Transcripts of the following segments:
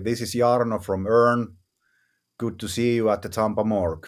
This is Jarno from Urn. Good to see you at the Tampa Morgue.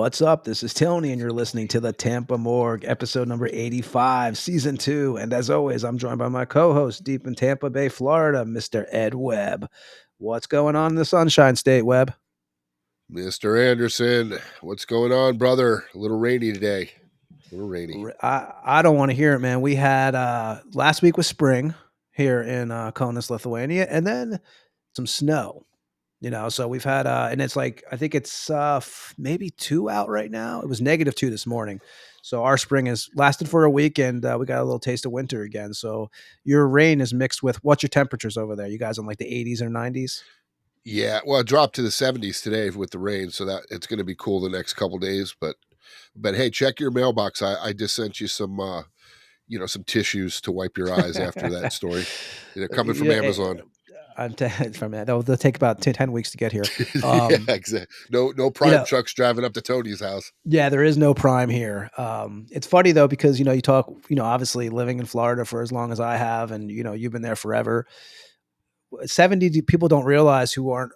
What's up? This is Tony, and you're listening to the Tampa Morgue, episode number 85, season 2. And as always, I'm joined by my co-host deep in Tampa Bay, Florida, Mr. Ed Webb. What's going on in the Sunshine State, Webb? Mr. Anderson, what's going on, brother? A little rainy today. A little rainy. I don't want to hear it, man. We had last week was spring here in Kaunas, Lithuania, and then some snow. So we've had, and it's like, I think it's maybe 2 out right now. It was -2 this morning. So our spring has lasted for a week, and we got a little taste of winter again. So your rain is mixed with, what's your temperatures over there? You guys in like the 80s or 90s? Yeah, well, it dropped to the 70s today with the rain, so that it's going to be cool the next couple days. But hey, check your mailbox. I just sent you some, some tissues to wipe your eyes after that story. Coming from Amazon. From that, they'll take about 10 weeks to get here. Yeah, exactly. No Prime trucks driving up to Tony's house. Yeah, there is no Prime here. It's funny though, because you talk, obviously living in Florida for as long as I have, and you've been there forever. 70 people don't realize, who aren't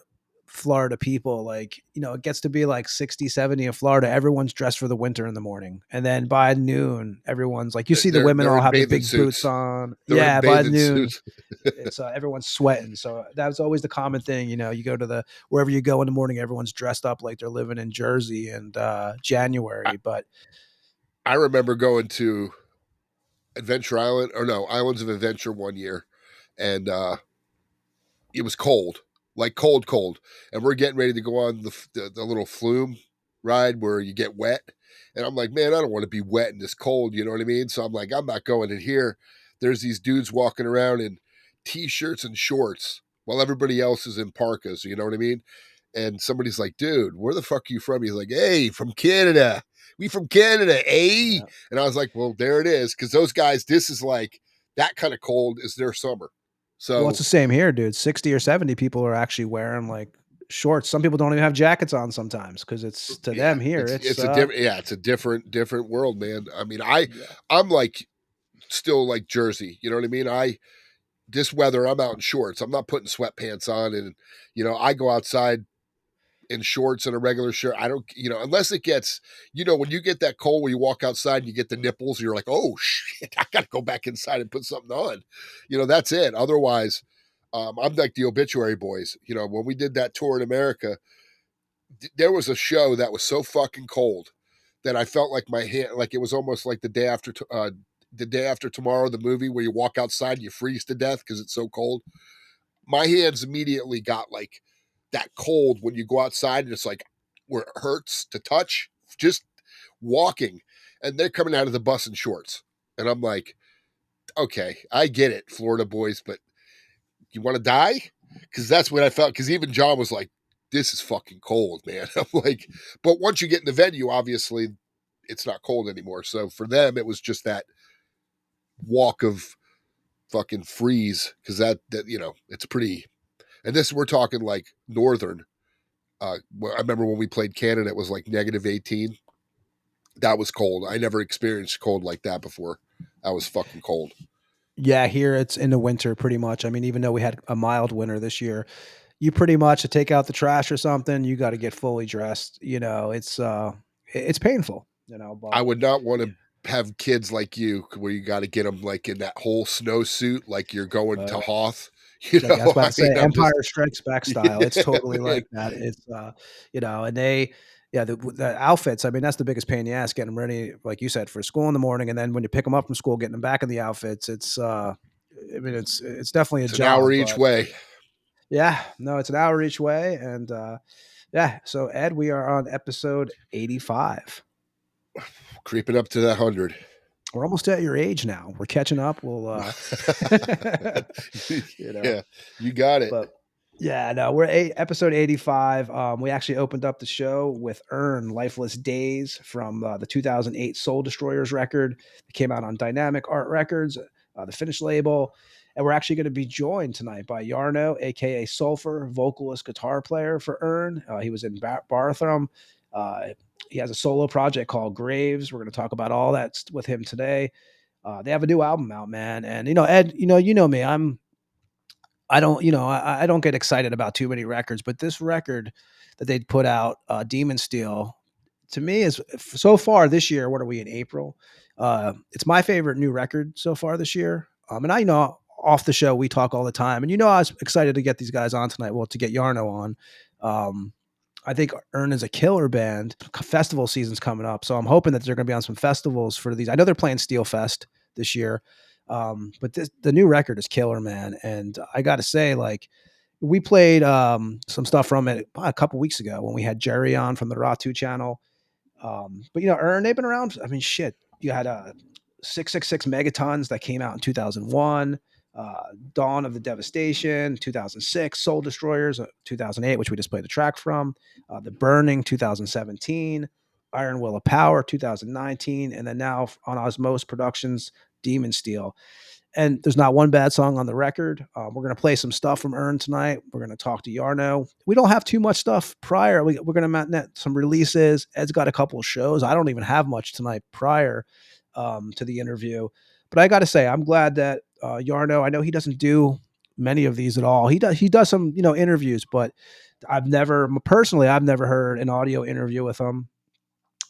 Florida people, like, it gets to be like 60, 70 in Florida. Everyone's dressed for the winter in the morning. And then by noon, everyone's like, you see the women all have the big boots on. Yeah, by noon, it's everyone's sweating. So that's always the common thing. You go to wherever you go in the morning, everyone's dressed up like they're living in Jersey in January. But I remember going to Adventure Island, Islands of Adventure one year, and it was cold. Like cold, and we're getting ready to go on the little flume ride where you get wet, and I'm like, man, I don't want to be wet in this cold, you know what I mean? So I'm like, I'm not going in here. There's these dudes walking around in t-shirts and shorts while everybody else is in parkas, you know what I mean? And somebody's like, dude, where the fuck are you from? He's like, hey, from Canada. We from Canada, eh? Yeah. And I was like, well, there it is, because those guys, this is like, that kind of cold is their summer. So it's the same here, dude. 60 or 70 people are actually wearing like shorts. Some people don't even have jackets on sometimes, because it's to them here. It's a different world, man. I mean, I'm like still like Jersey. You know what I mean? This weather, I'm out in shorts. I'm not putting sweatpants on, and I go outside in shorts and a regular shirt. I don't, unless it gets, when you get that cold where you walk outside and you get the nipples, you're like, oh shit, I got to go back inside and put something on. That's it. Otherwise, I'm like the Obituary Boys. When we did that tour in America, there was a show that was so fucking cold that I felt like my hand, like it was almost like the day after tomorrow, the movie where you walk outside and you freeze to death because it's so cold. My hands immediately got like that cold when you go outside, and it's like where it hurts to touch just walking, and they're coming out of the bus in shorts, and I'm like, okay, I get it, Florida boys, but you want to die? Because that's what I felt. Because even John was like, this is fucking cold, man. I'm like, but once you get in the venue, obviously it's not cold anymore. So for them, it was just that walk of fucking freeze, because that it's pretty. And this, we're talking like northern. I remember when we played Canada, it was like -18. That was cold. I never experienced cold like that before. That was fucking cold. Yeah, here it's in the winter pretty much. I mean, even though we had a mild winter this year, you pretty much, to take out the trash or something, you got to get fully dressed. It's painful. But I would not want to have kids like you, where you got to get them like in that whole snowsuit, like you're going to Hoth. I was about to say Empire Strikes Back style. It's totally like that. It's and they, the outfits. I mean, that's the biggest pain in the ass, getting them ready, like you said, for school in the morning, and then when you pick them up from school, getting them back in the outfits. It's it's definitely a job. An hour each way. Yeah, no, it's an hour each way, and So Ed, we are on episode 85. Creeping up to that 100. We're almost at your age now. We're catching up. We'll, Yeah, you got it. But yeah, no, we're episode 85. We actually opened up the show with Urn Lifeless Days from the 2008 Soul Destroyers record. It came out on Dynamic Art Records, the Finnish label. And we're actually going to be joined tonight by Jarno, a.k.a. Sulphur, vocalist, guitar player for Urn. He was in Barathrum. He has a solo project called Graves. We're going to talk about all that with him today. They have a new album out, man. And, Ed, you know me, I don't get excited about too many records, but this record that they put out, Demon Steel, to me is so far this year. What are we in April? It's my favorite new record so far this year. And I know off the show we talk all the time, and I was excited to get these guys on tonight. Well, to get Jarno on. I think Urn is a killer band. Festival season's coming up, so I'm hoping that they're going to be on some festivals for these. I know they're playing Steel Fest this year, but the new record is killer, man. And I got to say, like, we played some stuff from it a couple weeks ago when we had Jerry on from the Raw 2 channel. But Urn, they've been around. I mean, shit. You had 666 Megatons that came out in 2001. Dawn of the Devastation, 2006, Soul Destroyers, 2008, which we just played the track from, The Burning, 2017, Iron Will of Power, 2019, and then now on Osmose Productions, Demon Steel. And there's not one bad song on the record. We're going to play some stuff from Urn tonight. We're going to talk to Jarno. We don't have too much stuff prior. We're going to net some releases. Ed's got a couple of shows. I don't even have much tonight prior to the interview. But I got to say, I'm glad that Jarno, I know he doesn't do many of these at all. He does some, interviews, but I've never heard an audio interview with him.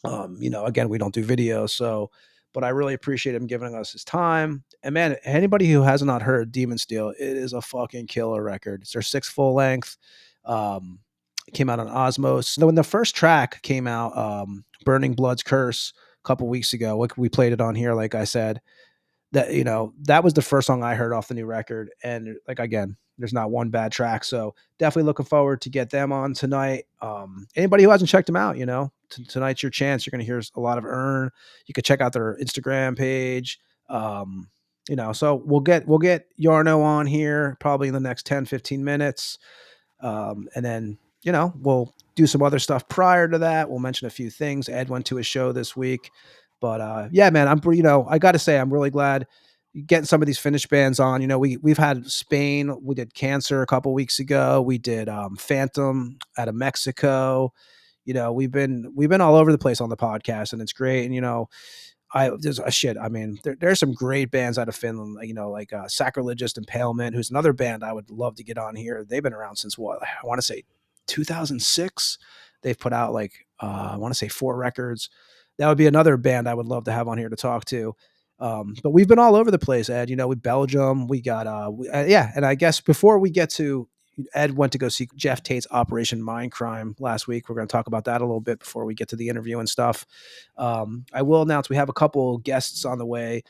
Again, we don't do videos, so, but I really appreciate him giving us his time. And man, anybody who has not heard Demon Steel, it is a fucking killer record. It's their 6th full length. It came out on Osmose. When the first track came out, Burning Blood's Curse, a couple weeks ago, we played it on here, like I said, that that was the first song I heard off the new record, and like, again, there's not one bad track, so definitely looking forward to get them on tonight. Anybody who hasn't checked them out, tonight's your chance. You're going to hear a lot of Urn. You can check out their Instagram page. So we'll get Jarno on here probably in the next 10-15 minutes, and then we'll do some other stuff prior to that. We'll mention a few things. Ed went to a show this week. But yeah, man, I got to say, I'm really glad getting some of these Finnish bands on. We've had Spain. We did Cancer a couple weeks ago. We did Phantom out of Mexico. We've been all over the place on the podcast, and it's great. And there's a shit. I mean, there's some great bands out of Finland. Like Sacrilegious Impalement, who's another band I would love to get on here. They've been around since what I want to say 2006. They've put out I want to say 4 records. That would be another band I would love to have on here to talk to. But we've been all over the place, Ed. With Belgium, we got, and I guess before we get to, Ed went to go see Jeff Tate's Operation Mindcrime last week. We're going to talk about that a little bit before we get to the interview and stuff. I will announce we have a couple guests on the way.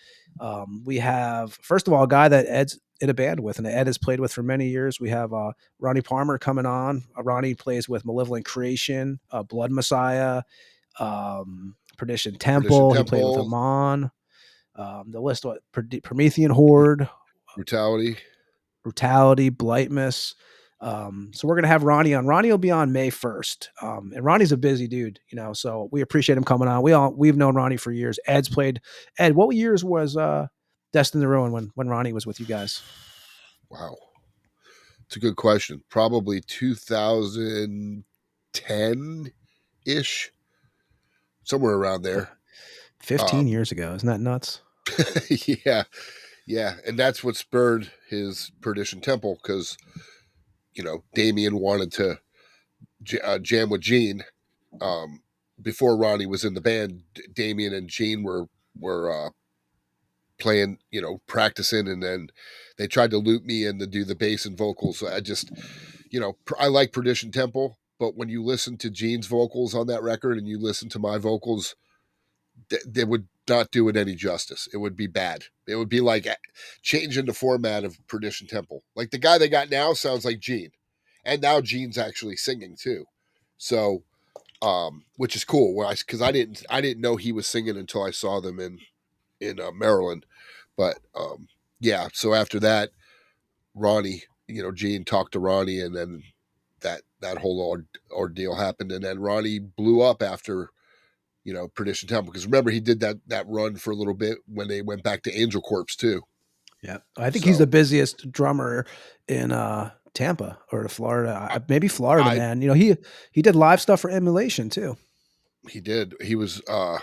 We have, first of all, a guy that Ed's in a band with, and Ed has played with for many years. We have Ronnie Palmer coming on. Ronnie plays with Malevolent Creation, Blood Messiah, Perdition Temple. He played with Amon. The list: Promethean Horde, Brutality, Blightmas. So we're gonna have Ronnie on. Ronnie will be on May 1st. And Ronnie's a busy dude, so we appreciate him coming on. We've known Ronnie for years. Ed's played. Ed, what years was Destined to Ruin when Ronnie was with you guys? Wow, it's a good question. Probably 2010 ish. Somewhere around there. 15 years ago. Isn't that nuts? Yeah. And that's what spurred his Perdition Temple, because, Damien wanted to jam with Gene. Before Ronnie was in the band, Damien and Gene were playing, practicing, and then they tried to loop me in to do the bass and vocals. So I just, I like Perdition Temple. But when you listen to Gene's vocals on that record and you listen to my vocals, they would not do it any justice. It would be bad. It would be like changing the format of Perdition Temple. Like the guy they got now sounds like Gene. And now Gene's actually singing too. So, which is cool. Because I didn't know he was singing until I saw them in Maryland. But yeah, so after that, Ronnie, Gene talked to Ronnie, and then that whole ordeal happened, and then Ronnie blew up after, Perdition Temple. Because remember, he did that run for a little bit when they went back to Angel Corpse too. Yeah, I think he's the busiest drummer in Tampa or Florida. Maybe Florida, man. He did live stuff for Emulation too. He did. He was. I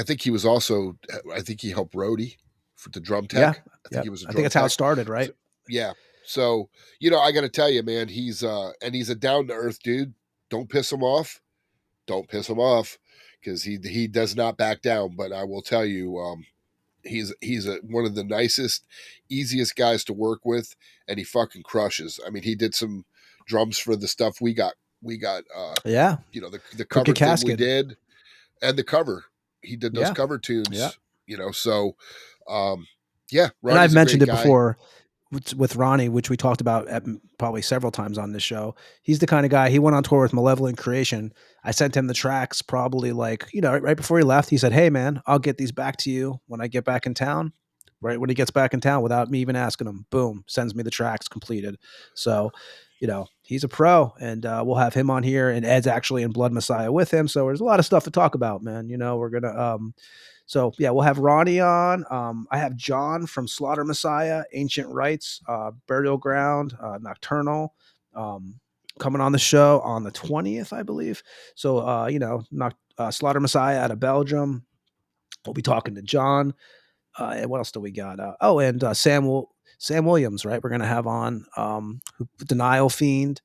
think he was also. I think he helped Rhodey for the drum tech. Yeah, I think that's how it started, right? Yeah. So, I got to tell you, man, he's a down to earth dude. Don't piss him off. because he does not back down. But I will tell you, he's one of the nicest, easiest guys to work with, and he fucking crushes. I mean, he did some drums for the stuff we got yeah, you know, the cover thing Casket. we did, and the cover. He did those cover tunes, you know. So, yeah. And I've mentioned it before with Ronnie, which we talked about probably several times on this show. He's the kind of guy. He went on tour with Malevolent Creation. I sent him the tracks probably like, you know, right before he left. He said, "Hey man, I'll get these back to you when I get back in town." Right when he gets back in town, without me even asking him, boom, sends me the tracks completed. So, you know, he's a pro, and we'll have him on here. And Ed's actually in Blood Messiah with him, so there's a lot of stuff to talk about, man. You know, we're gonna so yeah, we'll have Ronnie on. I have John from Slaughter Messiah, Ancient Rites, Burial Ground, Nocturnal, coming on the show on the 20th, I believe. So you know, Slaughter Messiah out of Belgium. We'll be talking to John. And what else do we got? And Sam Williams, right? We're gonna have on Denial Fiend.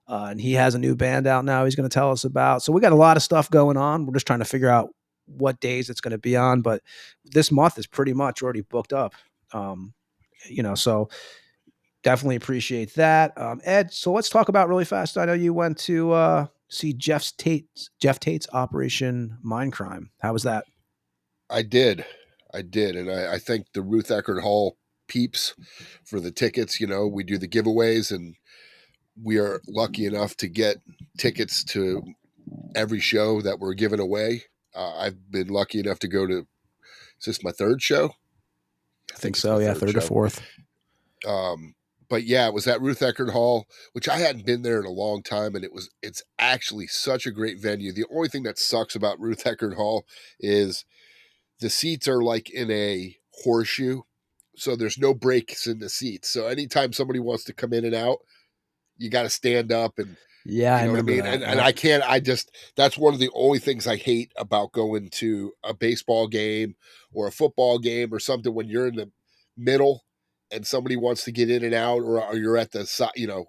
And he has a new band out now he's going to tell us about. So we got a lot of stuff going on. We're just trying to figure out what days it's going to be on, but this month is pretty much already booked up. You know, so definitely appreciate that. Ed, so let's talk about really fast. I know you went to see Jeff Tate's Operation Mindcrime. How was that? I did. And I thank the Ruth Eckerd Hall peeps for the tickets. You know, we do the giveaways, and we are lucky enough to get tickets to every show that we're giving away. I've been lucky enough to go to, is this my third show? I think so. Yeah. Third or fourth. But yeah, it was at Ruth Eckerd Hall, which I hadn't been there in a long time. And it's actually such a great venue. The only thing that sucks about Ruth Eckerd Hall is the seats are like in a horseshoe. So there's no breaks in the seats. So anytime somebody wants to come in and out, you got to stand up and, yeah, you know I remember what I mean? that. And I can't, that's one of the only things I hate about going to a baseball game or a football game or something when you're in the middle and somebody wants to get in and out, or you're at the side, you know,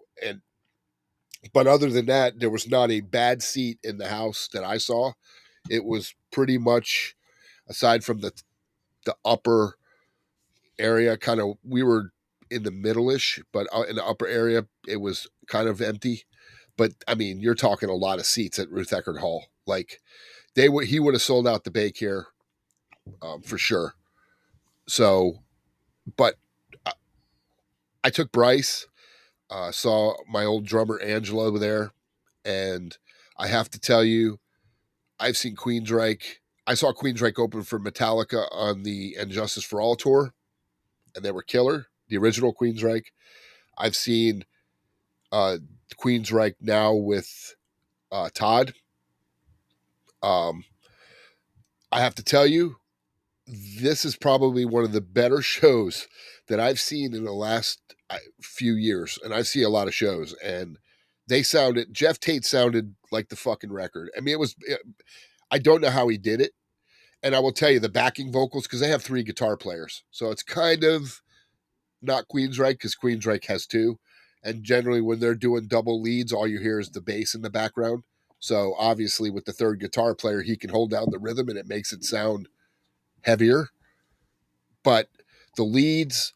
but other than that, there was not a bad seat in the house that I saw. It was pretty much, aside from the upper area, kind of, we were in the middle-ish, but in the upper area, it was kind of empty. But I mean, you're talking a lot of seats at Ruth Eckerd Hall. Like he would have sold out the Bay Care for sure. So, but I took Bryce, saw my old drummer Angelo there, and I have to tell you, I've seen Queensryche. I saw Queensryche open for Metallica on the And Justice for All tour, and they were killer. The original Queensryche. I've seen Queensryche now with Todd. I have to tell you, this is probably one of the better shows that I've seen in the last few years. And I see a lot of shows, and Jeff Tate sounded like the fucking record. I mean, I don't know how he did it. And I will tell you the backing vocals, because they have 3 guitar players. So it's kind of not Queensryche, because Queensryche has 2. And generally when they're doing double leads, all you hear is the bass in the background. So obviously with the 3rd guitar player, he can hold down the rhythm and it makes it sound heavier. But the leads,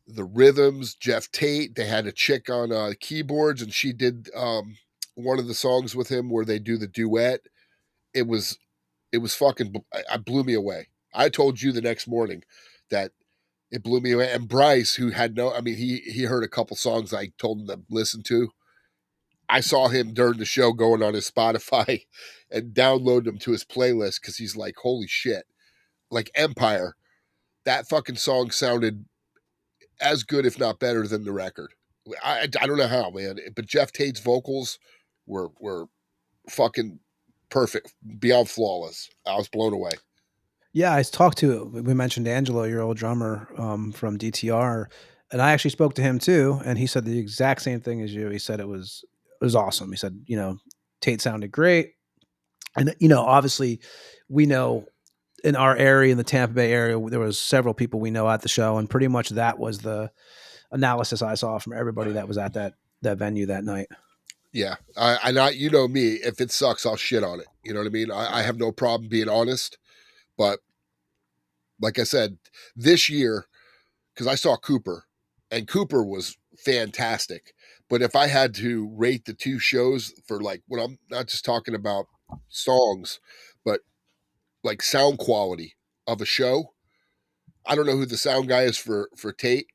the rhythms, Jeff Tate, they had a chick on keyboards, and she did one of the songs with him where they do the duet. It was fucking, it blew me away. I told you the next morning that it blew me away. And Bryce, who had he heard a couple songs I told him to listen to. I saw him during the show going on his Spotify and download them to his playlist, because he's like, holy shit. Like Empire, that fucking song sounded as good, if not better, than the record. I don't know how, man. But Jeff Tate's vocals were fucking perfect, beyond flawless. I was blown away. Yeah, we mentioned Angelo, your old drummer from DTR, and I actually spoke to him too, and he said the exact same thing as you. He said it was awesome. He said, you know, Tate sounded great. And, you know, obviously we know in our area, in the Tampa Bay area, there was several people we know at the show, and pretty much that was the analysis I saw from everybody that was at that venue that night. Yeah. You know me, if it sucks, I'll shit on it. You know what I mean? I have no problem being honest, but like I said, this year, because I saw Cooper, and Cooper was fantastic. But if I had to rate the two shows for like, when I'm not just talking about songs, but like sound quality of a show, I don't know who the sound guy is for Tate,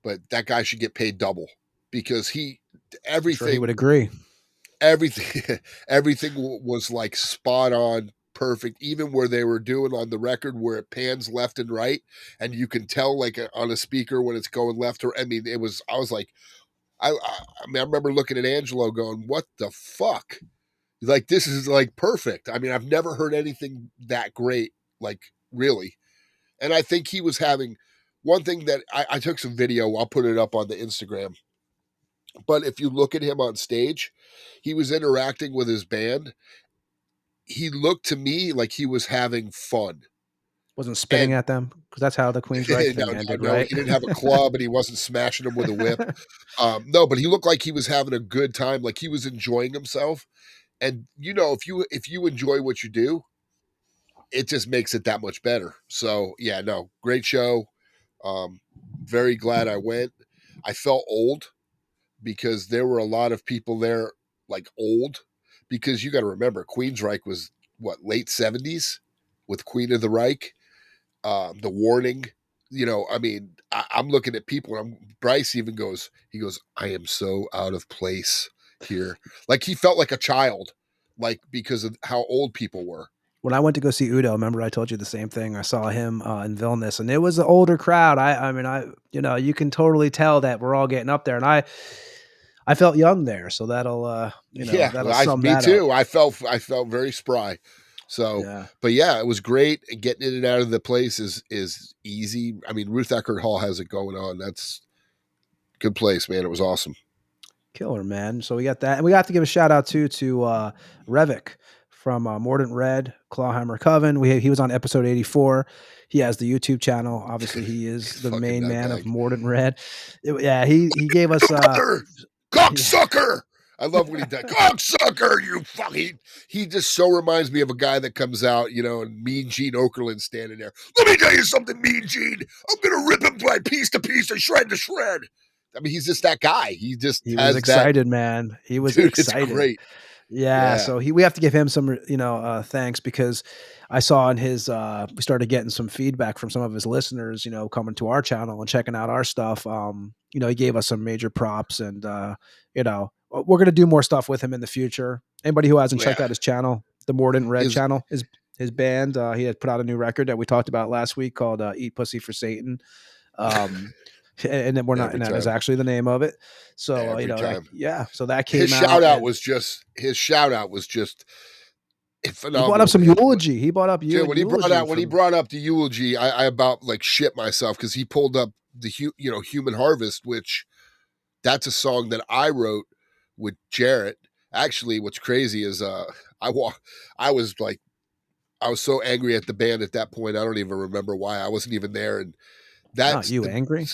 but that guy should get paid double because I'm sure he would everything, agree. everything was like spot on, perfect. Even where they were doing on the record where it pans left and right, and you can tell like on a speaker when it's going left or I mean, it was. I was like, I mean, I remember looking at Angelo going, "What the fuck? Like this is like perfect." I mean, I've never heard anything that great, like really. And I think he was having one thing that I took some video. I'll put it up on the Instagram. But if you look at him on stage, he was interacting with his band. He looked to me like he was having fun. Wasn't spitting And at them because that's how the Queensryche thing ended, right? he didn't have a club and he wasn't smashing them with a whip. No, but he looked like he was having a good time, like he was enjoying himself. And you know, if you enjoy what you do, it just makes it that much better. So yeah, no, great show. Very glad I went. I felt old because there were a lot of people there, like old, because you got to remember, Queensryche was what, late 70s with Queen of the Reich, the Warning. You know, I mean, I'm looking at people, and Bryce even goes, I am so out of place here. Like he felt like a child, like because of how old people were. When I went to go see Udo, remember I told you the same thing. I saw him in Vilnius, and it was an older crowd. I mean, you know, you can totally tell that we're all getting up there, and I felt young there, so that'll, you know, Yeah, that'll sum me that too. up. I felt very spry. So, Yeah, but yeah, it was great. Getting in and out of the place is easy. I mean, Ruth Eckerd Hall has it going on. That's a good place, man. It was awesome. killer, man. So we got that, and we have to give a shout out to Revik from Mordant Red Clawhammer Coven. He was on episode 84. He has the YouTube channel. Obviously, he is the Fucking main man of nutbag. Mordant Red. Yeah, he gave us Mother! yeah. Cocksucker! I love when he does. Cocksucker, you fucking. He just so reminds me of a guy that comes out, you know, and Mean Gene Okerlund standing there. Let me tell you something, Mean Gene. I'm going to rip him by piece to piece and shred to shred. I mean, he's just that guy. He just He has was excited, man. He was Dude, it's excited. great. Yeah, Yeah. so we have to give him some, you know, thanks because I saw in his we started getting some feedback from some of his listeners, you know, coming to our channel and checking out our stuff. You know, he gave us some major props and you know, we're gonna do more stuff with him in the future. Anybody who hasn't checked Yeah. out his channel, the Mordant Red His- channel, his band, he had put out a new record that we talked about last week called Eat Pussy for Satan. And then and that is actually the name of it. So you know, yeah. So that came his out. Shout out was just phenomenal. He brought up some eulogy. He brought up when he brought up the eulogy, I about like shit myself because he pulled up the Human Harvest, which that's a song that I wrote with Jarrett. Actually, what's crazy is I was so angry at the band at that point. I don't even remember why. I wasn't even there, and that's angry.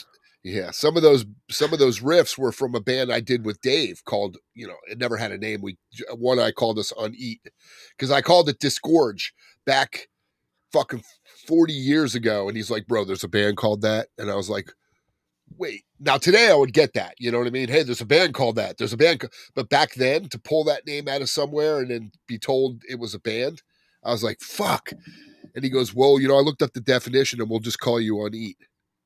Yeah, some of those riffs were from a band I did with Dave called, you know, it never had a name. I called us Uneat because I called it Disgorge back fucking 40 years ago. And he's like, bro, there's a band called that. And I was like, wait, now today I would get that. You know what I mean? Hey, there's a band called that. There's a band. But back then to pull that name out of somewhere and then be told it was a band, I was like, fuck. And he goes, well, you know, I looked up the definition and we'll just call you Uneat.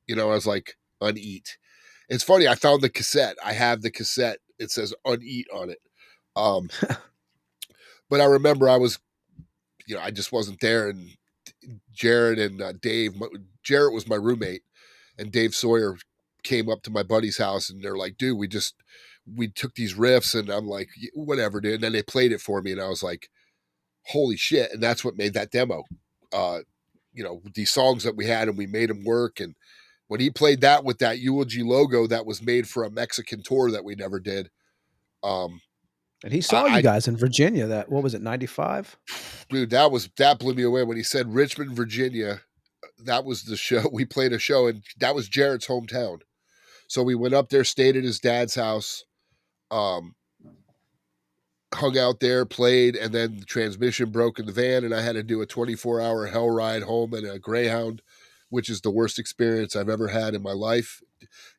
You know, I was like, Uneat. It's funny. I found the cassette. I have the cassette. It says Uneat on it. But I remember I was, you know, I just wasn't there. And Jared and Dave, Jarrett was my roommate, and Dave Sawyer came up to my buddy's house and they're like, dude, we took these riffs, and I'm like, whatever, dude. And then they played it for me and I was like, holy shit. And that's what made that demo. You know, these songs that we had, and we made them work. And when he played that with that eulogy logo that was made for a Mexican tour that we never did. And he saw you guys in Virginia. What was it, 95? Dude, that blew me away when he said Richmond, Virginia. That was the show. We played a show, and that was Jarrett's hometown. So we went up there, stayed at his dad's house. hung out there, played, and then the transmission broke in the van, and I had to do a 24-hour hell ride home in a Greyhound, which is the worst experience I've ever had in my life.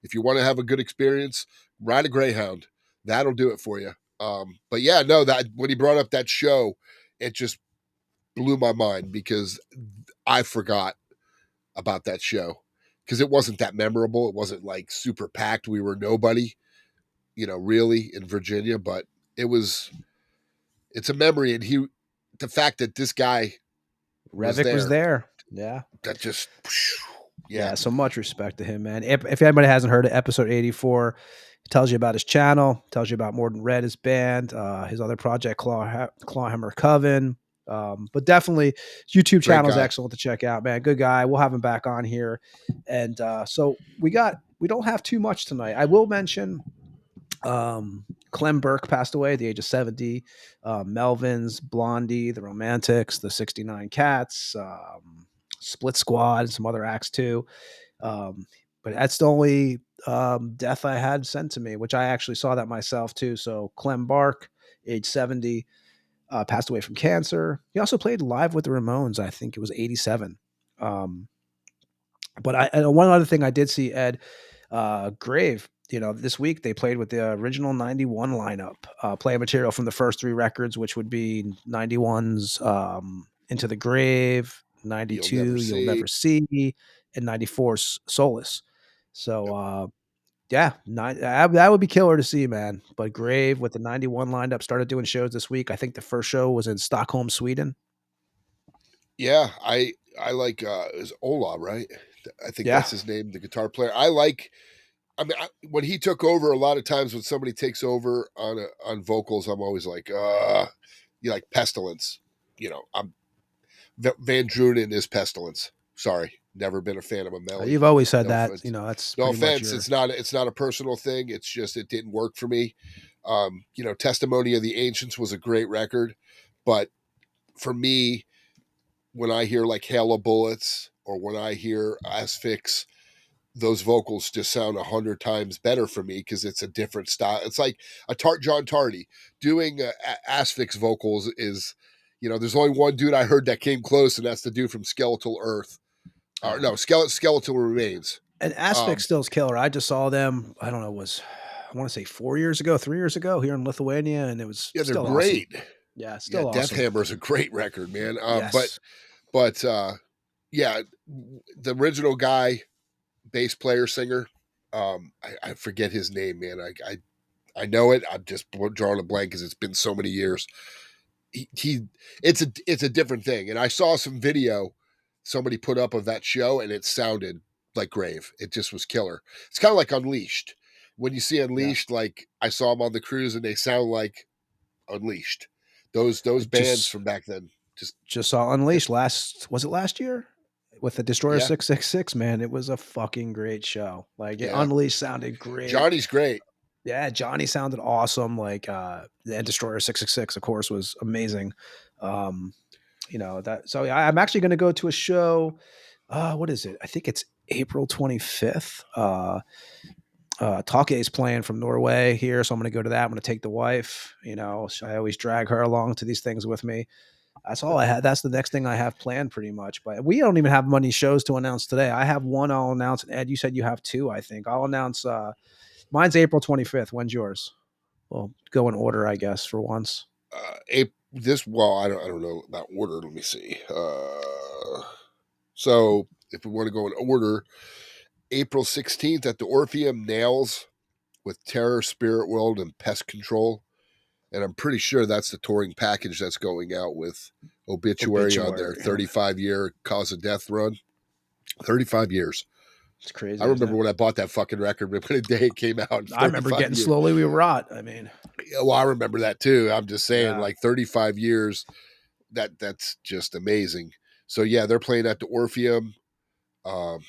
If you want to have a good experience, ride a Greyhound. That'll do it for you. But yeah, no, that when he brought up that show, it just blew my mind because I forgot about that show because it wasn't that memorable. It wasn't like super packed. We were nobody, really in Virginia, but it's a memory. And the fact that this guy Revic was there. Yeah. That just, yeah. So much respect to him, man. If anybody hasn't heard of episode 84, it tells you about his channel, tells you about More Than Red, his band, his other project, Clawhammer Coven. But definitely YouTube channel is excellent to check out, man. Good guy. We'll have him back on here. And so we don't have too much tonight. I will mention Clem Burke passed away at the age of 70. Melvins, Blondie, the Romantics, the 69 Cats, Split Squad, and some other acts too. But that's the only death I had sent to me, which I actually saw that myself too. So Clem Burke, age 70, passed away from cancer. He also played live with the Ramones. I think it was 87. But one other thing I did see, Ed, Grave, this week they played with the original 91 lineup, play material from the first 3 records, which would be 91's Into the Grave, 92 You'll Never See, and 94's Solace. So, yeah, that would be killer to see, man. But Grave with the 91 lineup started doing shows this week. I think the first show was in Stockholm, Sweden. Yeah, I like is Ola, right? I think that's his name, the guitar player. When he took over, a lot of times when somebody takes over on vocals, I'm always like, like Pestilence. Van Drunen is Pestilence. Sorry, never been a fan of a melody. You've always said that. Offense. That's no offense. It's not a personal thing. It's just it didn't work for me. Testimony of the Ancients was a great record, but for me, when I hear like Hail of Bullets or when I hear Asphyx, those vocals just sound 100 times better for me because it's a different style. It's like a John Tardy doing Asphyx vocals is, there's only one dude I heard that came close, and that's the dude from Skeletal Earth. Skeletal Remains. And Asphyx still's killer. I just saw them, I don't know, I want to say 3 years ago here in Lithuania, and it was they're still great. Awesome. Yeah, still awesome. Death Hammer is a great record, man. Yes. But the original guy, bass player, singer, I forget his name, man. I know it. I'm just drawing a blank because it's been so many years. It's a different thing. And I saw some video somebody put up of that show, and it sounded like Grave. It just was killer. It's kind of like Unleashed. When you see Unleashed, like I saw them on the cruise, and they sound like Unleashed. Those bands from back then. Just saw Unleashed was it last year? With the Destroyer 666, man, it was a fucking great show. Like Unleashed sounded great. Johnny's great. Yeah, Johnny sounded awesome. Like the Destroyer 666, of course, was amazing. So I'm actually going to go to a show. What is it? I think it's April 25th. Take is playing from Norway here, so I'm going to go to that. I'm going to take the wife. I always drag her along to these things with me. That's all I had. That's the next thing I have planned pretty much. But we don't even have many shows to announce today. I have one I'll announce. And Ed, you said you have 2, I think. I'll announce mine's April 25th. When's yours? Well, go in order, I guess, for once. I don't know about order. Let me see. So if we want to go in order, April 16th at the Orpheum, Nails with Terror, Spirit World, and Pest Control. And I'm pretty sure that's the touring package that's going out with Obituary. On their 35-year Cause of Death run. 35 years. It's crazy. I remember when I bought that fucking record, but the day it came out. I remember getting years. Slowly We Rot. I mean. Well, I remember that too. I'm just saying, like 35 years, that's just amazing. So yeah, they're playing at the Orpheum. And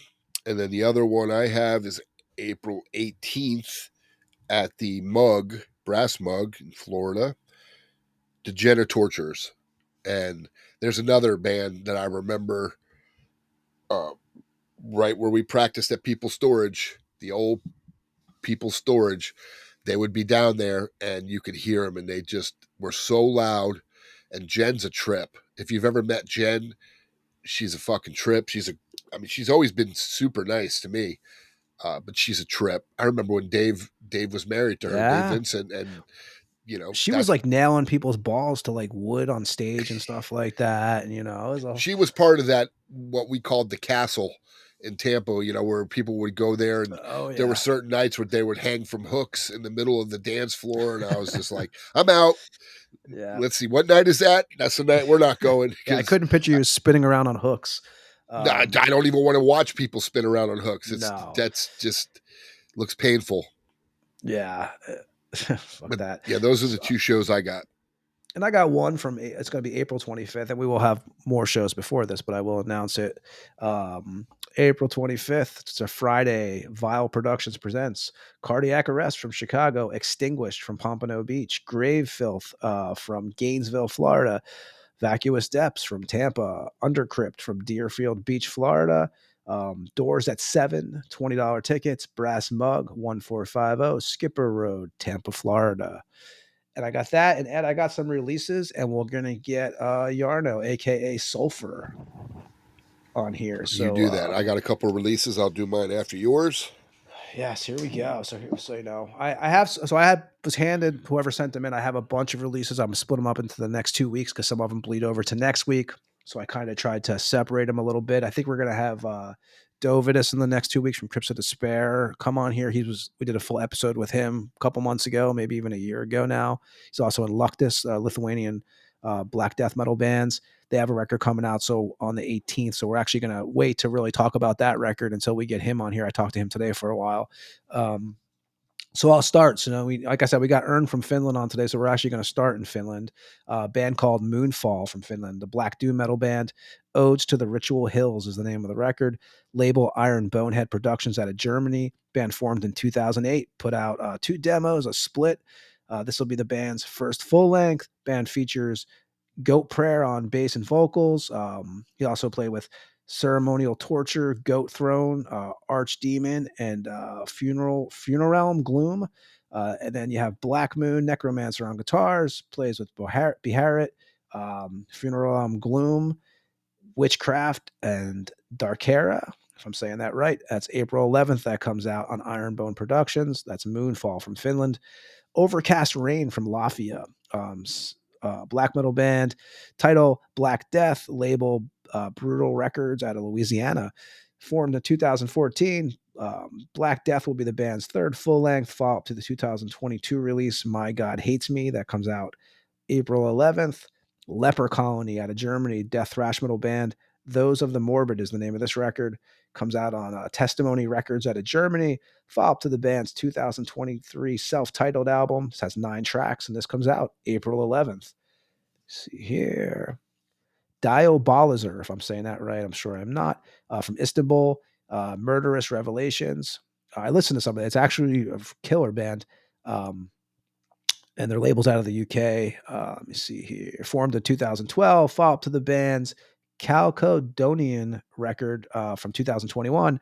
then the other one I have is April 18th at the Brass Mug in Florida, Tortures. And there's another band that I remember right where we practiced at People's Storage, the old People's Storage. they would be down there and you could hear them, and they just were so loud. And Jen's a trip. If you've ever met Jen, she's a fucking trip. She's always been super nice to me, but she's a trip. I remember when Dave was married to her, Dave Vincent, and she was like nailing people's balls to like wood on stage and stuff like that. And she was part of that, what we called the castle in Tampa, where people would go there, and there were certain nights where they would hang from hooks in the middle of the dance floor, and I was just like, I'm out. Yeah. Let's see, what night is that? That's the night we're not going. I couldn't picture you spinning around on hooks. I don't even want to watch people spin around on hooks. That's just looks painful. Yeah. Fuck that. Yeah, those are the two shows I got. And I got one it's going to be April 25th, and we will have more shows before this, but I will announce it. April 25th, it's a Friday. Vile Productions presents Cardiac Arrest from Chicago, Extinguished from Pompano Beach, Grave Filth from Gainesville, Florida, Vacuous Depths from Tampa, Undercrypt from Deerfield Beach, Florida, Doors at 7, $20 tickets, Brass Mug, 1450, Skipper Road, Tampa, Florida. And I got that. And Ed, I got some releases, and we're going to get Jarno, a.k.a. Sulphur, on here. So you do that. I got a couple of releases. I'll do mine after yours. Yes, here we go. So I was handed, whoever sent them in, I have a bunch of releases. I'm going to split them up into the next 2 weeks because some of them bleed over to next week. So I kind of tried to separate them a little bit. I think we're going to have Dovidus in the next 2 weeks from Crypts of Despair come on here. We did a full episode with him a couple months ago, maybe even a year ago now. He's also in Luctus, Lithuanian black death metal bands. They have a record coming out on the 18th. So we're actually going to wait to really talk about that record until we get him on here. I talked to him today for a while. So I'll start. So, like I said, we got Urn from Finland on today. So we're actually going to start in Finland. A band called Moonfall from Finland, the black doom metal band. Odes to the Ritual Hills is the name of the record. Label Iron Bonehead Productions out of Germany. Band formed in 2008. Put out 2 demos, a split. This will be the band's first full length. Band features Goat Prayer on bass and vocals. He also played with Ceremonial Torture, Goat Throne, Archdemon, and Funeral Gloom. And then you have Black Moon, Necromancer on guitars, plays with Beharit, Funeral Gloom, Witchcraft, and Darkera. If I'm saying that right, that's April 11th. That comes out on Ironbone Productions. That's Moonfall from Finland. Overcast Rain from Latvia. Black metal band, title Black Death, label Brutal Records out of Louisiana. Formed in 2014, Black Death will be the band's third full-length follow-up to the 2022 release, My God Hates Me. That comes out April 11th. Leper Colony out of Germany, death thrash metal band. Those of the Morbid is the name of this record. Comes out on Testimony Records out of Germany. Follow-up to the band's 2023 self-titled album. This has 9 tracks, and this comes out April 11th. Let's see here. Diabolizer, if I'm saying that right. I'm sure I'm not. From Istanbul, Murderous Revelations. I listened to some of it. It's actually a killer band. And their label's out of the UK. Let me see here. Formed in 2012. Follow-up to the band's Calcodonian record from 2021.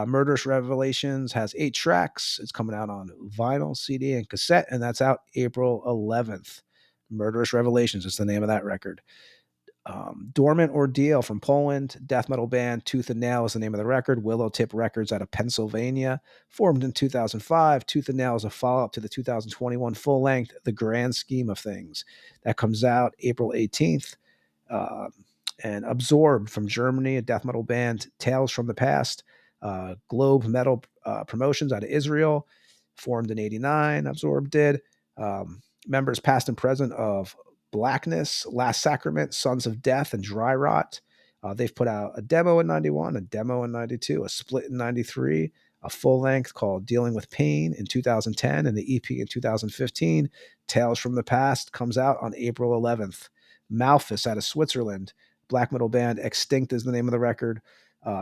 Murderous Revelations has 8 tracks. It's coming out on vinyl, CD, and cassette, and that's out April 11th. Murderous Revelations is the name of that record. Dormant Ordeal from Poland, death metal band. Tooth and Nail is the name of the record. Willow Tip Records out of Pennsylvania. Formed in 2005. Tooth and Nail is a follow-up to the 2021 full-length The Grand Scheme of Things. That comes out April 18th. And Absorbed from Germany, a death metal band. Tales from the Past. Globe Metal Promotions out of Israel. Formed in 89, Absorbed did. Members past and present of Blackness, Last Sacrament, Sons of Death, and Dry Rot. They've put out a demo in 91, a demo in 92, a split in 93, a full length called Dealing with Pain in 2010, and the EP in 2015. Tales from the Past comes out on April 11th. Malphus out of Switzerland, black metal band. Extinct is the name of the record.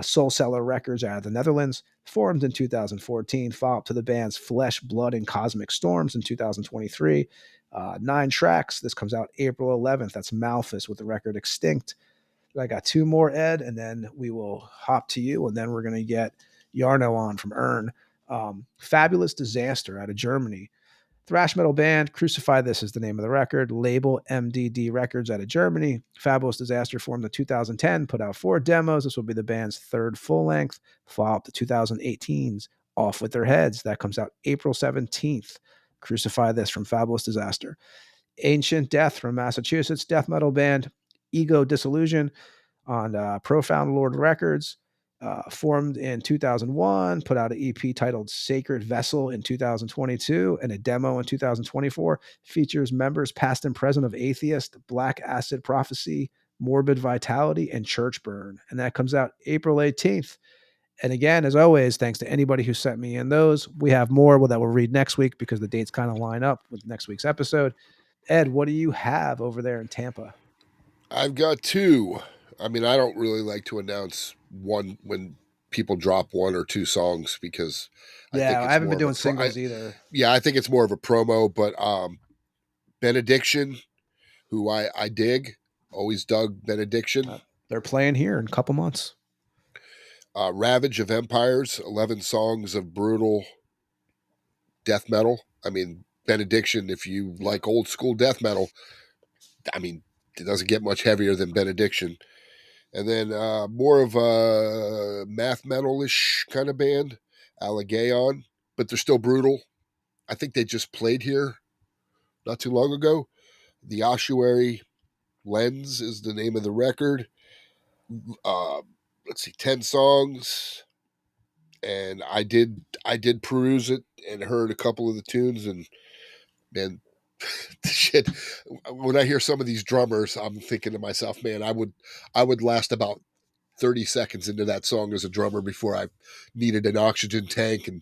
Soul Cellar Records out of the Netherlands. Formed in 2014. Follow-up to the band's Flesh, Blood, and Cosmic Storms in 2023. 9 tracks. This comes out April 11th. That's Malphus with the record Extinct. I got 2 more, Ed, and then we will hop to you, and then we're going to get Jarno on from Urn. Fabulous Disaster out of Germany. thrash metal band. Crucify This is the name of the record. Label MDD Records out of Germany. Fabulous Disaster formed in 2010, put out 4 demos. This will be the band's 3rd full length. Follow up to 2018's Off With Their Heads. That comes out April 17th. Crucify This from Fabulous Disaster. Ancient Death from Massachusetts, death metal band. Ego Disillusion on Profound Lord Records. Formed in 2001, put out an EP titled Sacred Vessel in 2022, and a demo in 2024. Features members past and present of Atheist, Black Acid Prophecy, Morbid Vitality, and Church Burn. And that comes out April 18th. And again, as always, thanks to anybody who sent me in those. We have more that we'll read next week because the dates kind of line up with next week's episode. Ed, what do you have over there in Tampa? I've got 2. I mean, I don't really like to announce one when people drop 1 or 2 songs because I haven't been doing singles either. Yeah, I think it's more of a promo, but Benediction, who I dig, always dug Benediction. They're playing here in a couple months. Ravage of Empires, 11 songs of brutal death metal. I mean, Benediction, if you like old school death metal, I mean, it doesn't get much heavier than Benediction. And then more of a math metal-ish kind of band, Allegaon, but they're still brutal. I think they just played here not too long ago. The Ossuary Lens is the name of the record. Let's see, 10 songs. And I did peruse it and heard a couple of the tunes, and man, shit. When I hear some of these drummers, I'm thinking to myself, man, I would last about 30 seconds into that song as a drummer before I needed an oxygen tank and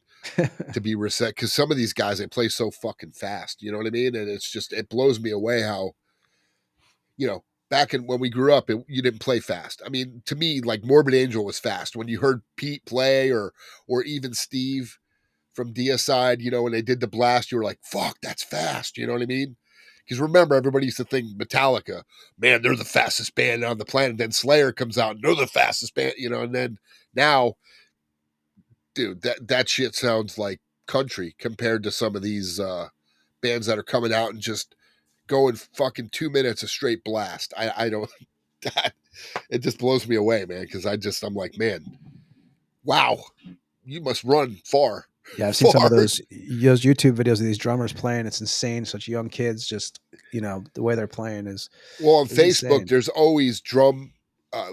to be reset. Because some of these guys, they play so fucking fast. You know what I mean? And it's just, it blows me away how, you know, back when we grew up, you didn't play fast. I mean, to me, like Morbid Angel was fast. When you heard Pete play or even Steve from Deicide, you know, when they did the blast, you were like, fuck, that's fast. You know what I mean? Because remember, everybody used to think Metallica, man, they're the fastest band on the planet. Then Slayer comes out and they're the fastest band, you know, and then now, dude, that shit sounds like country compared to some of these bands that are coming out and just going fucking 2 minutes of straight blast. I don't, it just blows me away, man, because I'm like, man, wow, you must run far. Yeah, I've seen some of those YouTube videos of these drummers playing. It's insane. Such young kids, just, you know, the way they're playing is. Well, on Facebook, insane. There's always drum,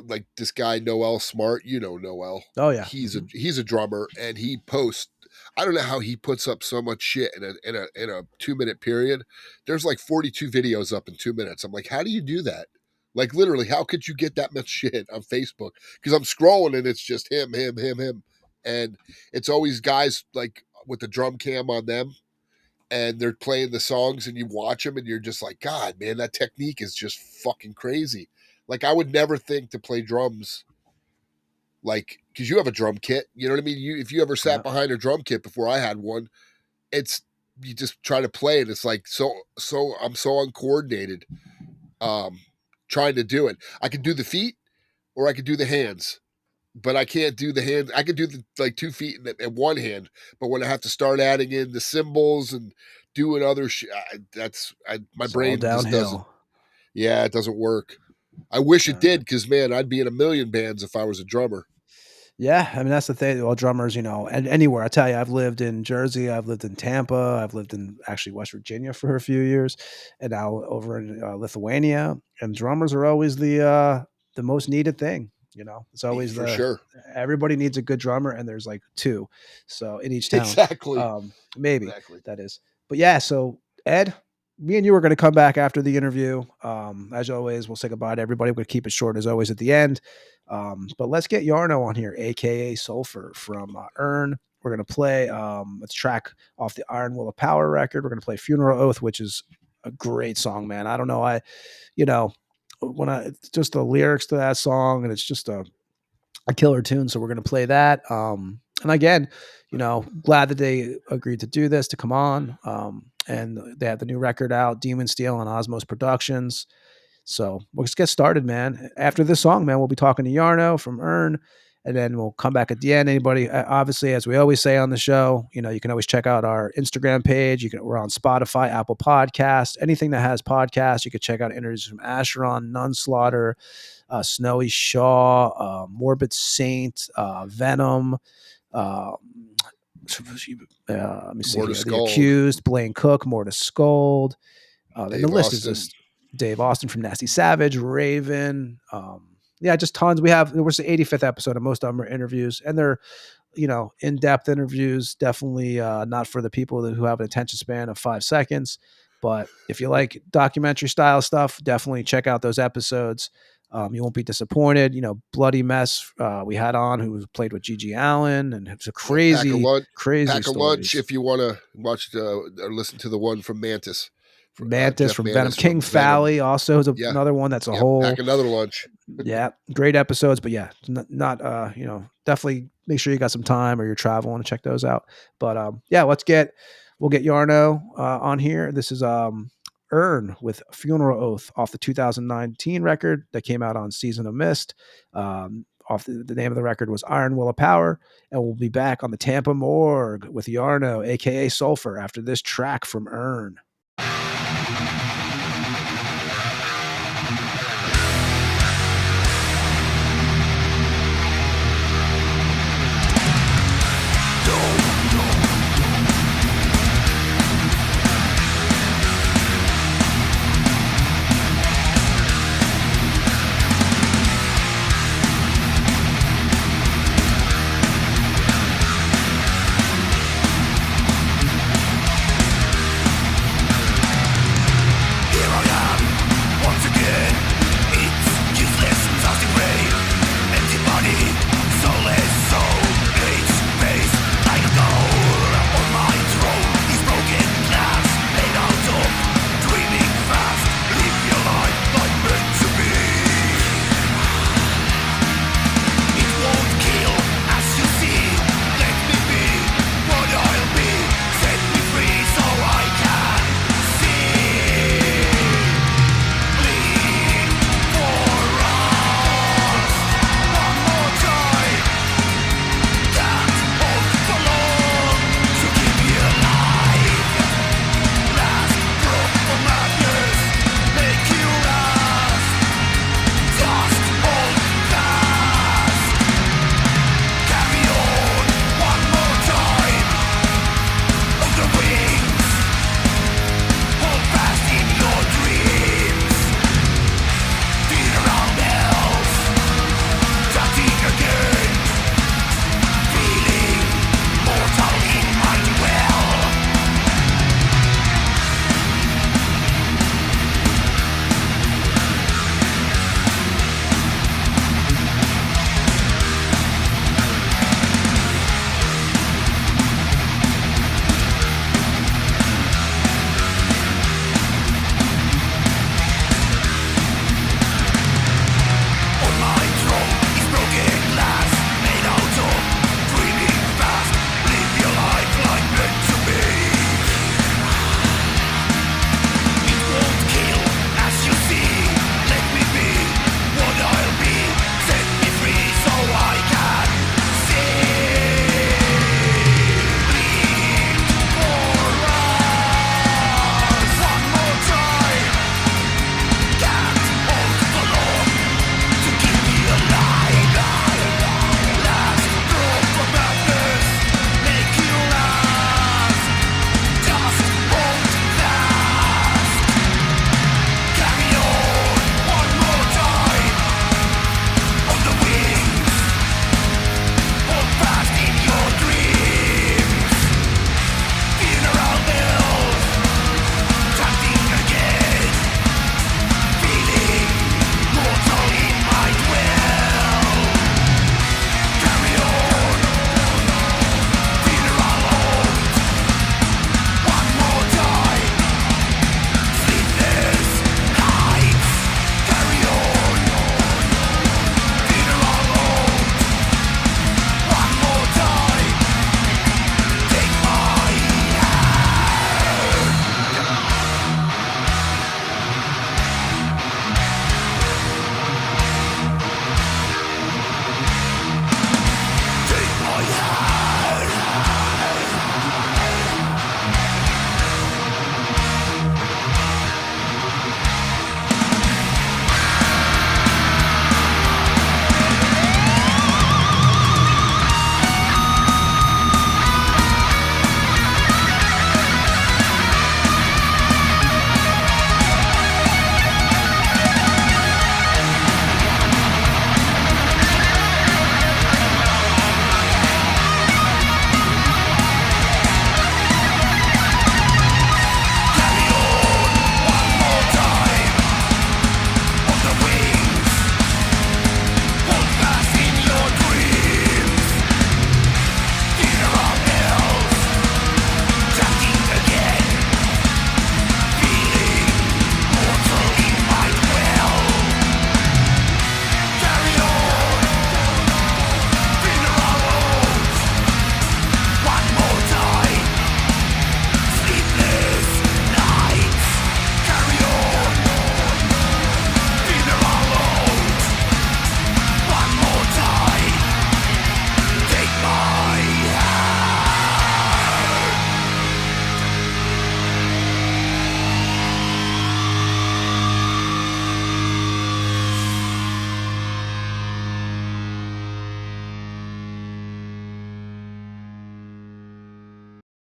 like this guy, Noel Smart, you know, Noel. Oh yeah. He's a drummer, and he posts, I don't know how he puts up so much shit in a 2 minute period. There's like 42 videos up in 2 minutes. I'm like, how do you do that? Like literally, how could you get that much shit on Facebook? Because I'm scrolling and it's just him. And it's always guys like with the drum cam on them, and they're playing the songs, and you watch them and you're just like, God, man, that technique is just fucking crazy. Like I would never think to play drums, like, because you have a drum kit, you know what I mean? If you ever sat behind a drum kit before I had one, you just try to play it. It's like, so I'm so uncoordinated trying to do it. I could do the feet or I could do the hands. But I can't do the hands. I could do the like 2 feet in one hand, but when I have to start adding in the cymbals and doing other shit, my brain just doesn't. Yeah, it doesn't work. I wish it did, because man, I'd be in a million bands if I was a drummer. Yeah, I mean that's the thing. Well, drummers, you know, and anywhere. I tell you, I've lived in Jersey, I've lived in Tampa, I've lived in actually West Virginia for a few years, and now over in Lithuania. And drummers are always the most needed thing. You know, it's always for sure. Everybody needs a good drummer, and there's like 2, so in each town. Exactly. Maybe that is. But yeah, so Ed, me and you are going to come back after the interview. As always, we'll say goodbye to everybody. We're going to keep it short as always at the end. But let's get Jarno on here, aka Sulphur from Urn. We're going to play a track off the Iron Will of Power record. We're going to play Funeral Oath, which is a great song, man. I don't know, just the lyrics to that song, and it's just a killer tune. So we're going to play that. And again, you know, glad that they agreed to do this, to come on. And they have the new record out, Demon Steel on Osmos Productions. So let's get started, man. After this song, man, we'll be talking to Jarno from Urn, And then we'll come back at the end. Anybody, obviously, as we always say on the show, you can always check out our Instagram page. We're on Spotify, Apple Podcasts, anything that has podcasts. You can check out interviews from Asheron, Nunslaughter, Snowy Shaw, Morbid Saint, Venom. Let me see. The Accused, Blaine Cook, Mortis Scold. And the list is just Dave Austin from Nasty Savage, Raven. Just tons. It was the 85th episode, and most of them are interviews, and they're, in-depth interviews. Definitely not for the people who have an attention span of 5 seconds. But if you like documentary style stuff, definitely check out those episodes. You won't be disappointed. Bloody Mess we had on, who played with Gigi Allen, and it's a crazy pack a lunch if you want to watch or listen to the one from Mantis. Mantis from Venom. King Fally also is another one that's a whole pack another lunch. Great episodes, but not definitely make sure you got some time or you're traveling to check those out. But we'll get Jarno on here. This is Urn with Funeral Oath off the 2019 record that came out on Season of Mist. Off the name of the record was Iron Will of Power, and we'll be back on the Tampa Morgue with Jarno, aka Sulphur, after this track from Urn.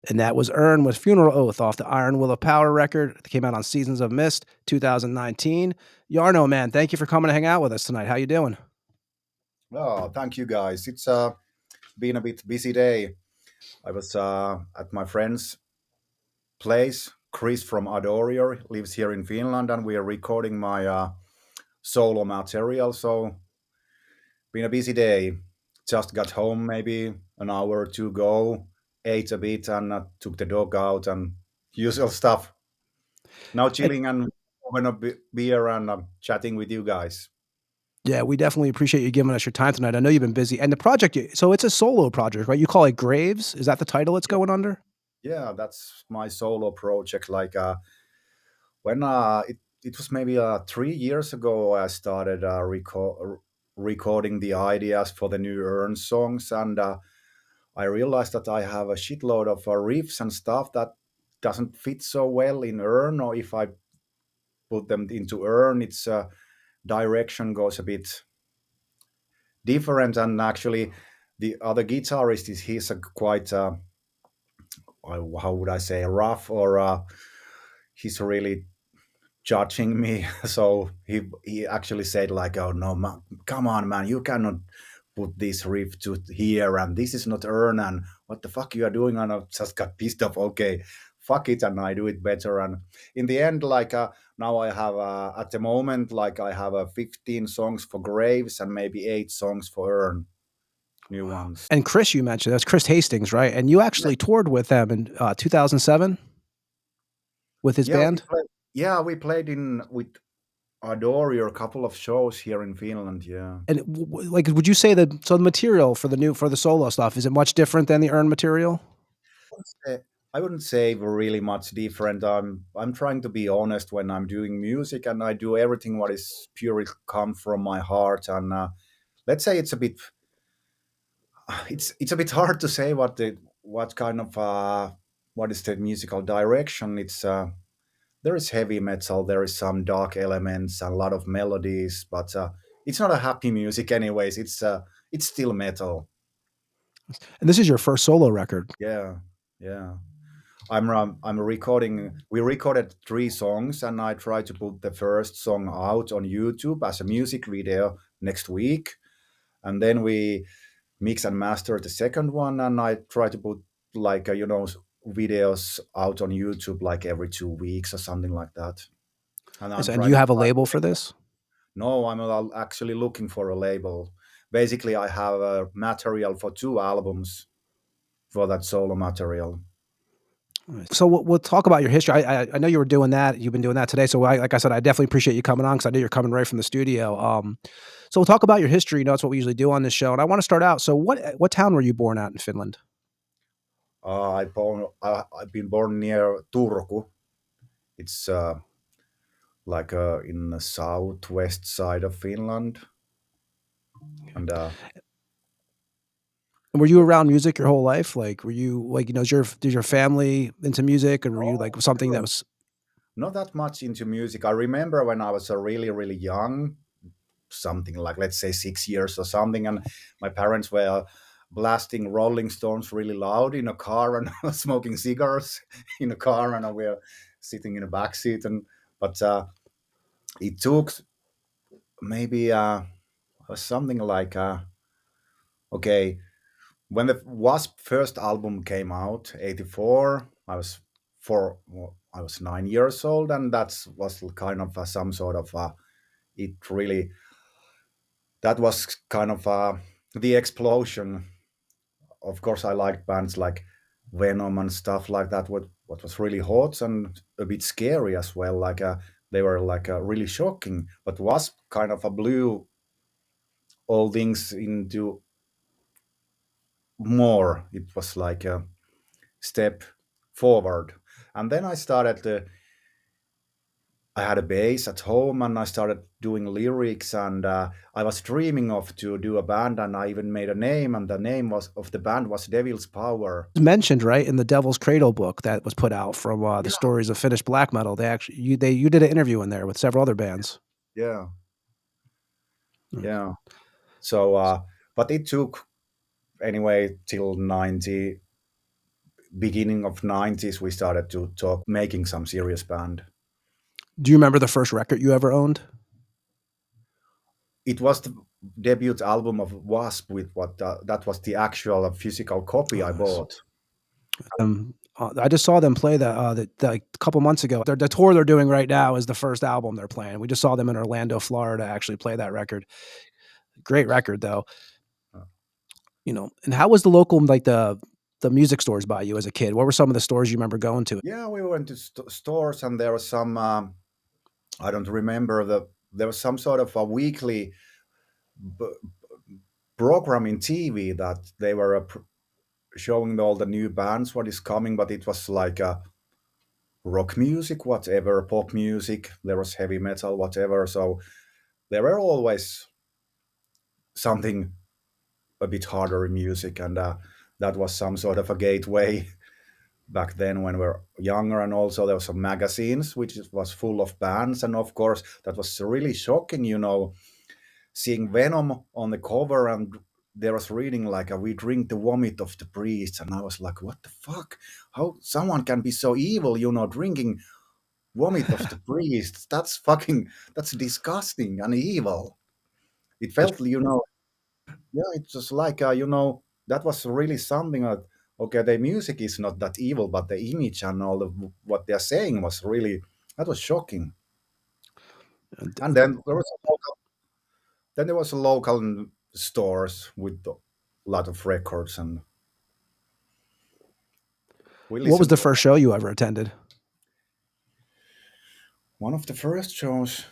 And that was Urn with Funeral Oath off the Iron Will of Power record. It came out on Seasons of Mist, 2019. Jarno, man, thank you for coming to hang out with us tonight. How you doing? Oh, thank you guys. It's been a bit busy day. I was at my friend's place. Chris from Adorior lives here in Finland, and we are recording my solo material. So, been a busy day. Just got home maybe an hour or two ago, ate a bit, and took the dog out and usual stuff. Now chilling and having a beer and chatting with you guys. Yeah, we definitely appreciate you giving us your time tonight. I know you've been busy. And the project, so it's a solo project, right? You call it Graves? Is that the title it's going under? Yeah, that's my solo project. Like when it was maybe 3 years ago, I started recording the ideas for the new Urn songs, and I realized that I have a shitload of riffs and stuff that doesn't fit so well in Urn, or if I put them into Urn, its direction goes a bit different. And actually, the other guitarist he's a quite how would I say rough, or he's really judging me. So he actually said like, "Oh no, man, come on, man, you cannot put this riff to here, and this is not Urn, and what the fuck you are doing?" And I just got pissed off. Okay, fuck it, and I do it better. And in the end, like now I have at the moment like I have 15 songs for Graves and maybe 8 songs for Urn, new ones. And Chris, you mentioned, that's Chris Hastings, right? And you actually toured with them in 2007 with his band? We played in with Adore a couple of shows here in Finland. Yeah. And like, would you say that, so the material for the solo stuff, is it much different than the Urn material? I wouldn't say really much different. I'm trying to be honest when I'm doing music, and I do everything what is purely come from my heart. And let's say it's a bit hard to say what kind of what is the musical direction. It's there is heavy metal, there is some dark elements and a lot of melodies, but it's not a happy music anyways. It's still metal. And this is your first solo record. Yeah, yeah. I'm recording. We recorded 3 songs, and I try to put the first song out on YouTube as a music video next week, and then we mix and master the second one, and I try to put like videos out on YouTube like every 2 weeks or something like that. And you have a label for this? No, I'm actually looking for a label. Basically, I have a material for 2 albums for that solo material. So we'll talk about your history. I know you were doing that. You've been doing that today. So like I said, I definitely appreciate you coming on, because I know you're coming right from the studio. So we'll talk about your history. You know, that's what we usually do on this show. And I want to start out. So what town were you born at in Finland? I've been born near Turku. It's like in the southwest side of Finland. And were you around music your whole life? Like, were you like, is your family into music, and were you like something that was not that much into music? I remember when I was really, really young, something like, let's say 6 years or something, and my parents were blasting Rolling Stones really loud in a car, and smoking cigars in a car, and we were sitting in a back seat. But it took maybe something like okay, when the Wasp first album came out, 84, I was 9 years old, and that was kind of some sort of it really, that was kind of the explosion. Of course, I liked bands like Venom and stuff like that. What was really hot and a bit scary as well. Like they were like really shocking, but Wasp kind of blew all things into more. It was like a step forward. And then I started I had a bass at home, and I started doing lyrics, and I was dreaming of to do a band, and I even made a name, and the name of the band was Devil's Power. It was mentioned, right, in the Devil's Cradle book that was put out from the stories of Finnish black metal. They actually you did an interview in there with several other bands. Yeah. Yeah. So but it took anyway till 90, beginning of 90s, we started to talk making some serious band. Do you remember the first record you ever owned? It was the debut album of Wasp with that was the actual physical copy I bought. I just saw them play that a couple months ago. The tour they're doing right now is the first album they're playing. We just saw them in Orlando, Florida, actually play that record. Great record though. And how was the local, like the music stores by you as a kid? What were some of the stores you remember going to? Yeah, we went to stores, and there was some. I don't remember there was some sort of a weekly program in TV that they were showing all the new bands, what is coming, but it was like rock music, whatever, pop music. There was heavy metal, whatever. So there were always something a bit harder in music, and that was some sort of a gateway back then when we were younger. And also there were some magazines which was full of bands, and of course that was really shocking, seeing Venom on the cover, and there was reading like we drink the vomit of the priests, and I was like, what the fuck, how someone can be so evil, drinking vomit of the priests? That's disgusting and evil. It felt, yeah, it's just like that was really something that, okay, the music is not that evil, but the image and all of what they're saying was really, that was shocking. And then there was a local stores with a lot of records, and what was the first show you ever attended? One of the first shows,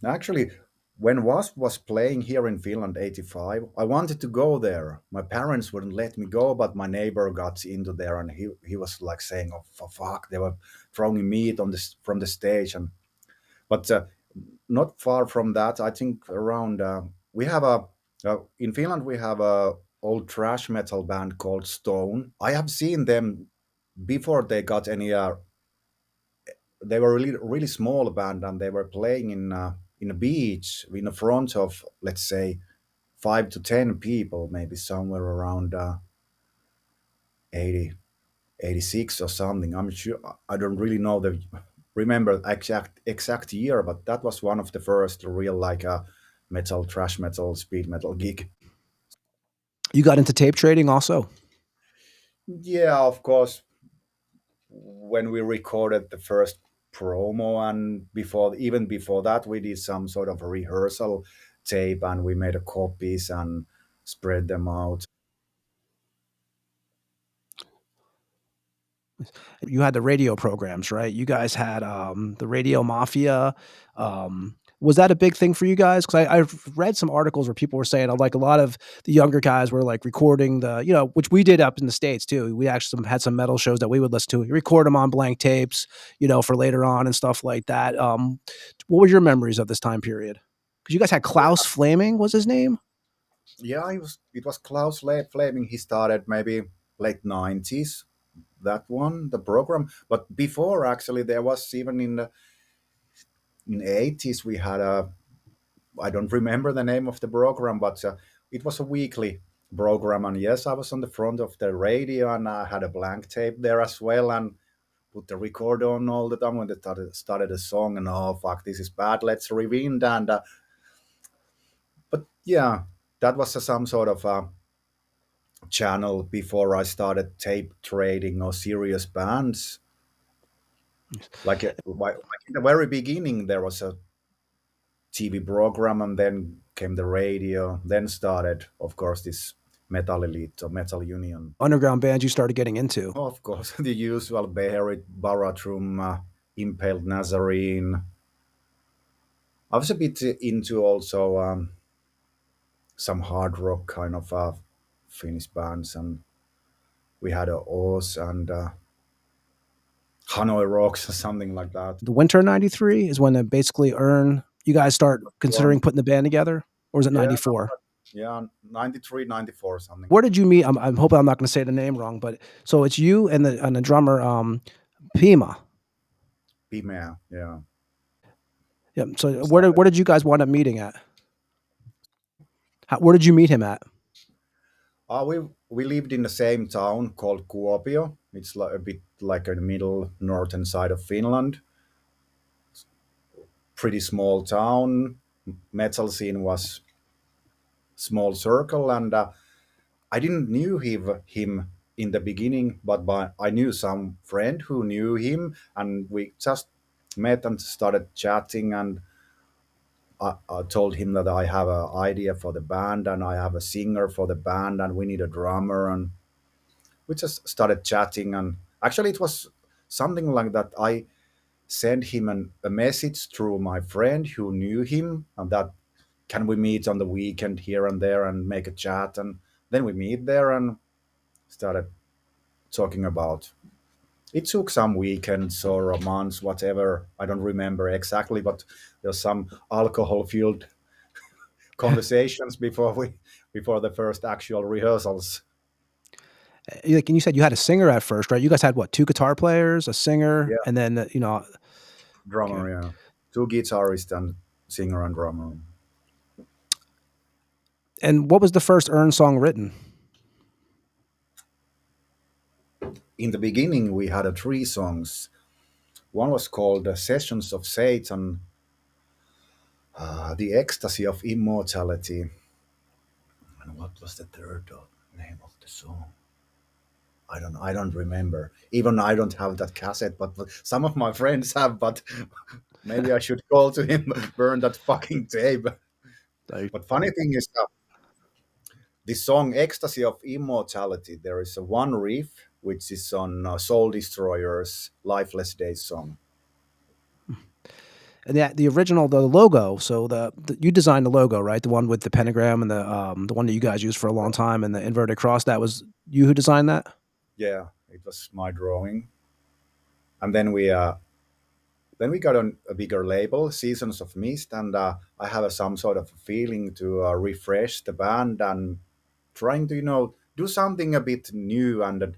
actually, when Wasp was playing here in Finland, 85, I wanted to go there. My parents wouldn't let me go, but my neighbor got into there, and he was like saying, "Oh, for fuck!" They were throwing meat from the stage, but not far from that. I think around we have in Finland we have a old thrash metal band called Stone. I have seen them before they got any. They were really really small band, and they were playing in a beach in the front of, let's say, 5 to 10 people, maybe somewhere around 80, 86 or something. I'm sure, I don't really know the remember exact year, but that was one of the first real like metal, thrash metal, speed metal gig. You got into tape trading also? Yeah, of course. When we recorded the first promo, and even before that, we did some sort of a rehearsal tape, and we made copies and spread them out. You had the radio programs, right? You guys had the Radio Mafia. Was that a big thing for you guys? Because I've read some articles where people were saying like a lot of the younger guys were like recording which we did up in the States too. We actually had some metal shows that we would listen to. We record them on blank tapes, for later on and stuff like that. What were your memories of this time period? Because you guys had Klaus Flaming, was his name? Yeah, it was Klaus Flaming. He started maybe late 90s, that one, the program. But before, actually, there was even in the 80s, we had I don't remember the name of the program, but it was a weekly program. And yes, I was on the front of the radio, and I had a blank tape there as well, and put the record on all the time when they started a song, and oh fuck, this is bad, let's rewind. And but yeah, that was some sort of channel before I started tape trading or serious bands. Like in the very beginning, there was a TV program, and then came the radio. Then started, of course, this Metal Elite or Metal Union. Underground bands you started getting into? Oh, of course, the usual X-Barathrum, Impaled Nazarene. I was a bit into also some hard rock kind of Finnish bands, and we had a Oz and Hanoi Rocks or something like that. The winter '93 is when basically you guys start considering putting the band together, or is it '94? Yeah, 93, 94 something. Where did you meet? I'm hoping I'm not going to say the name wrong, but so it's you and the drummer Pima. Pima, yeah. Yeah. So where did you guys wind up meeting at? Where did you meet him at? We lived in the same town called Kuopio. It's like a bit like in the middle northern side of Finland. Pretty small town. Metal scene was small circle, and I didn't knew him in the beginning, but I knew some friend who knew him, and we just met and started chatting. And I told him that I have an idea for the band, and I have a singer for the band, and we need a drummer, and we just started chatting. And actually, it was something like that. I sent him a message through my friend who knew him, and that can we meet on the weekend here and there and make a chat. And then we meet there and started talking about. It took some weekends or months, whatever. I don't remember exactly, but there's some alcohol-fueled conversations before the first actual rehearsals. Like, and you said you had a singer at first, right? You guys had what, 2 guitar players, a singer, Yeah, and then drummer. okay. Yeah, 2 guitarists and singer and drummer. And what was the first Urn song written? In the beginning, we had 3 songs. One was called "Sessions of Satan," "The Ecstasy of Immortality," and what was the third name of the song? I don't remember. Even I don't have that cassette, but some of my friends have. But maybe I should call to him, burn that fucking tape. But funny thing is that this song "Ecstasy of Immortality," there is a one riff which is on Soul Destroyer's "Lifeless Days" song. And the original, the logo. So you designed the logo, right? The one with the pentagram and the one that you guys used for a long time, and the inverted cross. That was you who designed that? Yeah, it was my drawing. And then we got on a bigger label, Seasons of Mist, and I have some sort of feeling to refresh the band and trying to do something a bit new and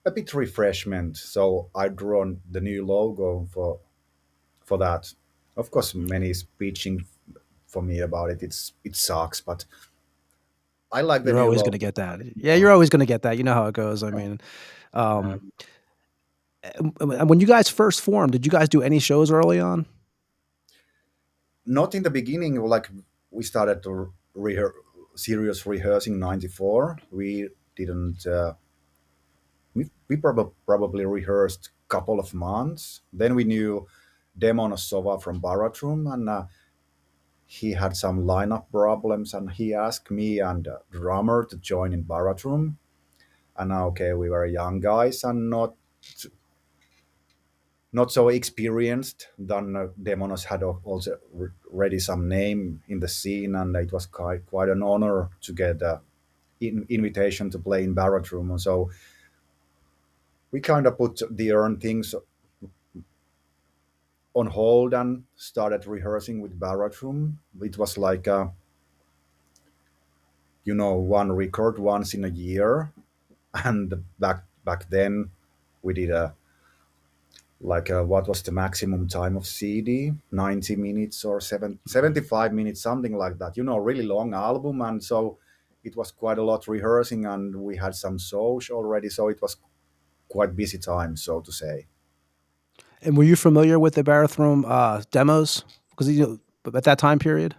a bit refreshment. So I drawn the new logo for that. Of course, many is pitching for me about it. It sucks, but I like the You're new always logo. going to get that. Yeah, you're always going to get that. You know how it goes. I mean, Uh, and when you guys first formed, did you guys do any shows early on? Not in the beginning. Like we started to serious rehearsing '94. We didn't. We probably rehearsed a couple of months. Then we knew Demon Sova from Barathrum, and he had some lineup problems, and he asked me and the drummer to join in Barathrum. And okay, we were young guys and not so experienced. Then Demonos had also already some name in the scene, and it was quite an honor to get invitation to play in Barathrum. And so we kind of put the Urn things on hold and started rehearsing with Barathrum. It was like one record once in a year, and back then we did what was the maximum time of CD? 90 minutes or 75 minutes, something like that. Really long album, and so it was quite a lot rehearsing, and we had some shows already, so it was quite busy time, so to say. And were you familiar with the Barathrum demos? Because at that time period?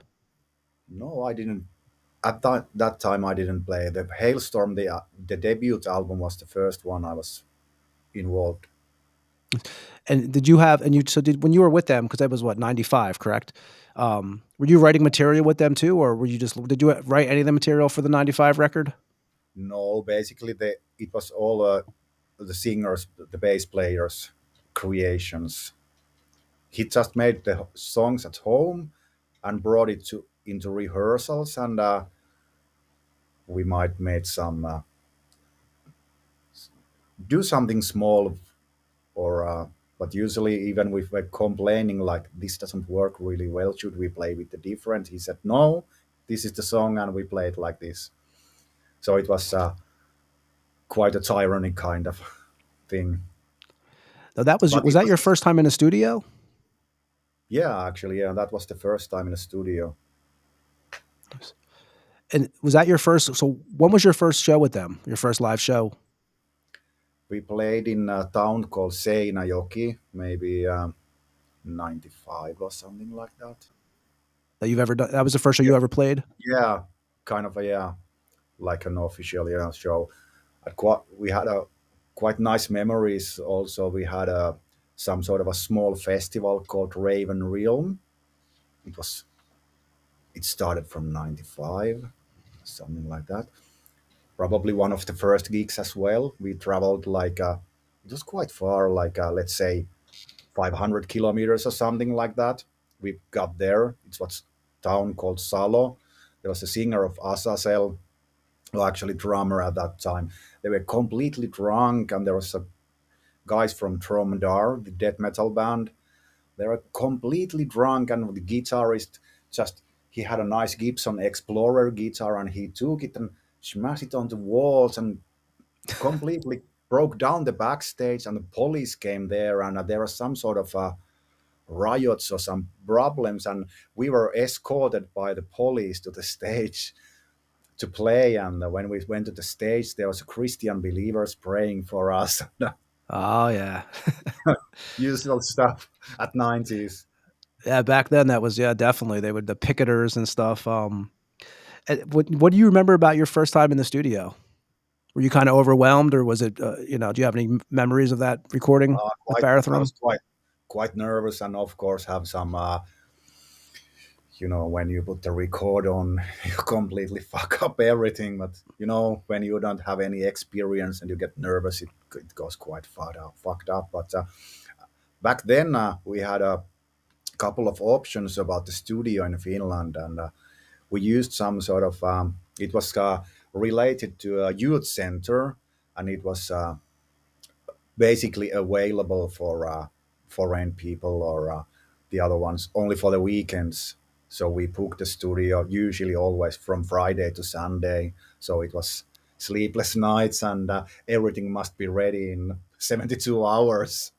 No, I didn't. At that time, I didn't play the Hailstorm. The debut album was the first one I was involved. And did you have, and you, so did, when you were with them, because that was what, 95, correct? Were you writing material with them too, or did you write any of the material for the 95 record? No, basically it was all the singers, the bass players' creations. He just made the songs at home and brought it into rehearsals, and we might make some do something small, or but usually even if we're complaining like this doesn't work really well, should we play with the different? He said no, this is the song, and we play it like this. So it was quite a tyranny kind of thing. Now that was But was it that was, your first time in a studio? yeah, actually, yeah, that was the first time in a studio. And was that your first? So when was your first show with them? Your first live show? We played in a town called Seinäjoki, maybe 95 or something like that. That you've ever done? That was the first show you ever played? Yeah, kind of a, yeah, like an official, yeah, show. We had a quite nice memories. Also, we had a some sort of a small festival called Raven Realm. It was it started from 95, something like that. Probably one of the first gigs as well. We traveled like it was quite far, like let's say 500 kilometers or something like that. We got there. It was a town called Salo. There was a singer of Azazel, well, actually drummer at that time. They were completely drunk, and there was a guys from Tromdar, the death metal band. They were completely drunk, and the guitarist just he had a nice Gibson Explorer guitar, and he took it and smashed it on the walls and completely broke down the backstage. And the police came there, and there was some sort of riots or some problems, and we were escorted by the police to the stage to play. And when we went to the stage, there was Christian believers praying for us. Oh yeah, Usual stuff at 90s. yeah. Back then, that was definitely they would the picketers and stuff. What do you remember about your first time in the studio? Were you kind of overwhelmed, or was it? Do you have any memories of that recording with I Barathrum? was quite nervous, and of course have some. When you put the record on, you completely fuck up everything. But when you don't have any experience and you get nervous, it goes quite fucked up. But back then, we had a couple of options about the studio in Finland, and we used some sort of. It was related to a youth center, and it was basically available for foreign people or the other ones only for the weekends. So we booked the studio usually always from Friday to Sunday. So it was sleepless nights, and everything must be ready in 72 hours.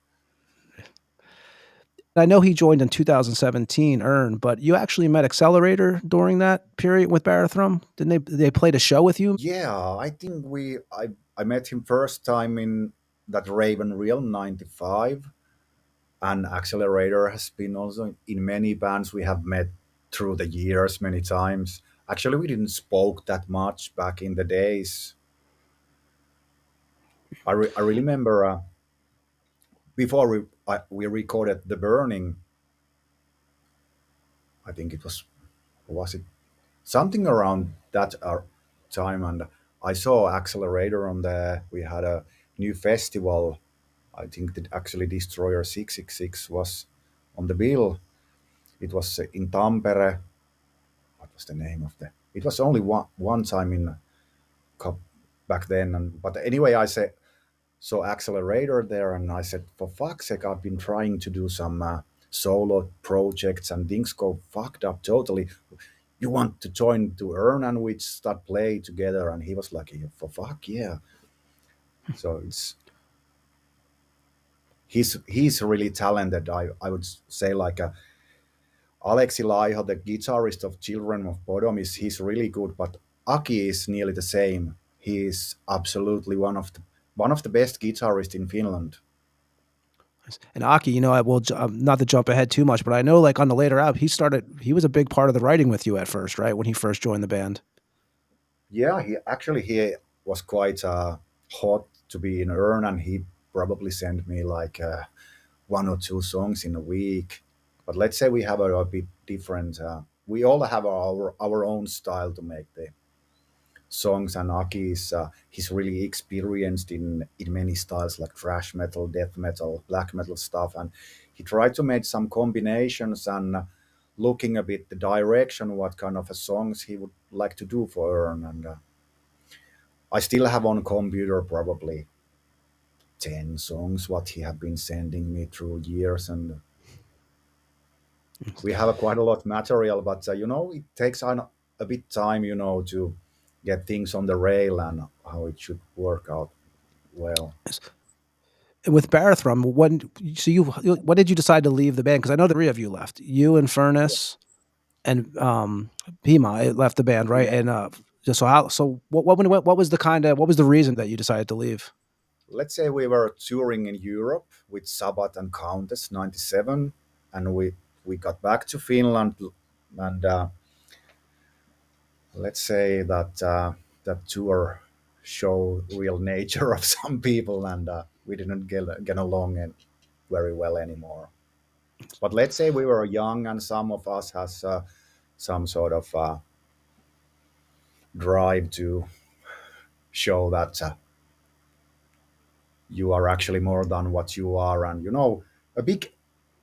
I know he joined in 2017, Urn, but you actually met Accelerator during that period with Barathrum. Didn't they played a show with you? Yeah, I think I met him first time in that Raven Realm 95, and Accelerator has been also in many bands we have met through the years many times. Actually, we didn't spoke that much back in the days. I really remember before we recorded The Burning. I think was it something around that time, and I saw Accelerator on the. We had a new festival. I think that actually Destroyer 666 was on the bill. It was in Tampere. What was the name of the? It was only one time in cup back then, and but anyway, I said so Accelerator there, and I said, for fuck's sake, I've been trying to do some solo projects, and things go fucked up totally. You want to join to Urn, and we start play together? And he was like, "Yeah, for fuck yeah." So he's really talented. I would say like Aleksi Laiho, the guitarist of Children of Bodom, he's really good, but Aki is nearly the same. He is absolutely one of the best guitarists in Finland. And Aki, I will not to jump ahead too much, but I know like on the later album, he was a big part of the writing with you at first, right? When he first joined the band. Yeah, he was quite hot to be in Urn, and he probably sent me like one or two songs in a week. But let's say we have a bit different. We all have our own style to make the songs, and Aki is he's really experienced in many styles like thrash metal, death metal, black metal stuff, and he tried to make some combinations and looking a bit the direction what kind of a songs he would like to do for Urn, and I still have on computer probably 10 songs what he have been sending me through years, and we have quite a lot material, but it takes a bit time to get things on the rail and how it should work out well. With Barathrum, when did you decide to leave the band? Because I know the three of you left. You and Furnace. and Pima left the band, right? And what was the reason that you decided to leave? Let's say we were touring in Europe with Sabbath and Countess 97, and we got back to Finland, and let's say that that tour show real nature of some people, and we didn't get along very well anymore. But let's say we were young, and some of us has some sort of drive to show that you are actually more than what you are, and a big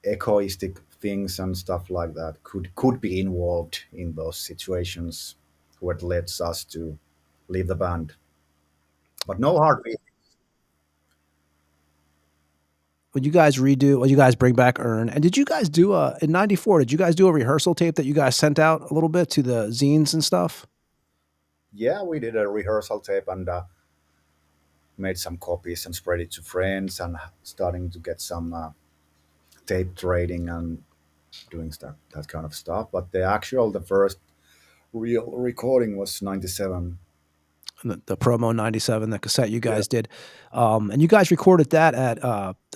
egoistic things and stuff like that could be involved in those situations, what leads us to leave the band. But no hard feelings. When you guys bring back Urn, and did you guys do in '94? Did you guys do a rehearsal tape that you guys sent out a little bit to the zines and stuff? Yeah, we did a rehearsal tape and made some copies and spread it to friends, and starting to get some tape trading and doing stuff, that kind of stuff. But the first real recording was 97. The promo '97, the cassette you guys did, and you guys recorded that at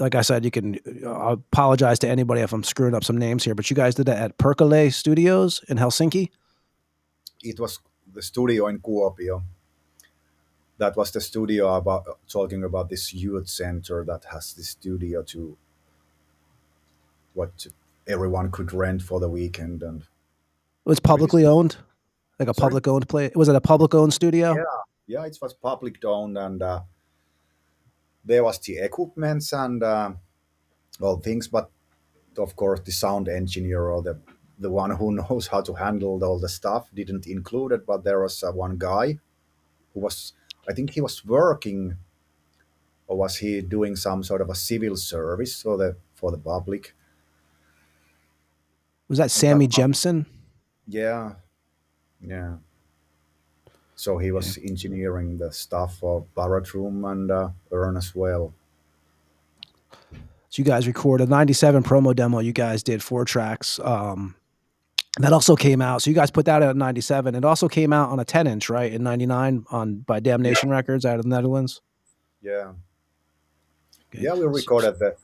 like I said, you can I apologize to anybody if I'm screwing up some names here, but you guys did that at Perkele Studios in Helsinki. It was the studio in Kuopio. That was the studio about talking about this youth center that has this studio to what everyone could rent for the weekend. And It was publicly owned, like a Sorry? public owned place. Was it a public owned studio? yeah, it was public owned, and there was the equipments and all things, but of course the sound engineer or the one who knows how to handle all the stuff didn't include it. But there was one guy who was, I think he was working, or was he doing some sort of a civil service for the public. Was that Sammy Jemison? Yeah, yeah. So he was engineering the stuff for Barathrum and Urn as well. So you guys recorded a '97 promo demo. You guys did 4 tracks. That also came out. So you guys put that out in '97. It also came out on a 10-inch, right, in '99 by Damnation Records out of the Netherlands. Yeah, Okay. yeah. We recorded the.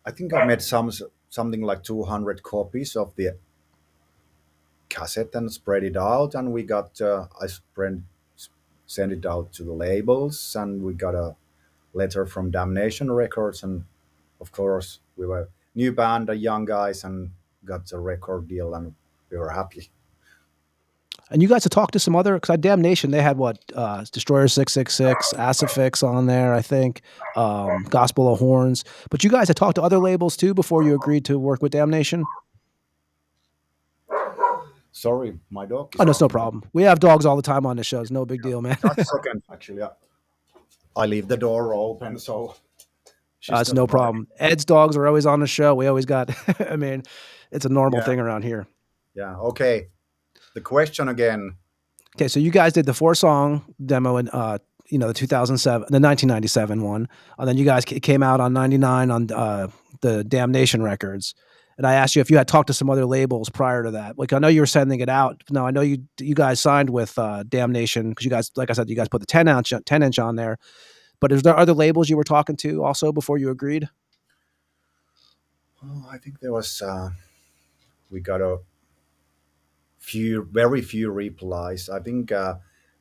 I think I made something like 200 copies of the cassette and spread it out, and we got sent it out to the labels, and we got a letter from Damnation Records, and of course we were new band, young guys, and got a record deal, and we were happy. And you guys had talked to some other, because at Damnation they had what Destroyer 666, Acifix on there, I think, Gospel of Horns. But you guys had talked to other labels too before you agreed to work with Damnation. Sorry, my dog. Oh, no, it's no problem. We have dogs all the time on the show. It's no big deal, man. Just a second. Actually, I leave the door open, so It's no problem. Ed's dogs are always on the show. We always got, I mean, it's a normal thing around here. Yeah. Okay. The question again. Okay, so you guys did the 4-song demo in, the 1997 one, and then you guys came out on '99 on the Damnation Records. And I asked you if you had talked to some other labels prior to that. Like, I know you were sending it out. No, I know you guys signed with Damnation because you guys, like I said, you guys put the 10-inch on there. But is there other labels you were talking to also before you agreed? Oh, I think there was. We got very few replies. I think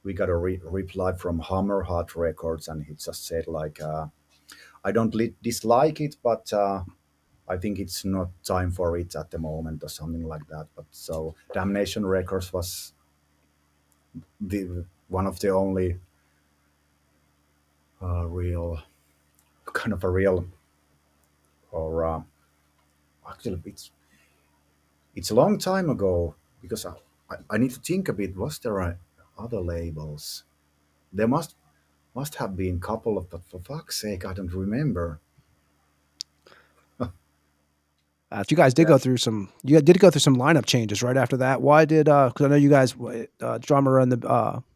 we got a reply from Hammerheart Records, and he just said like, "I don't dislike it, but I think it's not time for it at the moment," or something like that. But so Damnation Records was one of the only real or actually it's a long time ago, because I need to think a bit. Was there other labels? There must have been a couple of, but for fuck's sake, I don't remember. You guys did go through some. You did go through some lineup changes right after that. Why did? Because I know you guys, drummer and the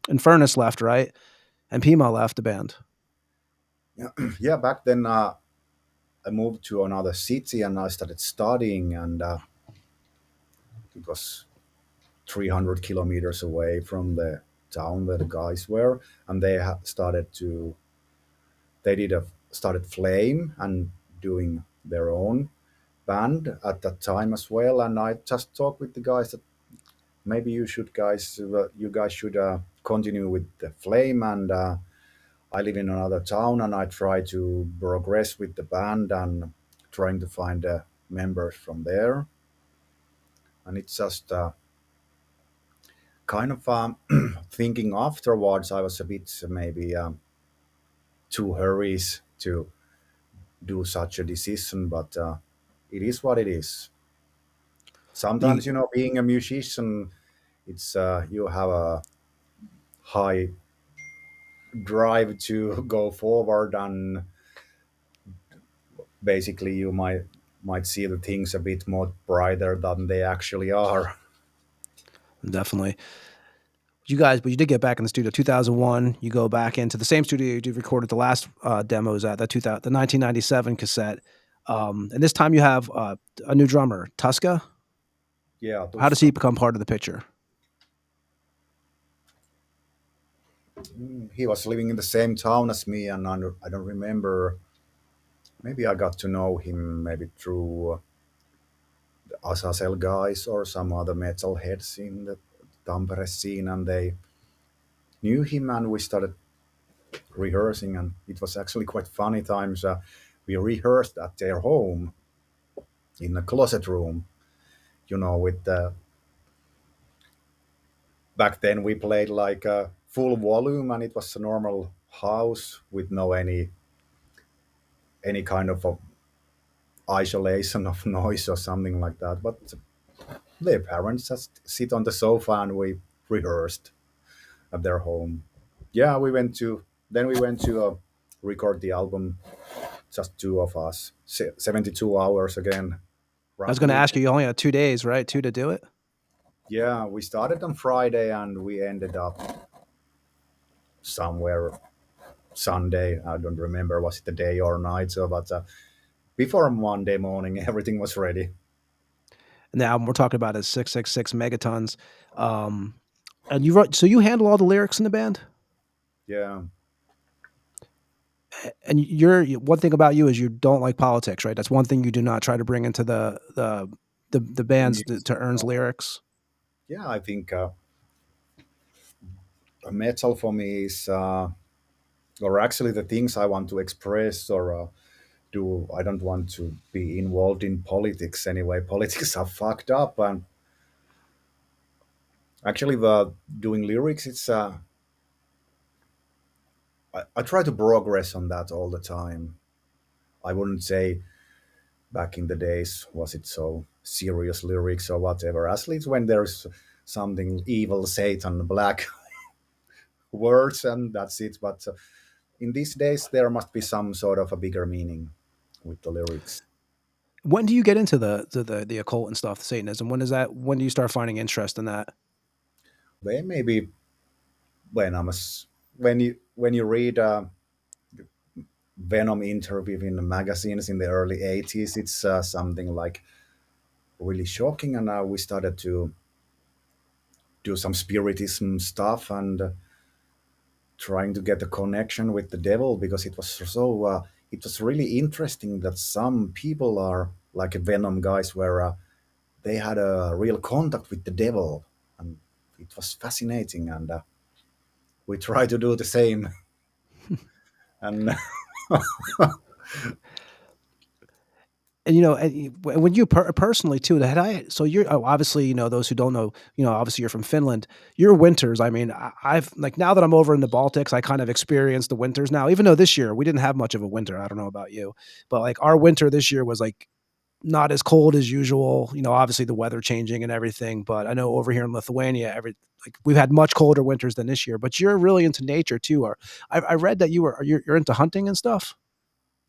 Infernus left, right, and Pima left the band. Yeah. Back then, I moved to another city and I started studying, and it was 300 kilometers away from the town where the guys were, and they did a started Flame and doing their own band at that time as well. And I just talked with the guys that maybe you guys should continue with the Flame, and I live in another town, and I try to progress with the band and trying to find members from there. And it's just kind of thinking afterwards, I was a bit maybe too hurries to do such a decision, but it is what it is. Sometimes, being a musician, it's you have a high drive to go forward, and basically you might see the things a bit more brighter than they actually are. Definitely. But you did get back in the studio 2001. You go back into the same studio you recorded the last demos at, the 1997 cassette. And this time you have a new drummer, Tuska. Yeah. How does he become part of the picture? He was living in the same town as me, and I don't remember. Maybe I got to know him maybe through the Azazel guys or some other metal heads in the Tampere scene, and they knew him, and we started rehearsing, and it was actually quite funny times. We rehearsed at their home in a closet room, with the back then we played like a full volume, and it was a normal house with no any kind of isolation of noise or something like that. But their parents just sit on the sofa, and we rehearsed at their home. Yeah, we went to record the album, just two of us, 72 hours again. I was going to Roughly. ask you only had 2 days, right? 2 to do it? Yeah, we started on Friday and we ended up somewhere Sunday. I don't remember was it the day or night. So, but before Monday morning, everything was ready. And the album we're talking about is 666 Megatons. And you handle all the lyrics in the band? Yeah. And one thing about you is you don't like politics, right? That's one thing you do not try to bring into the bands to Urn's lyrics. Yeah, I think metal for me is, or actually the things I want to express or do. I don't want to be involved in politics anyway. Politics are fucked up, and actually, the doing lyrics, it's I try to progress on that all the time. I wouldn't say back in the days was it so serious lyrics or whatever. At least when there's something evil, Satan, black words, and that's it. But in these days, there must be some sort of a bigger meaning with the lyrics. When do you get into the occult and stuff, Satanism? When do you start finding interest in that? Maybe when when you read Venom interview in the magazines in the early 80s, it's something like really shocking, and we started to do some spiritism stuff and trying to get a connection with the devil, because it was so it was really interesting that some people are like Venom guys where they had a real contact with the devil, and it was fascinating, and we try to do the same. And and when you personally too, so you're obviously, those who don't know, obviously you're from Finland. Your winters, I mean, I've like, now that I'm over in the Baltics, I kind of experienced the winters now, even though this year we didn't have much of a winter. I don't know about you, but like our winter this year was like not as cold as usual, obviously the weather changing and everything. But I know over here in Lithuania, we've had much colder winters than this year, but you're really into nature too. Or I read that you're into hunting and stuff.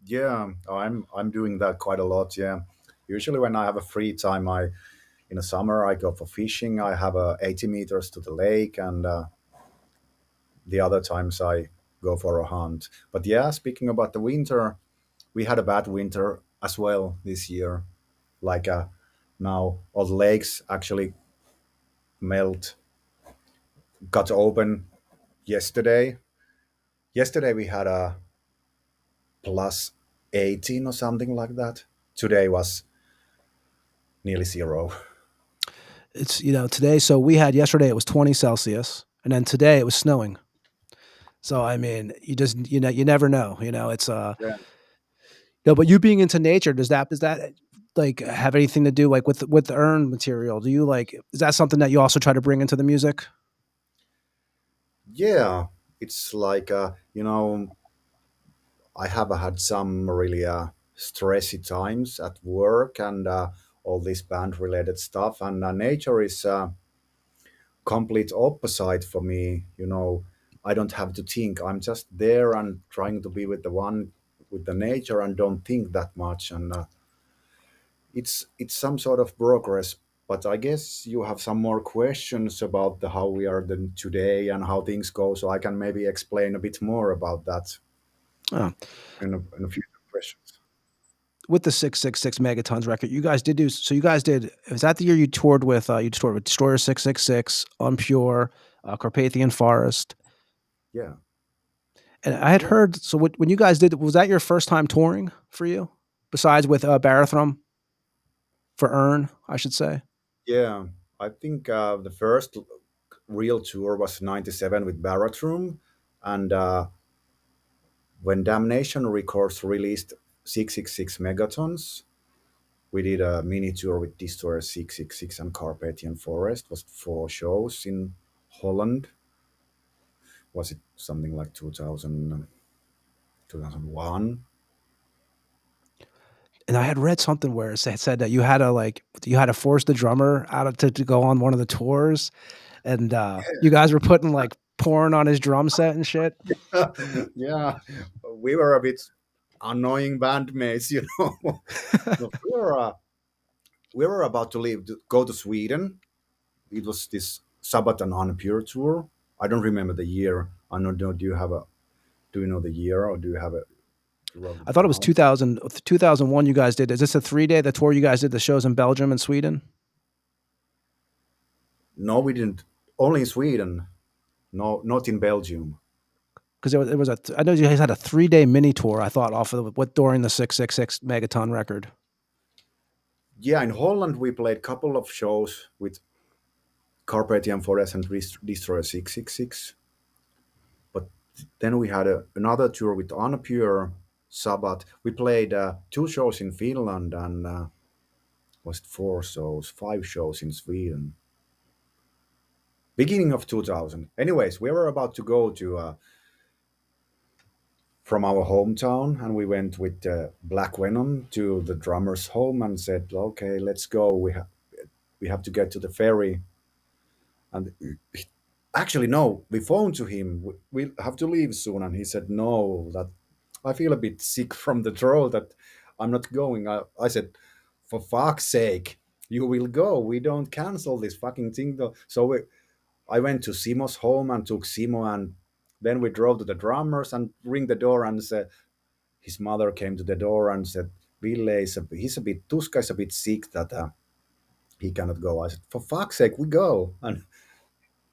yeah, I'm doing that quite a lot. Yeah, usually when I have a free time, I in the summer I go for fishing. I have 80 meters to the lake, and the other times I go for a hunt. But yeah, speaking about the winter, we had a bad winter as well this year. Like now all the lakes actually melt, got open yesterday. Yesterday we had a plus 18 or something like that. Today was nearly zero. It's, today. So we had yesterday, it was 20 Celsius. And then today it was snowing. So, I mean, you never know, it's, Yeah. no, but you being into nature, does that like have anything to do like with the urn material? Do you like, is that something that you also try to bring into the music? Yeah, it's like, I have had some really stressy times at work and all this band related stuff. And nature is complete opposite for me. I don't have to think. I'm just there and trying to be with the nature and don't think that much. And it's some sort of progress. But I guess you have some more questions about how we are today and how things go. So I can maybe explain a bit more about that Oh. in a few questions. With the 666 megatons record, you guys did do. So you guys did. Was that the year you toured with? You toured with Destroyer 666, Unpure, Carpathian Forest, Yeah. and I had heard. So when you guys did, was that your first time touring for you? Besides with Barathrum for Urn, I should say. Yeah, I think the first real tour was '97 with Barathrum, and when Damnation Records released 666 Megatons, we did a mini tour with Destroyer 666 and Carpathian Forest. It was 4 shows in Holland. Was it something like 2001? And I had read something where it said that you had to force the drummer out to go on one of the tours, and you guys were putting like porn on his drum set and shit. Yeah, we were a bit annoying bandmates, No, we were about to leave, go to Sweden. It was this Sabaton on a Pure tour. I don't remember the year. I don't know. Do you know the year, or do you have it? You wrote I it thought it was down? 2001 you guys did. Is this a 3-day, the tour you guys did the shows in Belgium and Sweden? No, we didn't. Only in Sweden. No, not in Belgium. Because I know you guys had a 3-day mini tour, I thought, off of what during the 666 megaton record. Yeah, in Holland we played couple of shows with Carpathian Forest and Destroyer 666. But then we had another tour with Unpure, Sabbath. We played 2 shows in Finland and was it 4 shows, 5 shows in Sweden. Beginning of 2000. Anyways, we were about to go to from our hometown, and we went with Black Venom to the drummer's home and said, "Okay, let's go. We have to get to the ferry." And actually, no, we phoned to him. We have to leave soon, and he said, "No, that I feel a bit sick from the throat. That I'm not going." I said, "For fuck's sake, you will go. We don't cancel this fucking thing, though." So I went to Simo's home and took Simo, and then we drove to the drummers and ring the door and said his mother came to the door and said, "Ville Tuska is a bit sick that he cannot go." I said, "For fuck's sake, we go and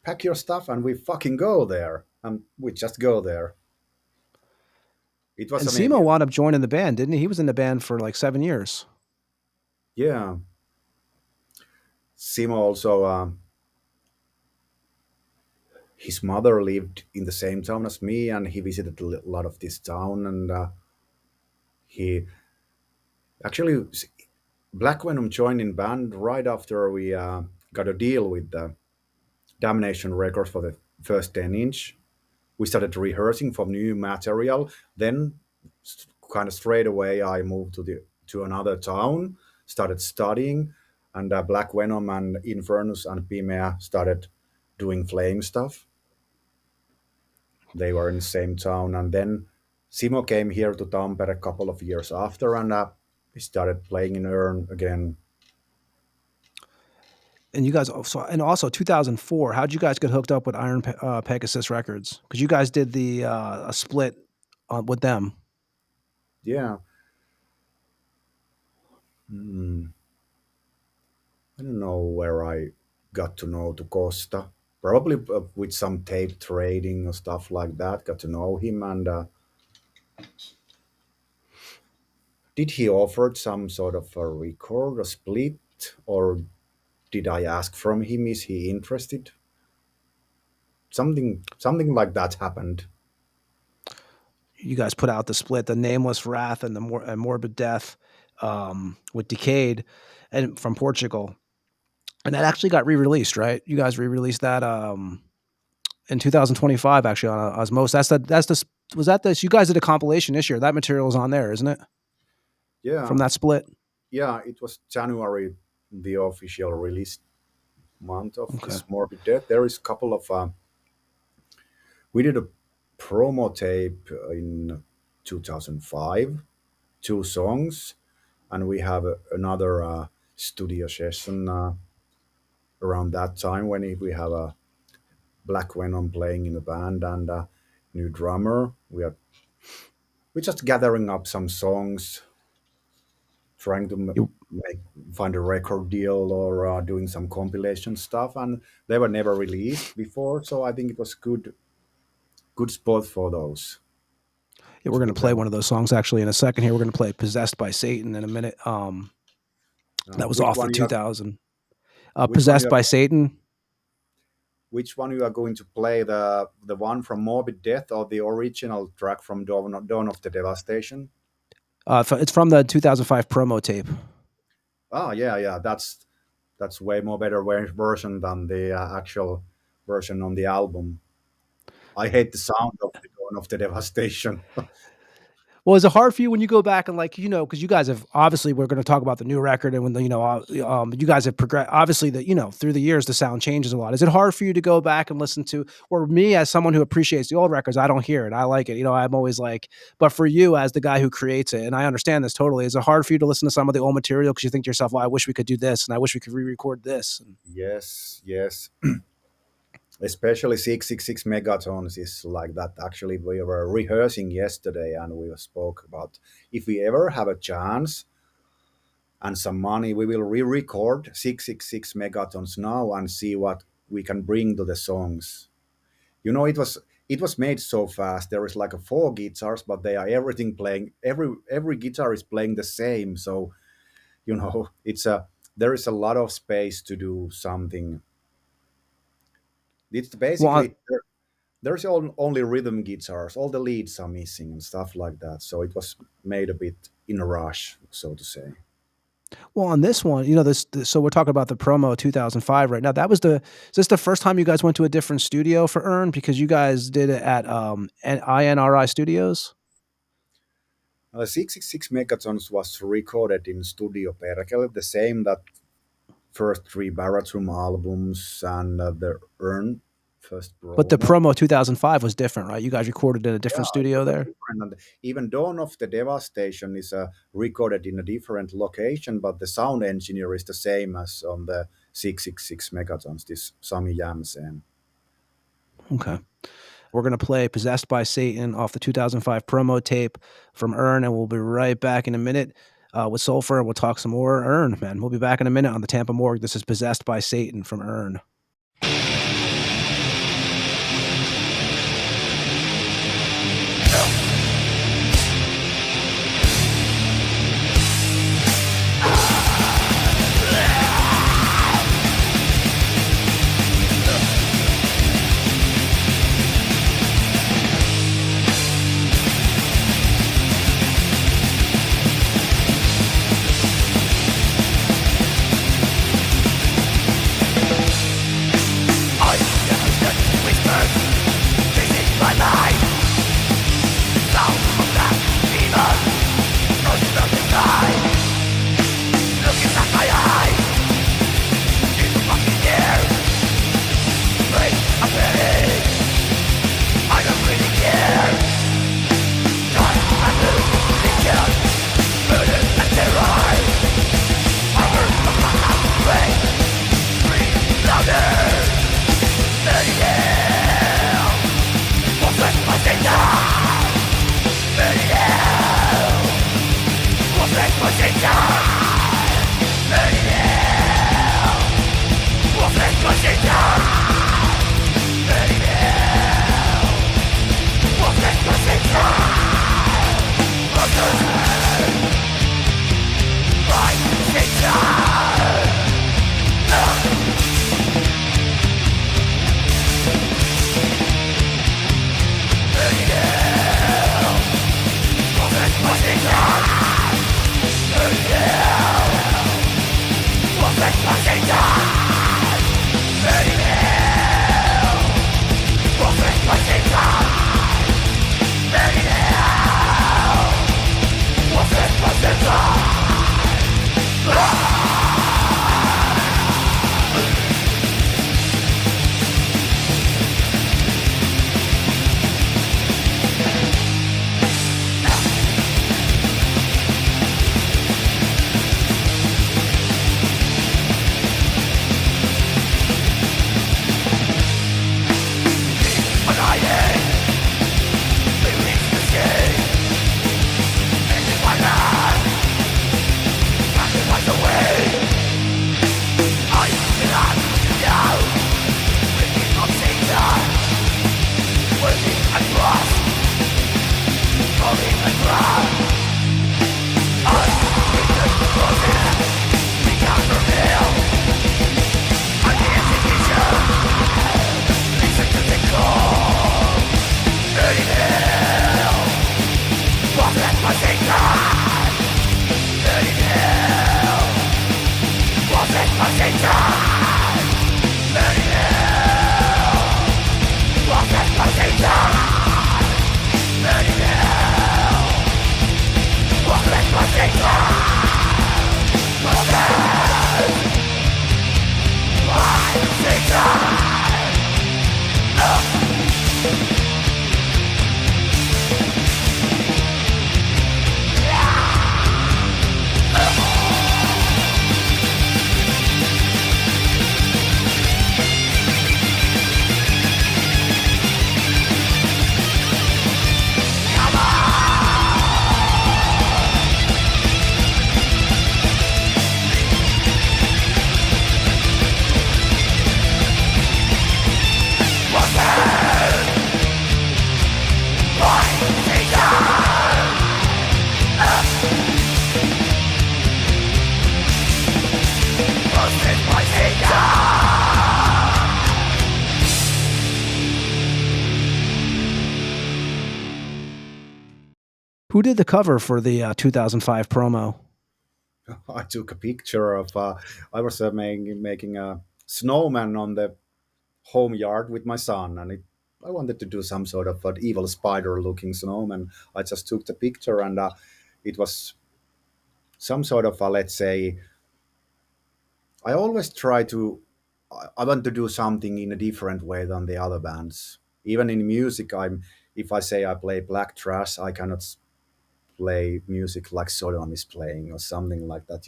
pack your stuff and we fucking go there." And we just go there. It was And maybe, Simo wound up joining the band, didn't he? He was in the band for like 7 years. yeah. Simo also, his mother lived in the same town as me, and he visited a lot of this town. And he actually, Black Venom joined in band right after we got a deal with the Damnation Records for the first 10-inch. We started rehearsing for new material. Then, kind of straight away, I moved to another town, started studying, and Black Venom and Infernus and Pimea started doing flame stuff. They were in the same town, and then Simo came here to Tampere a couple of years after, and we started playing in Urn again. And you guys also 2004. How'd you guys get hooked up with Iron Pegasus Records? Because you guys did the a split with them. Yeah. Hmm. I don't know where I got to know to Costa. Probably with some tape trading or stuff like that. Got to know him, and did he offer some sort of a record, a split, or did I ask from him? Is he interested? Something like that happened. You guys put out the split, the Nameless Wrath and the Morbid Death, with Decayed, and from Portugal, and that actually got re-released, right? You guys re-released that in 2025, actually, on Osmosis. Was that this? You guys did a compilation this year. That material is on there, isn't it? Yeah, From that split. yeah. It was January, the official release month of this Morbid Death. There is a couple of. We did a promo tape in 2005, 2 songs, and we have another studio session around that time when we have a Black Venom playing in the band and a new drummer. We're just gathering up some songs, trying to find a record deal or doing some compilation stuff, and they were never released before, so I think it was good spot for those. Yeah, we're going to play one of those songs actually in a second here. We're going to play Possessed by Satan in a minute. That was off the 2000. Possessed by Satan. Which one you are going to play? The one from Morbid Death or the original track from Dawn of the Devastation? It's from the 2005 promo tape. Oh, yeah. That's way more better version than the actual version on the album. I hate the sound of the Dawn of the Devastation. Well, is it hard for you when you go back and because you guys have obviously, we're going to talk about the new record, and when you guys have progressed, obviously through the years, the sound changes a lot. Is it hard for you to go back and listen to, or me as someone who appreciates the old records, I don't hear it. I like it. I'm always like, but for you as the guy who creates it, and I understand this totally, is it hard for you to listen to some of the old material because you think to yourself, well, I wish we could do this, and I wish we could re-record this? Yes. Especially 666 megatons is like that. Actually, we were rehearsing yesterday and we spoke about if we ever have a chance and some money, we will re-record 666 megatons now and see what we can bring to the songs. It was made so fast. There is like 4 guitars, but they are everything playing. Every guitar is playing the same. So, there is a lot of space to do something. It's basically there's only rhythm guitars. All the leads are missing and stuff like that. So it was made a bit in a rush, so to say. Well, on this one, so we're talking about the promo 2005 right now. Is this the first time you guys went to a different studio for Urn? Because you guys did it at INRI Studios? 666 Megatons was recorded in Studio Perkele, the same that first 3 Barathrum albums and the Urn first promo. But the promo 2005 was different, right? You guys recorded in a different studio there? And even Dawn of the Devastation is recorded in a different location, but the sound engineer is the same as on the 666 Megatons, this Sami Jämseen. Okay. We're going to play Possessed by Satan off the 2005 promo tape from Urn, and we'll be right back in a minute. With Sulphur, and we'll talk some more Urn, man. We'll be back in a minute on the Tampa Morgue. This is Possessed by Satan from Urn. Who did the cover for the 2005 promo? I took a picture of. I was making a snowman on the home yard with my son, and I wanted to do some sort of an evil spider-looking snowman. I just took the picture, and it was some sort of let's say. I always try to. I want to do something in a different way than the other bands. Even in music, if I say I play black trash, I cannot play music like Sodom is playing or something like that.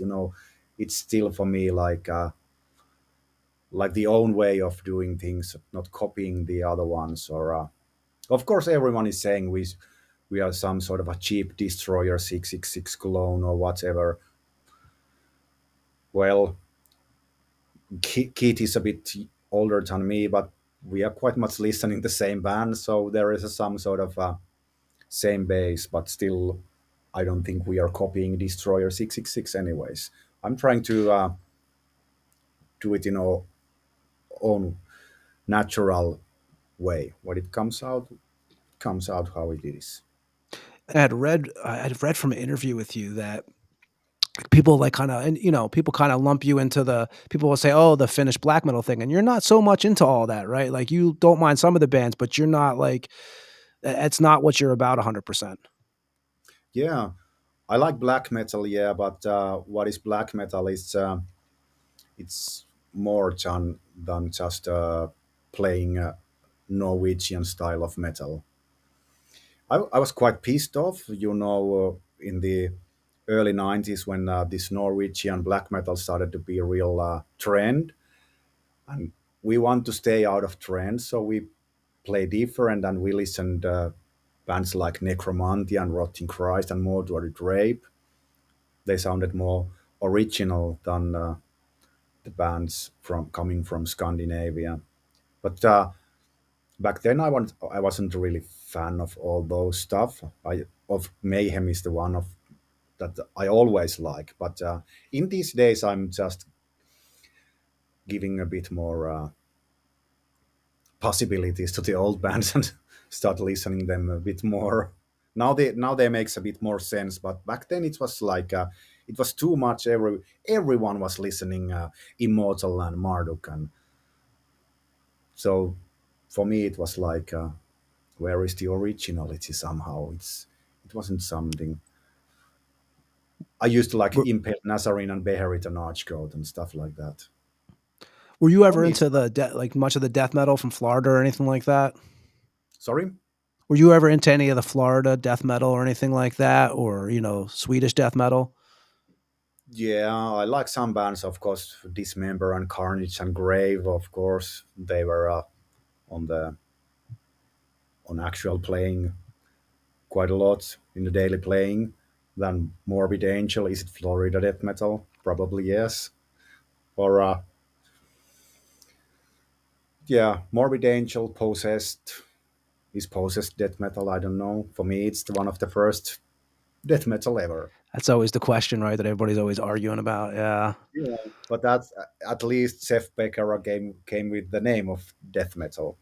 It's still for me like the own way of doing things, not copying the other ones. Or of course, everyone is saying we are some sort of a cheap Destroyer 666 clone or whatever. Well, Keith is a bit older than me, but we are quite much listening the same band, so there is some sort of same base, but still I don't think we are copying Destroyer 666 anyways. I'm trying to do it in our own natural way. When it comes out how it is. I had read from an interview with you that people people kind of lump you into people will say, oh, the Finnish black metal thing. And you're not so much into all that, right? Like you don't mind some of the bands, but you're not like, it's not what you're about 100%. Yeah, I like black metal, yeah, but what is black metal is it's more than just playing Norwegian style of metal. I was quite pissed off, in the early 90s when this Norwegian black metal started to be a real trend. And we want to stay out of trend, so we play different and we listened bands like Necromantia and Rotting Christ and Mordred Rape. They sounded more original than the bands coming from Scandinavia. But back then I wasn't really fan of all those stuff. Of Mayhem is the one of that I always like. But in these days I'm just giving a bit more possibilities to the old bands and start listening them a bit more. Now they makes a bit more sense, but back then it was like it was too much. Everyone was listening Immortal and Marduk, and so for me it was like where is the originality? Somehow it wasn't something. I used to like Impale Nazarene and Beherit and Archgoat and stuff like that. Were you ever into like much of the death metal from Florida or anything like that? Sorry? Were you ever into any of the Florida death metal or anything like that, or Swedish death metal? Yeah, I like some bands, of course. Dismember and Carnage and Grave, of course. They were on actual playing quite a lot in the daily playing. Then Morbid Angel, is it Florida death metal? Probably yes. Or yeah, Morbid Angel, Possessed. Is Possessed death metal? I don't know. For me, it's one of the first death metal ever. That's always the question, right? That everybody's always arguing about. Yeah. Yeah, but that's at least Seth Becker came with the name of death metal.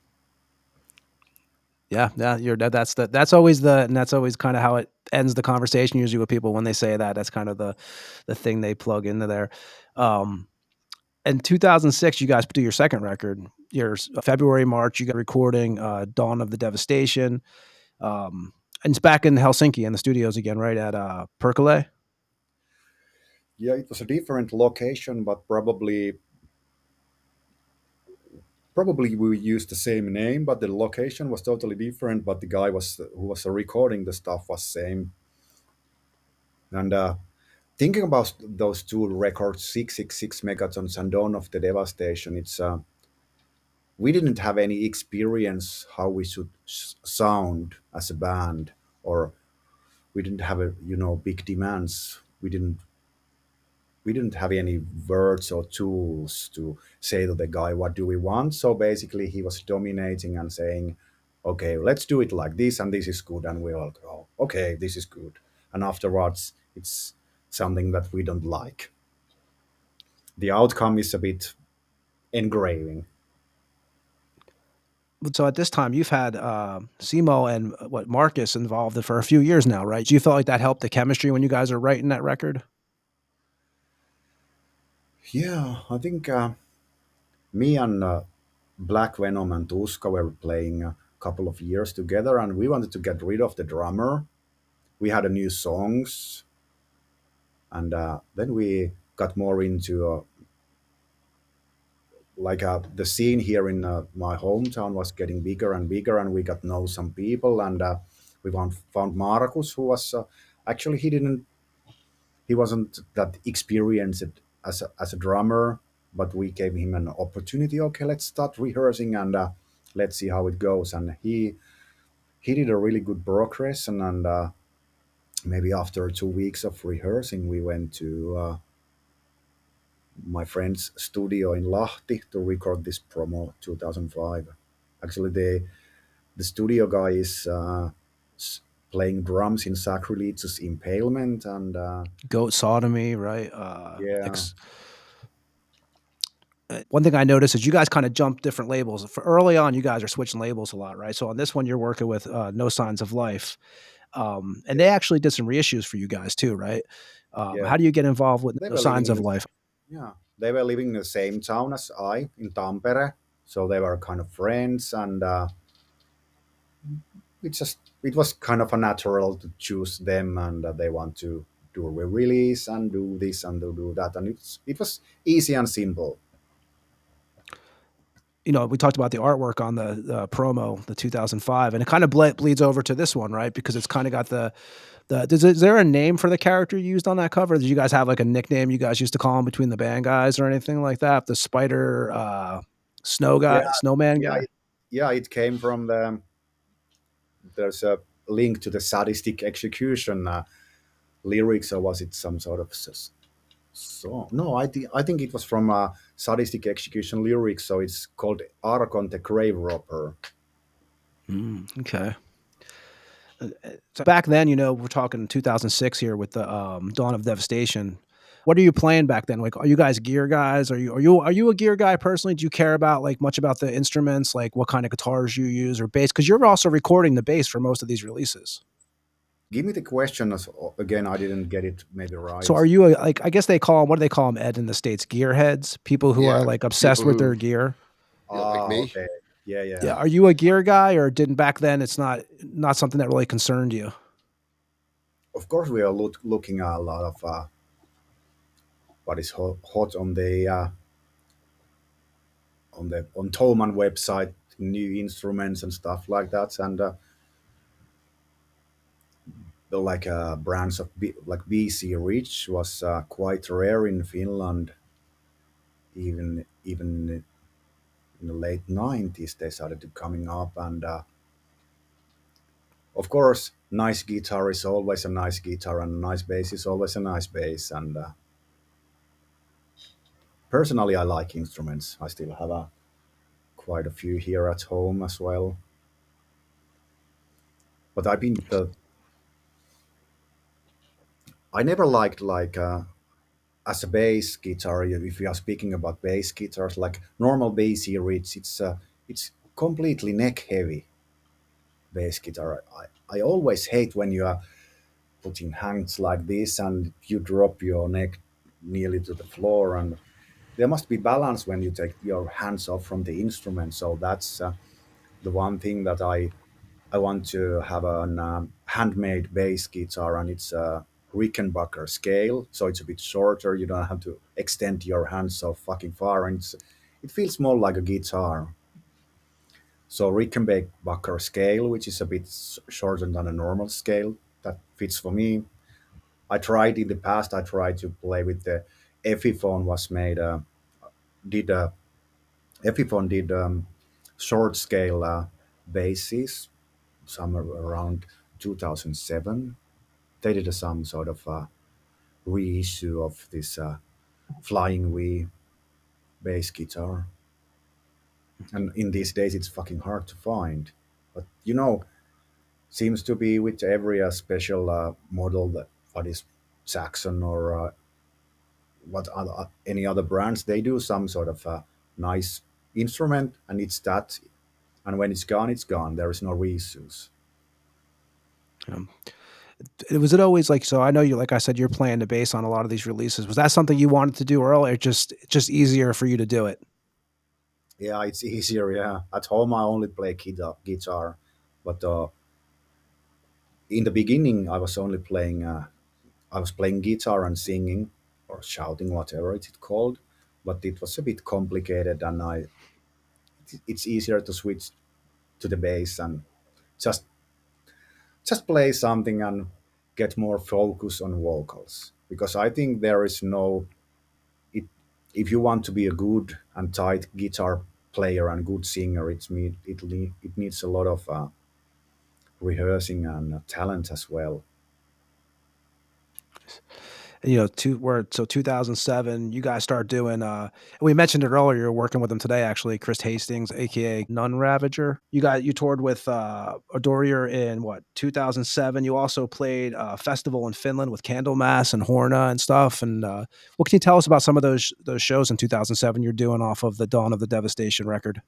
Yeah, that's always kind of how it ends the conversation usually with people when they say that. That's kind of the thing they plug into there. In 2006, you guys do your second record. Your February, March, you got recording Dawn of the Devastation. And it's back in Helsinki in the studios again, right at Perkele. Yeah, it was a different location, but probably we used the same name, but the location was totally different. But the guy who was recording the stuff was same. And thinking about those two records, 666 Megatons and Dawn of the Devastation, it's we didn't have any experience how we should sound as a band, or we didn't have big demands. We didn't have any words or tools to say to the guy what do we want. So basically he was dominating and saying, okay, let's do it like this, and this is good, and we all go, okay, this is good, and afterwards it's something that we don't like. The outcome is a bit engraving. So at this time, you've had Simo and Marcus involved for a few years now, right? Do you feel like that helped the chemistry when you guys are writing that record? Yeah, I think me and Black Venom and Tuska were playing a couple of years together, and we wanted to get rid of the drummer. We had a new songs, and then we got more into the scene here in my hometown was getting bigger and bigger, and we got to know some people, and we found Markus, who was actually he wasn't that experienced as a drummer, but we gave him an opportunity. Okay, let's start rehearsing, and let's see how it goes. And he did a really good progress, and maybe after 2 weeks of rehearsing, we went to my friend's studio in Lahti to record this promo 2005. Actually, the studio guy is playing drums in Sacrilegious Impalement and Goat Sodomy, right? Yeah. One thing I noticed is you guys kind of jumped different labels. For early on, you guys are switching labels a lot, right? So on this one, you're working with No Signs of Life, and they actually did some reissues for you guys too, right? Yeah. How do you get involved with No Signs of Life? Yeah, they were living in the same town as I, in Tampere, so they were kind of friends, and it was kind of a natural to choose them, and they want to do a release and do this and do that, and it was easy and simple. We talked about the artwork on the promo, the 2005, and it kind of bleeds over to this one, right? Because it's kind of got is there a name for the character you used on that cover? Did you guys have like a nickname you guys used to call him between the band guys or anything like that? The spider, snowman guy? Yeah, it came from there's a link to the Sadistic Execution lyrics, or was it some sort of song? No, I think it was from Sadistic Execution lyrics, so it's called Archon the Grave Robber. Okay. So back then, we're talking 2006 here with the Dawn of Devastation. What are you playing back then? Like, are you guys gear guys? Are you a gear guy personally? Do you care about much about the instruments, like what kind of guitars you use or bass? Because you're also recording the bass for most of these releases. Give me the question again. I didn't get it maybe So right. are you like, I guess they call them, what do they call them, Ed, in the States? Gearheads? People who are Yeah, like obsessed people with their who, gear? yeah, like me. Okay. Yeah, Yeah. yeah. Are you a gear guy, or didn't back then it's not something that really concerned you? Of course, we are looking at a lot of what is hot on Thomann website, new instruments and stuff like that, and the like brands of like BC Rich was quite rare in Finland. Even in the late 90s, they started to coming up, and of course, nice guitar is always a nice guitar, and a nice bass is always a nice bass. And personally, I like instruments. I still have quite a few here at home as well. But I never liked like as a bass guitar. If we are speaking about bass guitars, like normal bassy rigs, it's completely neck heavy bass guitar. I always hate when you are putting hands like this and you drop your neck nearly to the floor, and there must be balance when you take your hands off from the instrument. So that's the one thing that I want to have an handmade bass guitar, and it's a Rickenbacker scale, so it's a bit shorter. You don't have to extend your hands so fucking far, and it feels more like a guitar. So Rickenbacker scale, which is a bit shorter than a normal scale, that fits for me. I tried in the past. I tried to play with the Epiphone was made did Epiphone did short scale basses somewhere around 2007. They did some sort of reissue of this Flying V bass guitar, and in these days it's fucking hard to find. But seems to be with every special model that what is Saxon or what other any other brands, they do some sort of nice instrument, and it's that. And when it's gone. There is no reissues. Um, was it always like, so I know you, like I said, you're playing the bass on a lot of these releases. Was that something you wanted to do early, or just easier for you to do it? Yeah, it's easier. Yeah, at home I only play guitar, but in the beginning I was only playing. I was playing guitar and singing or shouting, whatever it's called. But it was a bit complicated, and it's easier to switch to the bass and just play something and get more focus on vocals, because I think there is no it, if you want to be a good and tight guitar player and good singer, it needs a lot of rehearsing and talent as well. So 2007, you guys start doing. We mentioned it earlier. You're working with them today, actually. Chris Hastings, aka Nun Ravager. You toured with Adorier in what 2007. You also played a festival in Finland with Candlemass and Horna and stuff. And what can you tell us about some of those shows in 2007 you're doing off of the Dawn of the Devastation record?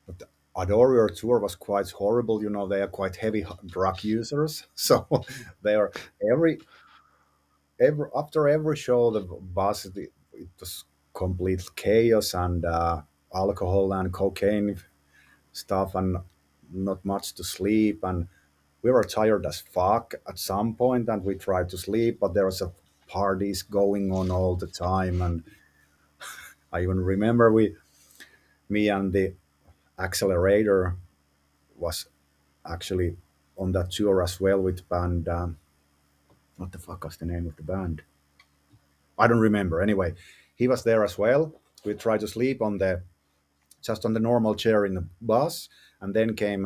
But the Adorier tour was quite horrible. They are quite heavy drug users, so they are every after every show the bus it was complete chaos and alcohol and cocaine stuff, and not much to sleep, and we were tired as fuck at some point, and we tried to sleep, but there was a parties going on all the time. And I even remember me and the accelerator was actually on that tour as well with band. What the fuck was the name of the band? I don't remember. Anyway, he was there as well. We tried to sleep just on the normal chair in the bus, and then came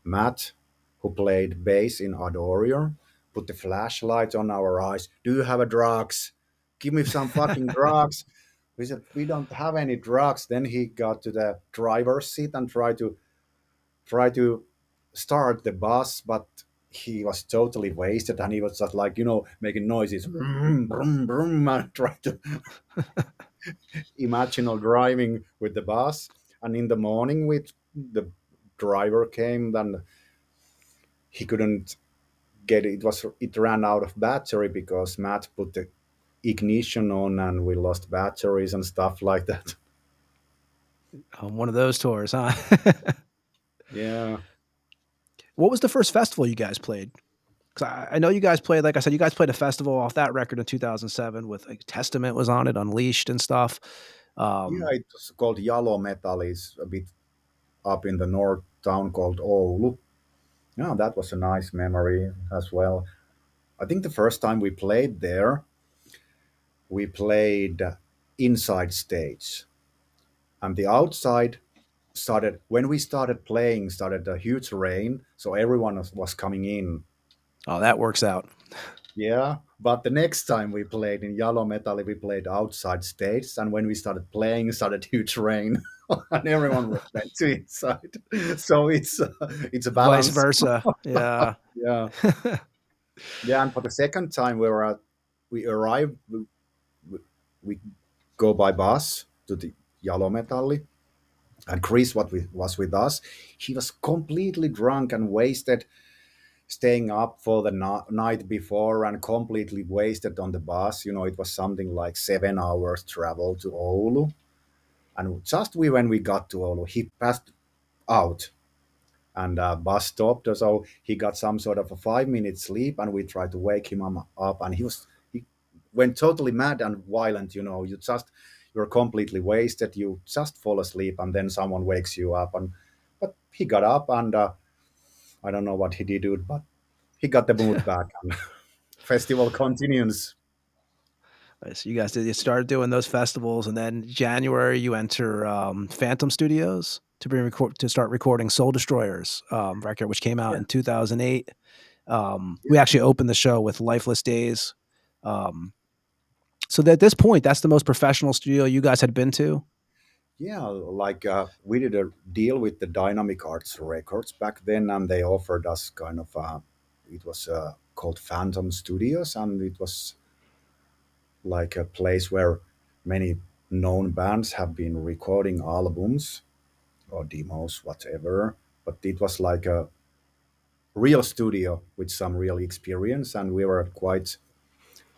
Matt, who played bass in Adorier, put the flashlight on our eyes. Do you have a drugs? Give me some fucking drugs. We said we don't have any drugs. Then he got to the driver's seat and tried to start the bus, but he was totally wasted, and he was just like making noises, vroom, vroom, vroom, and trying to imagine driving with the bus. And in the morning, with the driver came, then he couldn't get it. It ran out of battery because Matt put the ignition on and we lost batteries and stuff like that. One of those tours, huh? Yeah. What was the first festival you guys played? Because I know you guys played, like I said, you guys played a festival off that record in 2007 with like Testament was on it, Unleashed and stuff. Yeah, it was called Yellow Metal. Is a bit up in the north town called Oulu. Yeah, that was a nice memory as well. I think the first time we played there, we played inside stage, and the outside started when we started playing. Started a huge rain, so everyone was coming in. Oh, that works out. Yeah, but the next time we played in Yellow Metal, we played outside stage, and when we started playing, it started huge rain, and everyone went to inside. So it's a Vice balance. versa. Yeah. Yeah, yeah. And for the second time, we arrived. We go by bus to the Yellow Metal, and Chris, was with us. He was completely drunk and wasted, staying up for the night before and completely wasted on the bus. It was something like 7 hours travel to Oulu. And just when we got to Oulu, he passed out and bus stopped. So he got some sort of a 5 minute sleep and we tried to wake him up and he went totally mad and violent. You're completely wasted. You just fall asleep and then someone wakes you up. But he got up and I don't know what he did, but he got the mood back and festival continues. So you started doing those festivals, and then January you enter Phantom Studios to start recording Soul Destroyers record, which came out Yeah. in 2008. We actually opened the show with Lifeless Days. So at this point, that's the most professional studio you guys had been to. Yeah, like we did a deal with the Dynamic Arts Records back then, and they offered us kind of it was called Phantom Studios, and it was like a place where many known bands have been recording albums or demos, whatever. But it was like a real studio with some real experience, and we were quite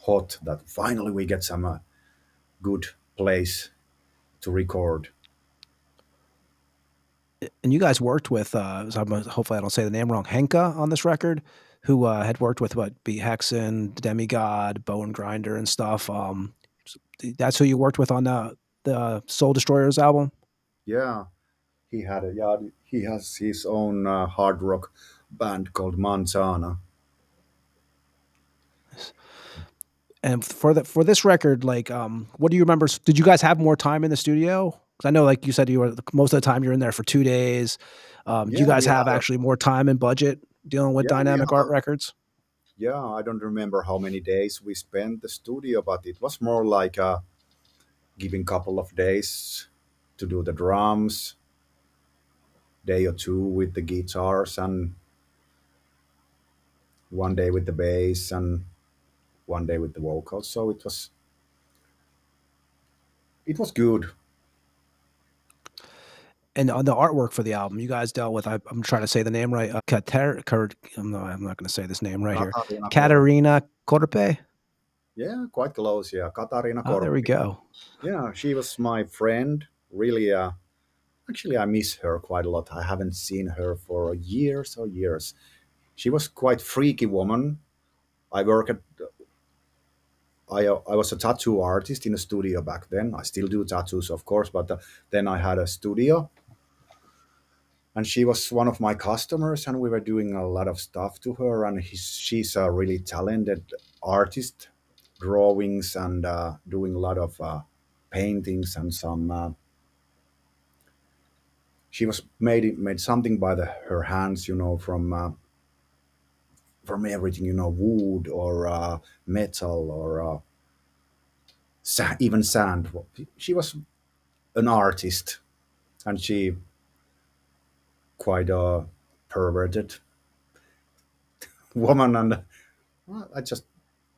hot that finally we get some good place to record. And you guys worked with, hopefully I don't say the name wrong, Henka on this record, who had worked with B. Hexen, Demigod, Bone Grinder, and stuff. That's who you worked with on the Soul Destroyers album. Yeah, he has his own hard rock band called Montana. And for this record, like, what do you remember? Did you guys have more time in the studio? Because I know, like you said, you were most of the time you're in there for 2 days. Do you Yeah, guys have actually more time and budget dealing with Dynamic Art Records? Yeah, I don't remember how many days we spent the studio, but it was more like giving couple of days to do the drums, day or two with the guitars, and one day with the bass, and one day with the vocals. So it was good. And on the artwork for the album, you guys dealt with, I'm trying to say the name right, I'm not going to say this name right here. Katarina Korpe. Katarina Korpe? Yeah, quite close. Yeah, Katarina Oh, there we Korpe. go. Yeah, she was my friend. Really, actually, I miss her quite a lot. I haven't seen her for years or years. She was quite freaky woman. I work at. I was a tattoo artist in a studio back then. I still do tattoos, of course, but then I had a studio, and she was one of my customers, and we were doing a lot of stuff to her. And she's a really talented artist, drawings and doing a lot of paintings and some. She was made something by her hands, from everything, wood or metal or even sand. She was an artist, and she quite a perverted woman. And I just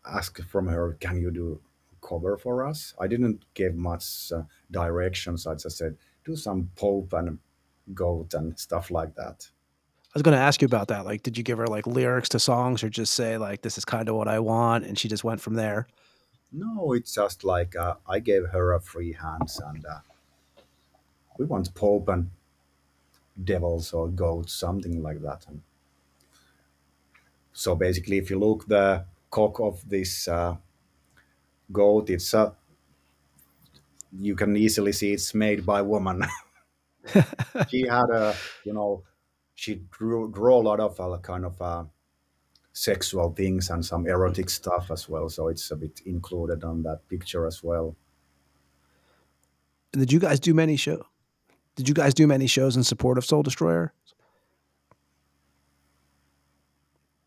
asked from her, "Can you do cover for us?" I didn't give much directions. I just said, "Do some Pope and Goat and stuff like that." was going to ask you about that. Like, did you give her like lyrics to songs, or just say like, "This is kind of what I want," and she just went from there? No, it's just like I gave her a free hands, and we want Pope and devils or goats, something like that. And so basically, if you look the cock of this goat, it's you can easily see it's made by woman. She had a, she drew a lot of kind of sexual things and some erotic stuff as well. So it's a bit included on that picture as well. Did you guys do many show? Did you guys do many shows in support of Soul Destroyer?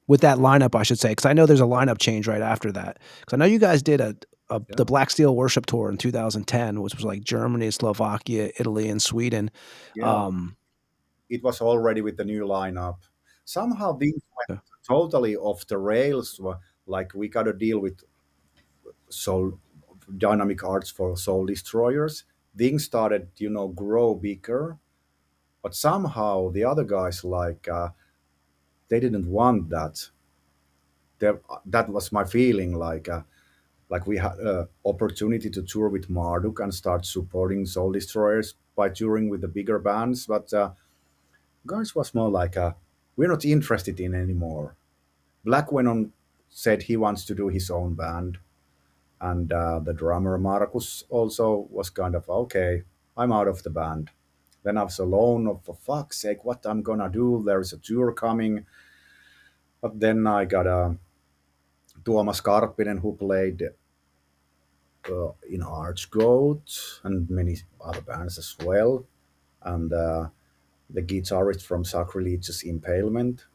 With that lineup, I should say, because I know there's a lineup change right after that. Because I know you guys did the Black Steel Worship Tour in 2010, which was like Germany, Slovakia, Italy, and Sweden. Yeah, it was already with the new lineup. Somehow things Yeah. went totally off the rails. Like we got to deal with soul dynamic arts for Soul Destroyers. Things started, grow bigger, but somehow the other guys like they didn't want that. That was my feeling. Like we had opportunity to tour with Marduk and start supporting Soul Destroyers by touring with the bigger bands, but guys was more like we're not interested in anymore. Black Venom said he wants to do his own band, and the drummer Markus also was kind of okay. I'm out of the band. Then I was alone. Oh, for fuck's sake, what I'm gonna do? There is a tour coming. But then I got Tuomas Karppinen who played in Archgoat and many other bands as well, and the guitarist from Sacrilegious Impalement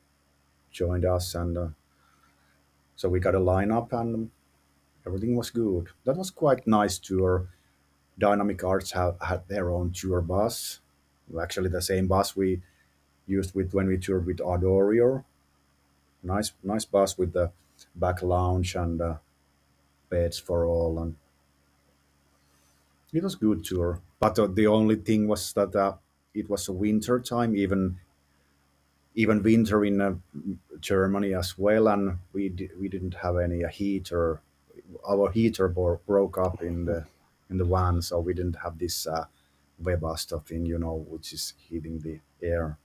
joined us, and so we got a lineup, and everything was good. That was quite nice tour. Dynamic Arts had their own tour bus, actually the same bus we used with when we toured with Adorio. Nice bus with the back lounge and beds for all, and it was good tour. But the only thing was that it was a winter time, even winter in Germany as well, and we didn't have any heater. Our heater broke up in the van, so we didn't have this Webasto thing, which is heating the air.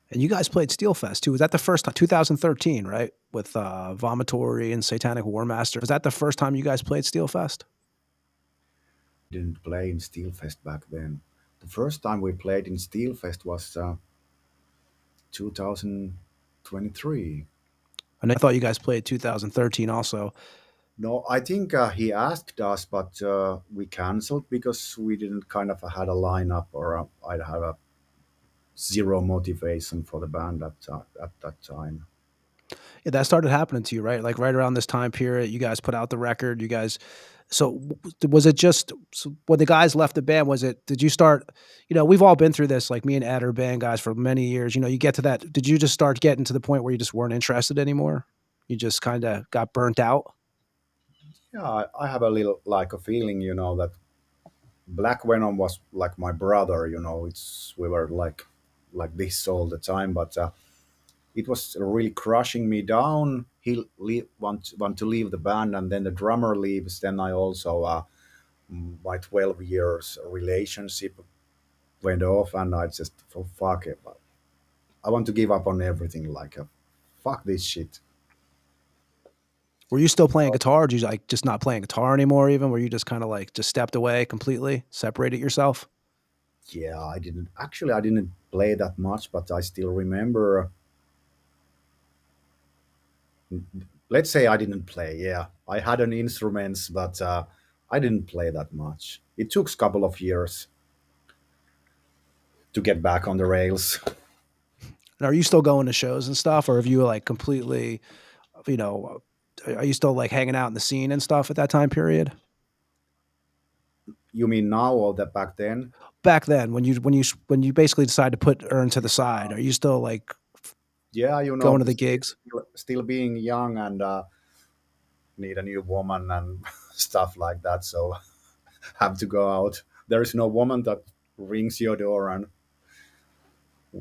And you guys played Steelfest too. Was that the first time? 2013, right? With Vomitory and Satanic War Master. Was that the first time you guys played Steelfest? Didn't play in Steelfest back then. The first time we played in Steelfest was 2023. And I thought you guys played 2013 also. No, I think he asked us, but we canceled because we didn't kind of had a lineup, or I'd have a zero motivation for the band at that time. Yeah, that started happening to you, right? Like right around this time period, you guys put out the record. You guys, so was it just when the guys left the band? Was it? Did you start? We've all been through this. Like me and Ed are band guys for many years. You get to that. Did you just start getting to the point where you just weren't interested anymore? You just kind of got burnt out. Yeah, I have a little like a feeling, that Black Venom was like my brother. It's we were like this all the time, but it was really crushing me down. Want to leave the band, and then the drummer leaves. Then I also my 12 years relationship went off, and I just fuck it. I want to give up on everything. Like fuck this shit. Were you still playing guitar? Or did you like just not playing guitar anymore? Even were you just kind of like just stepped away completely, separated yourself? Yeah, I didn't play that much, but I still remember. Let's say I didn't play. Yeah, I had an instruments, but I didn't play that much. It took a couple of years to get back on the rails. And are you still going to shows and stuff, or have you like completely, you know, are you still like hanging out in the scene and stuff at that time period? You mean now or that back then? Back then, when you basically decide to put Urn to the side, are you still like Yeah, going to the gigs? still being young and need a new woman and stuff like that. So have to go out. There is no woman that rings your door and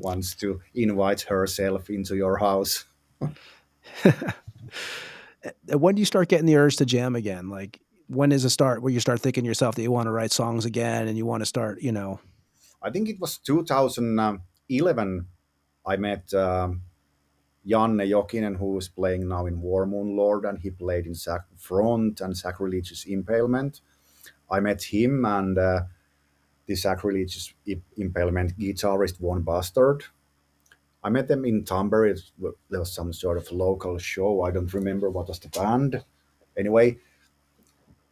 wants to invite herself into your house. When do you start getting the urge to jam again? Like, when is a start where you start thinking to yourself that you want to write songs again and you want to start, you know? I think it was 2011. I met Janne Jokinen, who is playing now in War Moon Lord, and he played in Front and Sacrilegious Impalement. I met him and the Sacrilegious Impalement guitarist Von Bastard. I met them in Tampere. There was some sort of local show. I don't remember what was the band. Anyway,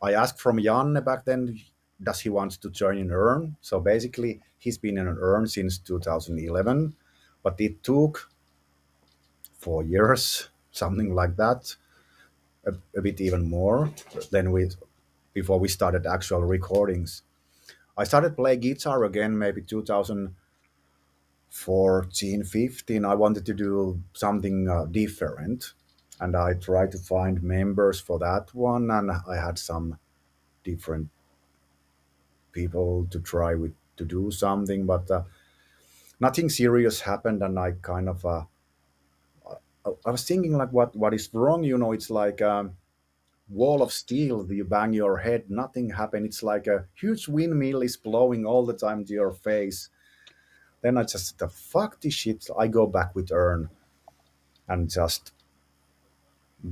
I asked from Janne back then, does he want to join in Urn? So basically, he's been in Urn since 2011, but it took 4 years, something like that, a bit even more than before we started actual recordings. I started playing guitar again maybe 2014, 15. I wanted to do something different, and I tried to find members for that one, and I had some different people to try with to do something, but nothing serious happened, and I kind of I was thinking like what is wrong, it's like wall of steel, you bang your head, nothing happened. It's like a huge windmill is blowing all the time to your face. Then I just the fuck this shit. I go back with Urn, and just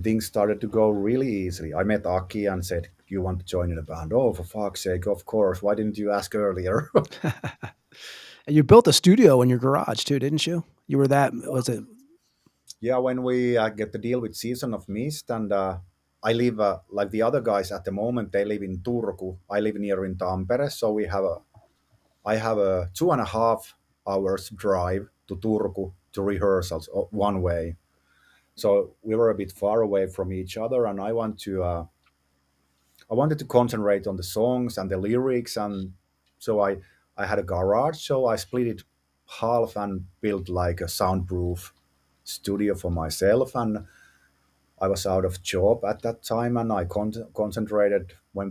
things started to go really easily. I met Aki and said, "You want to join in the band?" Oh, for fuck's sake, of course. Why didn't you ask earlier? And you built a studio in your garage too, didn't you? You were that, was it? Yeah, when we get the deal with Season of Mist, and I live like the other guys at the moment. They live in Turku. I live near in Tampere, so I have a 2.5 hours drive to Turku to rehearsals one way. So we were a bit far away from each other, and I wanted to concentrate on the songs and the lyrics, and so I had a garage, so I split it half and built like a soundproof studio for myself. And I was out of job at that time, and I concentrated. When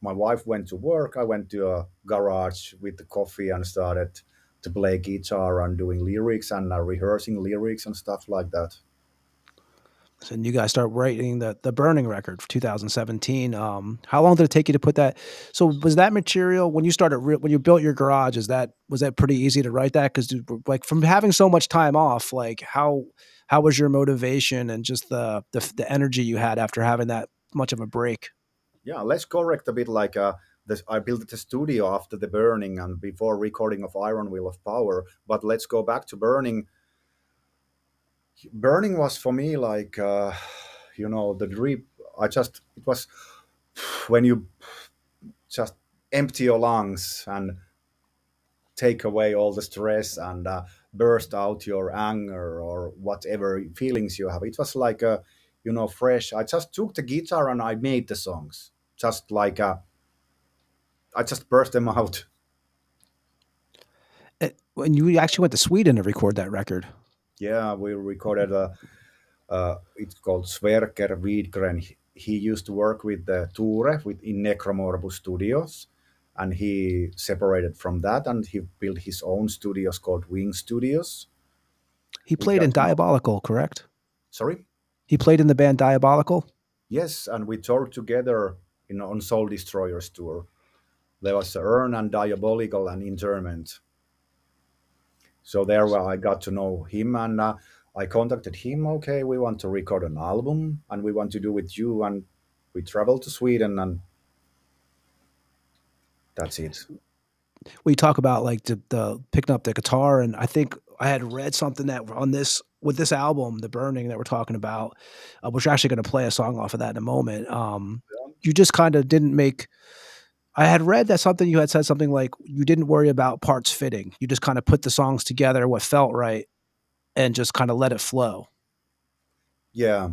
my wife went to work, I went to a garage with the coffee and started to play guitar and doing lyrics and rehearsing lyrics and stuff like that. And you guys start writing the Burning record for 2017. How long did it take you to put that? So was that material when you started, when you built your garage, was that pretty easy to write that? Cause like from having so much time off, like how was your motivation and just the energy you had after having that much of a break? Yeah, let's correct a bit. Like I built the studio after the Burning and before recording of Iron Wheel of Power. But let's go back to Burning. Burning was for me like the dream. It was when you just empty your lungs and take away all the stress and burst out your anger or whatever feelings you have. It was like a fresh. I just took the guitar and I made the songs, just like I just burst them out. When you actually went to Sweden to record that record. Yeah, we recorded it's called Sverker Widgren. He used to work with Ture in Necromorbu Studios, and he separated from that and he built his own studios called Wing Studios. He played in Diabolical, correct? Sorry? He played in the band Diabolical? Yes, and we toured together on Soul Destroyers tour. There was Urn and Diabolical and Interment. So there I got to know him, and I contacted him. Okay, we want to record an album, and we want to do with you. And we traveled to Sweden, and that's it. We talk about like the picking up the guitar, and I think I had read something that with this album, The Burning that we're talking about, which we're actually going to play a song off of that in a moment. You just kind of didn't make. I had read that something you had said something like you didn't worry about parts fitting. You just kind of put the songs together, what felt right, and just kind of let it flow. Yeah,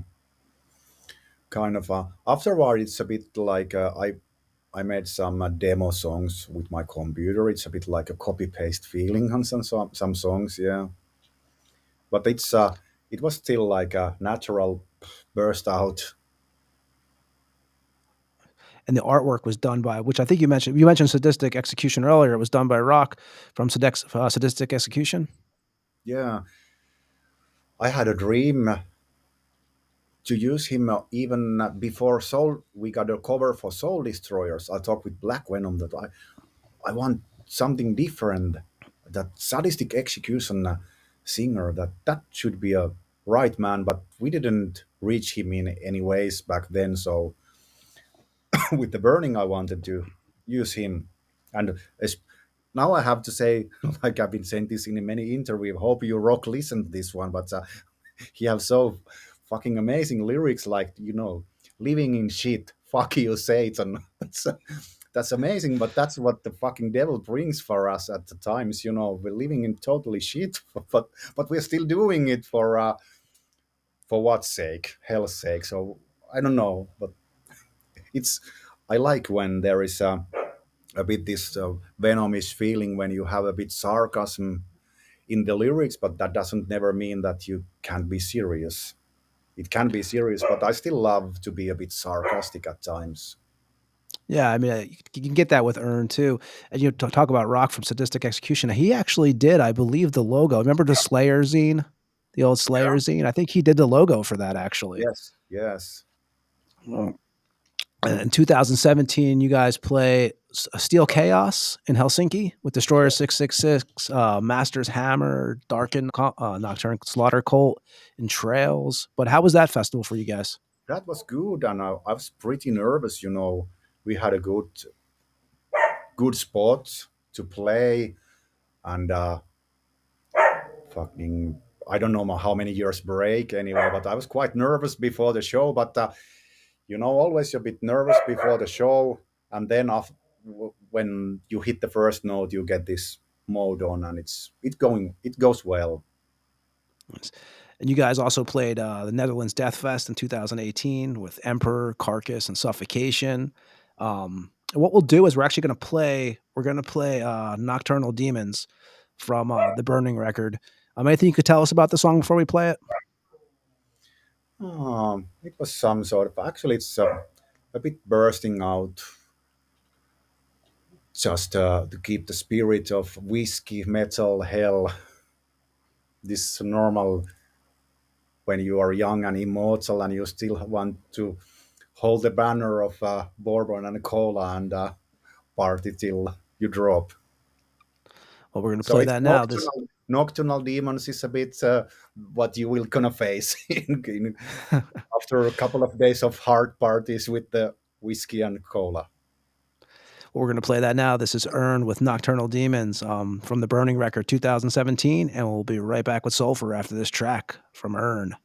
kind of. Afterward, it's a bit like I made some demo songs with my computer. It's a bit like a copy paste feeling on some songs. Yeah, but it was still like a natural burst out. And the artwork was done by, which I think you mentioned Sadistic Execution earlier. It was done by Rock from Sadistic Execution. Yeah, I had a dream to use him even before Soul. We got a cover for Soul Destroyers. I talked with Black Venom that I want something different. That sadistic execution singer, that should be a right man, but we didn't reach him in any ways back then. So with the burning, I wanted to use him, and now I have to say, like I've been saying this in many interviews. Hope you rock listen to this one, but he have so fucking amazing lyrics, like living in shit. Fuck you, Satan. That's amazing, but that's what the fucking devil brings for us at the times. We're living in totally shit, but we're still doing it for what sake? Hell's sake. So I don't know, but it's I like when there is a bit this venomous feeling when you have a bit sarcasm in the lyrics, but that doesn't never mean that you can't be serious. It can be serious, but I still love to be a bit sarcastic at times. Yeah, I mean, you can get that with Urn too. And you talk about rock from Sadistic Execution. He actually did, I believe, the logo. Remember the Slayer zine, the old Slayer zine? I think he did the logo for that actually. Yes. Oh. In 2017, you guys play Steel Chaos in Helsinki with Destroyer 666, Master's Hammer, Darken, Nocturne Slaughter Cult, and Trails. But how was that festival for you guys? That was good, and I was pretty nervous. We had a good spot to play, and fucking I don't know how many years break anyway, but I was quite nervous before the show. But always a bit nervous before the show, and then when you hit the first note, you get this mode on, and it goes well. And you guys also played the Netherlands Death Fest in 2018 with Emperor, Carcass, and Suffocation. What we'll do is we're going to play Nocturnal Demons from the Burning record. Anything you could tell us about the song before we play it? It was some sort of, actually it's a bit bursting out, just to keep the spirit of whiskey, metal, hell, this normal, when you are young and immortal and you still want to hold the banner of bourbon and cola and party till you drop. Well, we're going to play that now. Nocturnal Demons is a bit what you will gonna face after a couple of days of hard parties with the whiskey and cola. Well, we're going to play that now. This is Urn with Nocturnal Demons from the Burning record 2017, and we'll be right back with Sulphur after this track from Urn.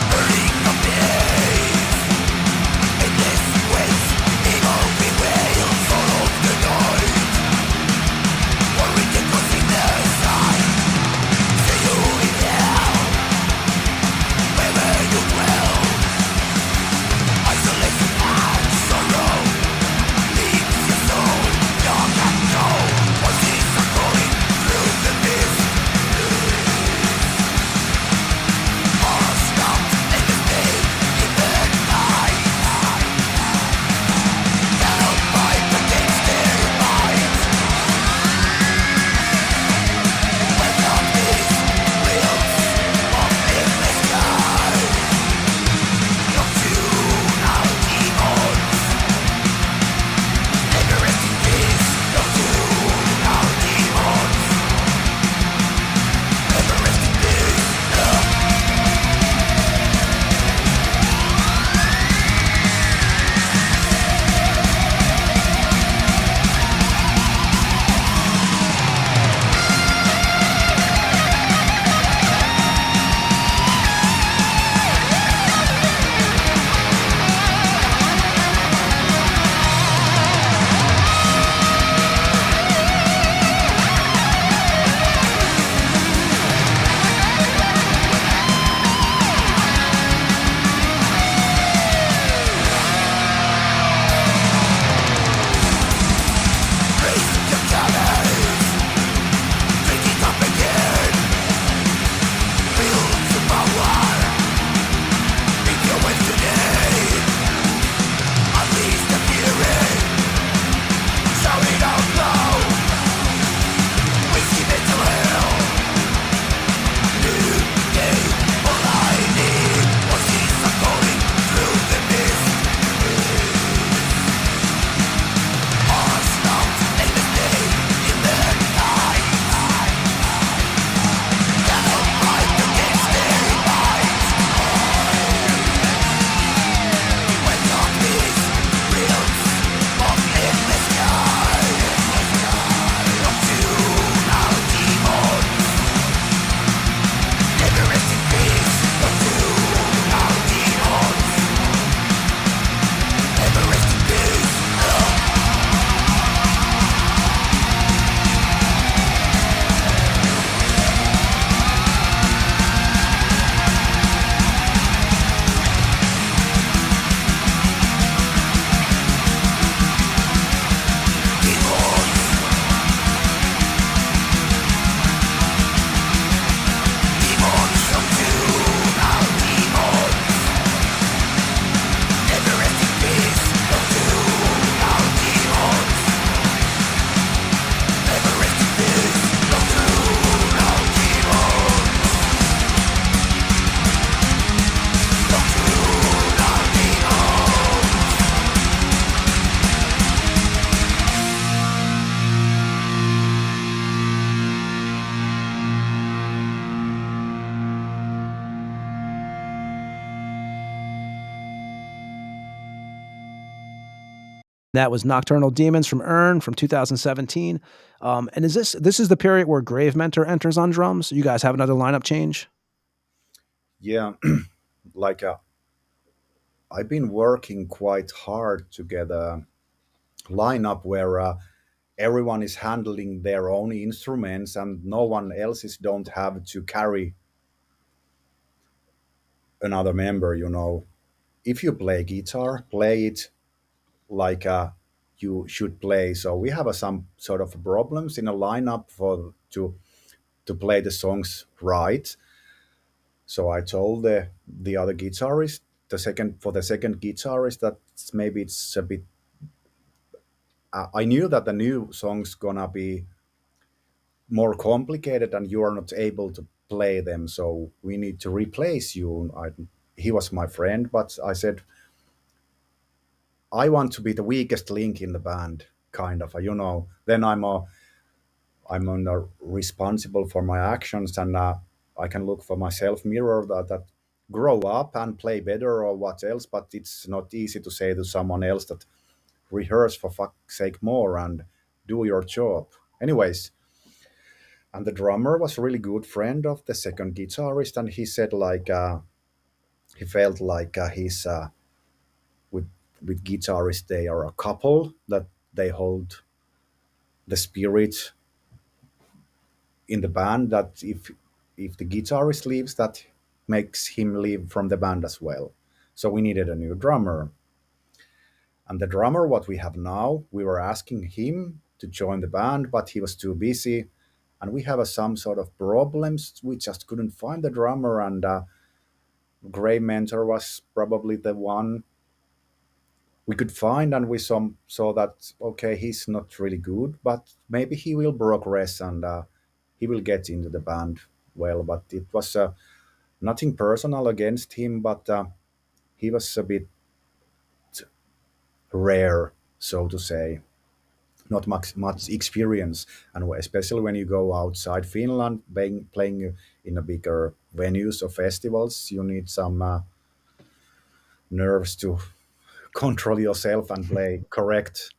Burning of days in this way. That was Nocturnal Demons from Urn from 2017. And is this is the period where Grave Mentor enters on drums? You guys have another lineup change? Yeah, like I've been working quite hard to get a lineup where everyone is handling their own instruments and no one else's don't have to carry another member. If you play guitar, play it like you should play. So we have some sort of problems in a lineup for to play the songs right. So I told the other guitarist, the second guitarist, that maybe it's a bit. I knew that the new song's gonna be more complicated and you are not able to play them, so we need to replace you. He was my friend, but I said I want to be the weakest link in the band, kind of. Then I'm responsible for my actions, and I can look for myself mirror that grow up and play better or what else. But it's not easy to say to someone else that rehearse for fuck's sake more and do your job. Anyways, and the drummer was a really good friend of the second guitarist, and he said like he felt like he's with guitarists they are a couple that they hold the spirit in the band, that if the guitarist leaves, that makes him leave from the band as well. So we needed a new drummer, and the drummer what we have now, we were asking him to join the band, but he was too busy, and we have some sort of problems. We just couldn't find the drummer, and Gray Mentor was probably the one we could find, and we saw that okay, he's not really good, but maybe he will progress, and he will get into the band well. But it was nothing personal against him, but he was a bit rare, so to say. Not much experience, and especially when you go outside Finland, playing in a bigger venues or festivals, you need some nerves to control yourself and play correct.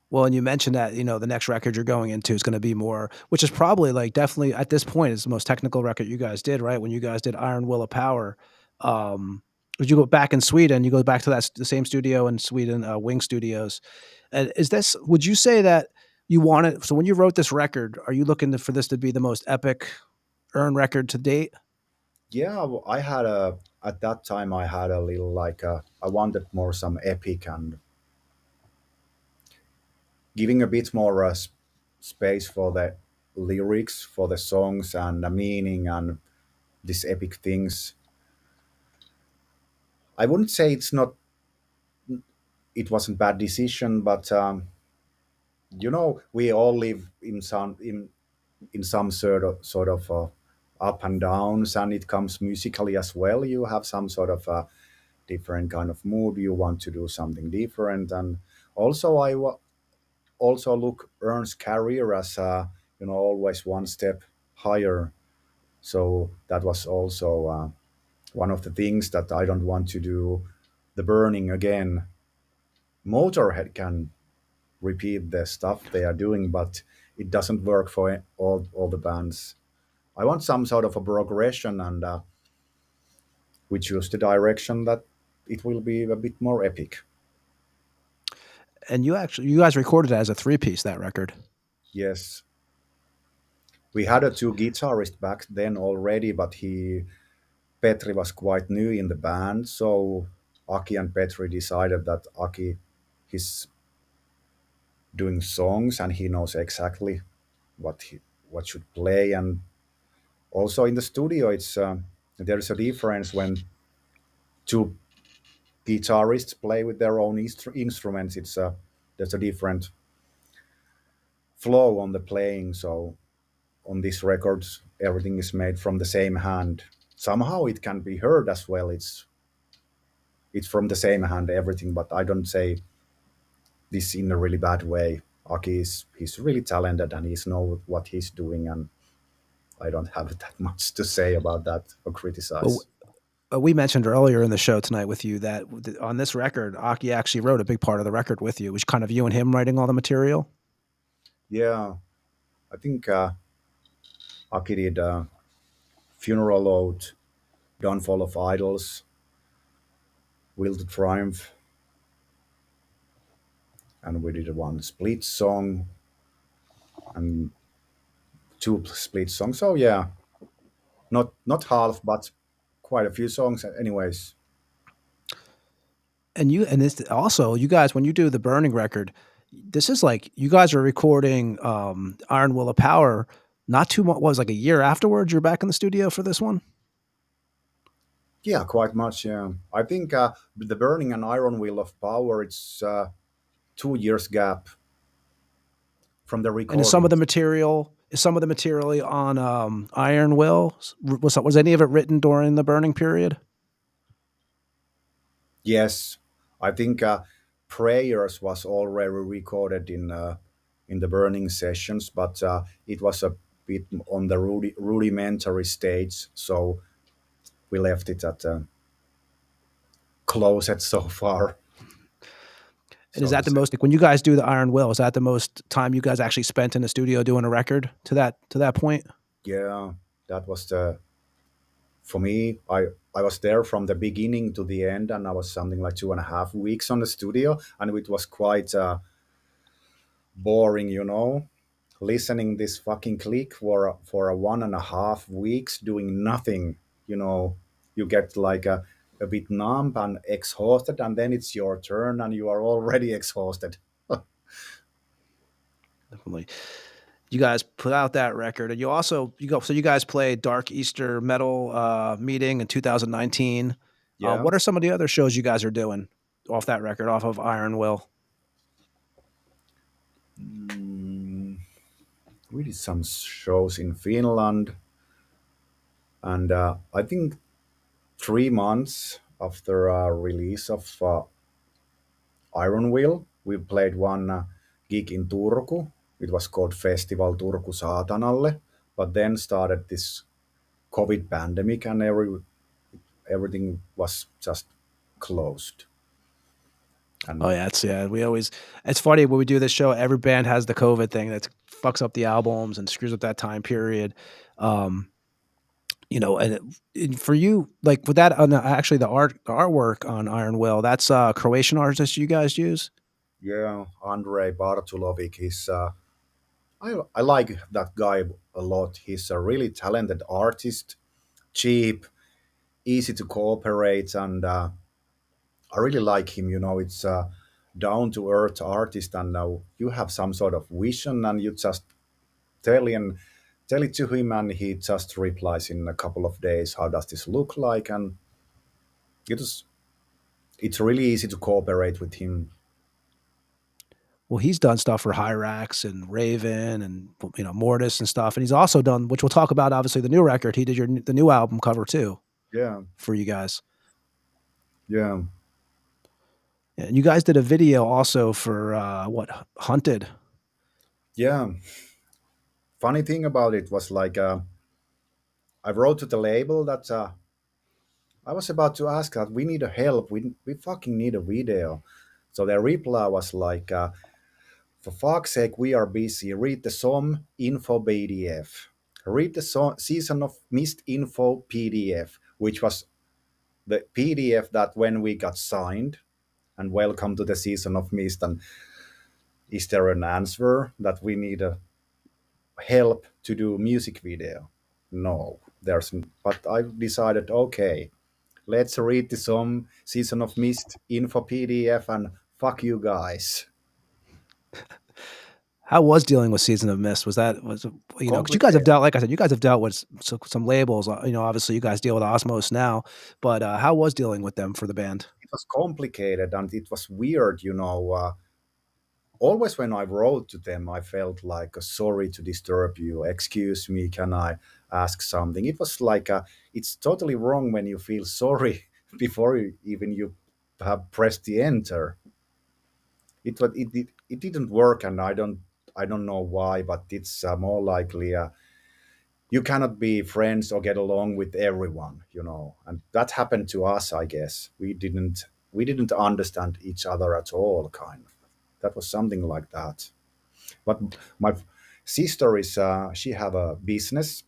Well, and you mentioned that, the next record you're going into is going to be more, which is probably like definitely at this point is the most technical record you guys did, right? When you guys did Iron Will of Power, would you go back in Sweden? You go back to the same studio in Sweden, Wing Studios. And would you say that you want it? So when you wrote this record, are you looking for this to be the most epic Urn record to date? Yeah, well, I had a at that time I had a little like I wanted more some epic and giving a bit more space for the lyrics, for the songs and the meaning and these epic things. I wouldn't say it wasn't bad decision, but we all live in some sort of up and downs, and it comes musically as well. You have some sort of different kind of mood. You want to do something different, and also also look Ern's career as always one step higher. So that was also one of the things that I don't want to do the burning again. Motorhead can repeat the stuff they are doing, but it doesn't work for all the bands. I want some sort of a progression, and we choose the direction that it will be a bit more epic. And you guys recorded it as a 3-piece, that record. Yes, we had a two guitarist back then already, but Petri was quite new in the band, so Aki and Petri decided that Aki is doing songs and he knows exactly what should play. And also in the studio, it's there's a difference when two guitarists play with their own instruments. It's there's a different flow on the playing. So on these records, everything is made from the same hand. Somehow it can be heard as well. It's from the same hand everything, but I don't say this in a really bad way. Aki he's really talented and he's know what he's doing, and I don't have that much to say about that or But criticize. we mentioned earlier in the show tonight with you that on this record, Aki actually wrote a big part of the record with you. It was kind of you and him writing all the material. Yeah, I think Aki did Funeral Oath, Downfall of Idols, Will to Triumph, and we did one split song and two split songs. So yeah, not half, but quite a few songs. Anyways, And this also, you guys, when you do the Burning record, this is like you guys are recording Iron Will of Power. Not too much, was like a year afterwards. You're back in the studio for this one. yeah, quite much. Yeah, I think the Burning and Iron Wheel of Power. It's 2 years gap from the And is some of recording. the material on Iron Will? Was any of it written during the Burning period? Yes, I think Prayers was already recorded in the Burning sessions, but it was a bit on the rudimentary stage, so we left it at closet so far, And is so to that the say. most, like, when you guys do the Iron Will, is that the most time you guys actually spent in the studio doing a record to that point? Yeah, that was the for me. I was there from the beginning to the end, and I was something like 2.5 weeks on the studio, and it was quite boring, listening this fucking click for a 1.5 weeks doing nothing. you know you get like a bit numb and exhausted, and then it's your turn and you are already exhausted. Definitely. You guys put out that record, and you guys played Dark Easter Metal meeting in 2019. Yeah. What are some of the other shows you guys are doing off that record, off of Iron Will? Mm, we did some shows in Finland, and I think 3 months after release of Iron Will, we played one gig in Turku. It was called Festival Turku Saatanalle, but then started this COVID pandemic, and everything was just closed. Oh And yeah, it's funny when we do this show, every band has the COVID thing that fucks up the albums and screws up that time period. Um, and for you, like with that, actually the artwork on Iron Will, that's Croatian artist you guys use. yeah, Andrei Bartulovic, I like that guy a lot. He's a really talented artist, cheap, easy to cooperate, and I really like him. It's a down to earth artist, and now you have some sort of vision, and you just tell him, tell it to him, and he just replies in a couple of days. How does this look like? And it's it's really easy to cooperate with him. Well, he's done stuff for Hyrax and Raven and Mortis and stuff, and he's also done, which we'll talk about, obviously the new record. He did the new album cover too Yeah, for you guys. yeah, And you guys did a video also for what, Hunted. yeah. Funny thing about it was like I wrote to the label that I was about to ask that we need a help. We fucking need a video. So their reply was like, for fuck's sake, we are busy. Read the SOM info PDF. Read the Season of Mist info PDF, which was the PDF that when we got signed and welcome to the Season of Mist. And is there an answer that we need a help to do music video? No, there's. But I decided, okay, let's read the some Season of Mist info PDF and fuck you guys. How was dealing with Season of Mist? Because you guys have Complicated. dealt, like I said, you guys have dealt with some labels. Obviously you guys deal with Osmos now, but how was dealing with them for the band? It was complicated and it was weird. Always when I wrote to them, I felt like sorry to disturb you. Excuse me, can I ask something? It was like it's totally wrong when you feel sorry before you have pressed the enter. It didn't work, and I don't know why, but it's more likely. you cannot be friends or get along with everyone, and that happened to us. I guess we didn't understand each other at all, kind of. That was something like that. But my sister is she have a business,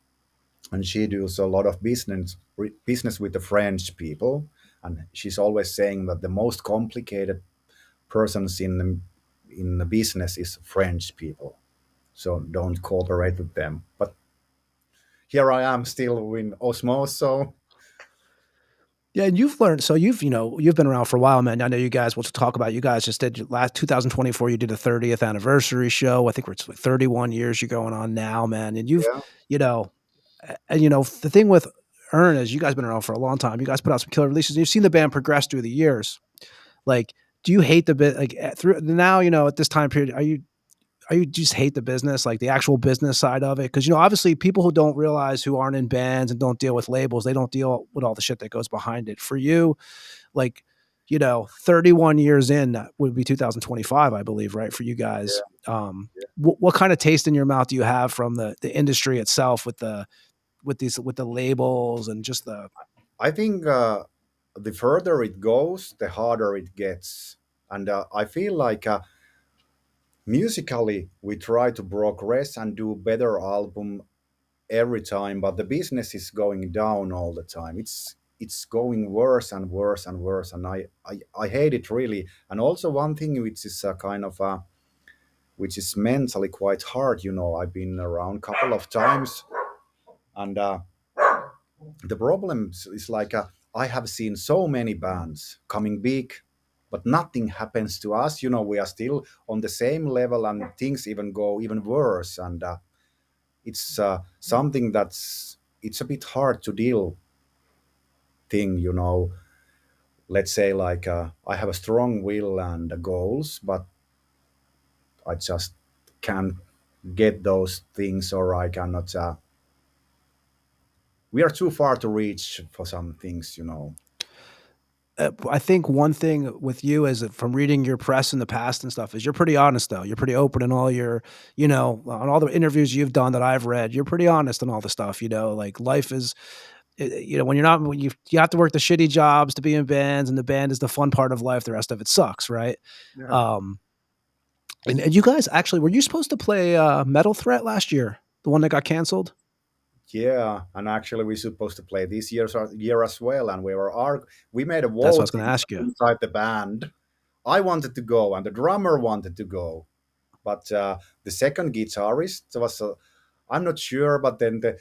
and she does a lot of business with the French people, and she's always saying that the most complicated persons in the business is French people, so don't cooperate with them. But here I am still in Osmos, so Yeah, and you've learned. So you've been around for a while, man. I know you guys. We'll talk about. You guys just did your last 2024. You did a 30th anniversary show. I think we're 31 years you're going on now, man. And you've, yeah, you know, and the thing with Urn is you guys been around for a long time. You guys put out some killer releases. And you've seen the band progress through the years. Like, do you hate the bit through now? At this time period, are you just hate the business, like the actual business side of it? Because obviously, people who don't realize, who aren't in bands and don't deal with labels, they don't deal with all the shit that goes behind it. For you, like 31 years in, that would be 2025, I believe, right? For you guys, yeah, yeah. what kind of taste in your mouth do you have from the industry itself with the labels and just the I think the further it goes, the harder it gets, and I feel like musically we try to progress and do better album every time, but the business is going down all the time. It's going worse and worse and worse, and I hate it really. And also one thing which is a kind of which is mentally quite hard. I've been around a couple of times, and the problem is like I have seen so many bands coming big, but nothing happens to us. We are still on the same level, and things even go even worse. And it's something it's a bit hard to deal thing. Let's say like I have a strong will and goals, but I just can't get those things, or I cannot. We are too far to reach for some things. I think one thing with you is that from reading your press in the past and stuff is you're pretty honest though. You're pretty open in all your, on all the interviews you've done that I've read. You're pretty honest in all the stuff. Like life is, when you're not, when you have to work the shitty jobs to be in bands, and the band is the fun part of life. The rest of it sucks, right? Yeah. Um, and you guys actually, were you supposed to play Metal Threat last year? The one that got canceled? Yeah, and actually we're supposed to play this year as well, and we made a That's what I was vote going to ask you. inside the band. I wanted to go, and the drummer wanted to go, but the second guitarist was I'm not sure, but then the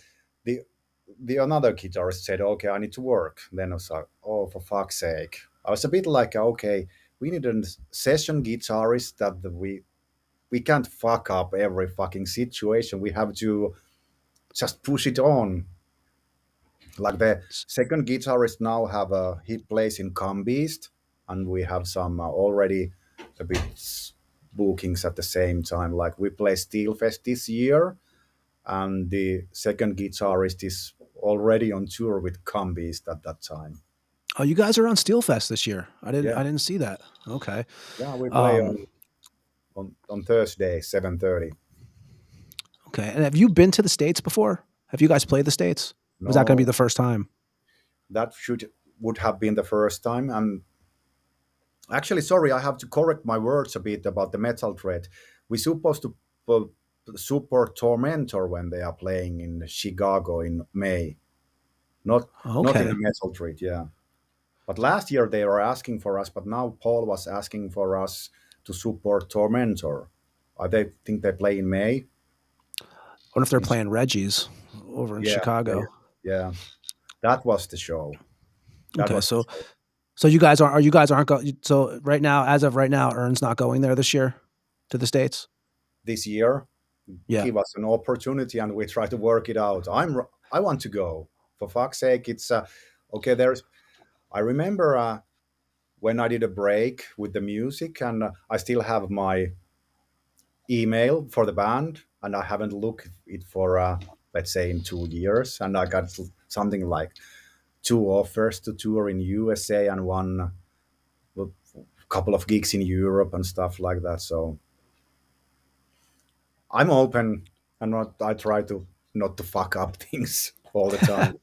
the another guitarist said, "Okay, I need to work." Then I was like, "Oh, for fuck's sake!" I was a bit like, "Okay, we need a session guitarist that we can't fuck up every fucking situation. We have to just push it on." Like the second guitarist now have he plays in Beast, and we have some already a bit bookings at the same time. Like we play Steelfest this year, and the second guitarist is already on tour with Beast at that time. Oh, you guys are on Steelfest this year. I didn't. Yeah, I didn't see that. Okay. yeah, we play Um, on Thursday 7:30. okay. And have you been to the States before? Have you guys played the States? Was that going to be No, the first time? that should would have been the first time. And actually, sorry, I have to correct my words a bit about the metal threat. We're supposed to support Tormentor when they are playing in Chicago in May. Not in Okay. a metal threat, yeah. But last year they were asking for us, but now Paul was asking for us to support Tormentor. They think they play in May. What if they're In Chi- playing Reggie's over in yeah, Chicago? yeah. That was the show. That Okay. was the So, show so you guys are you guys aren't going. So right now, as of right now, Ern's not going there this year to the States. this year. Yeah. Give us an opportunity, and we try to work it out. I want to go. For fuck's sake, it's okay. I remember when I did a break with the music, and I still have my email for the band, and I haven't looked it for let's say in 2 years, and I got something like two offers to tour in USA and one couple of gigs in Europe and stuff like that. So I'm open, and I try to not to fuck up things all the time.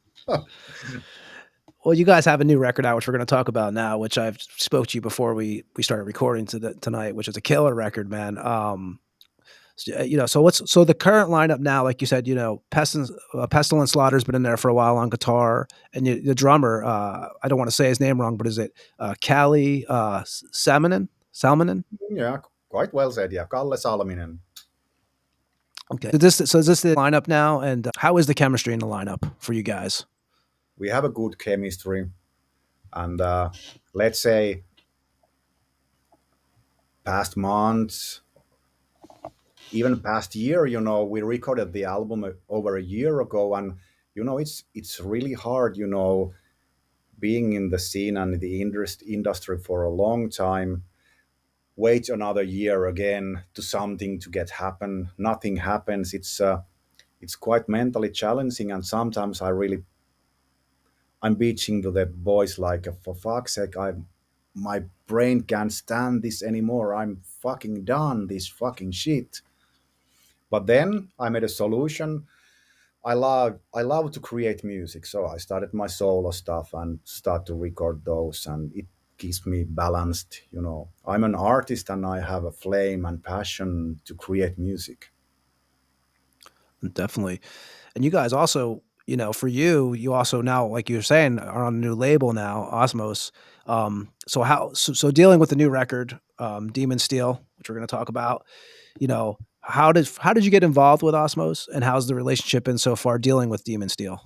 Well, you guys have a new record out, which we're going to talk about now, which I've spoke to you before we started recording tonight, which is a killer record, man. So the current lineup now, like you said, Pestilence Slaughter's been in there for a while on guitar, and the drummer, I don't want to say his name wrong, but is it Kalle Salminen? Yeah, quite well said. Yeah, Kalle Salminen. Okay. So is this the lineup now, and how is the chemistry in the lineup for you guys? We have a good chemistry, and let's say past months, even past year, we recorded the album over a year ago, and it's really hard, being in the scene and the industry for a long time. Wait another year again to something to get happen. Nothing happens. It's quite mentally challenging, and sometimes I'm bitching to the boys like, for fuck's sake, my brain can't stand this anymore. I'm fucking done this fucking shit. But then I made a solution. I love to create music, so I started my solo stuff and start to record those, and it keeps me balanced. I'm an artist, and I have a flame and passion to create music. Definitely. And you guys also, for you also now, like you were saying, are on a new label now, Osmos. So dealing with the new record, Demon Steel, which we're going to talk about, how did you get involved with Osmos, and how's the relationship been so far dealing with Demon Steel?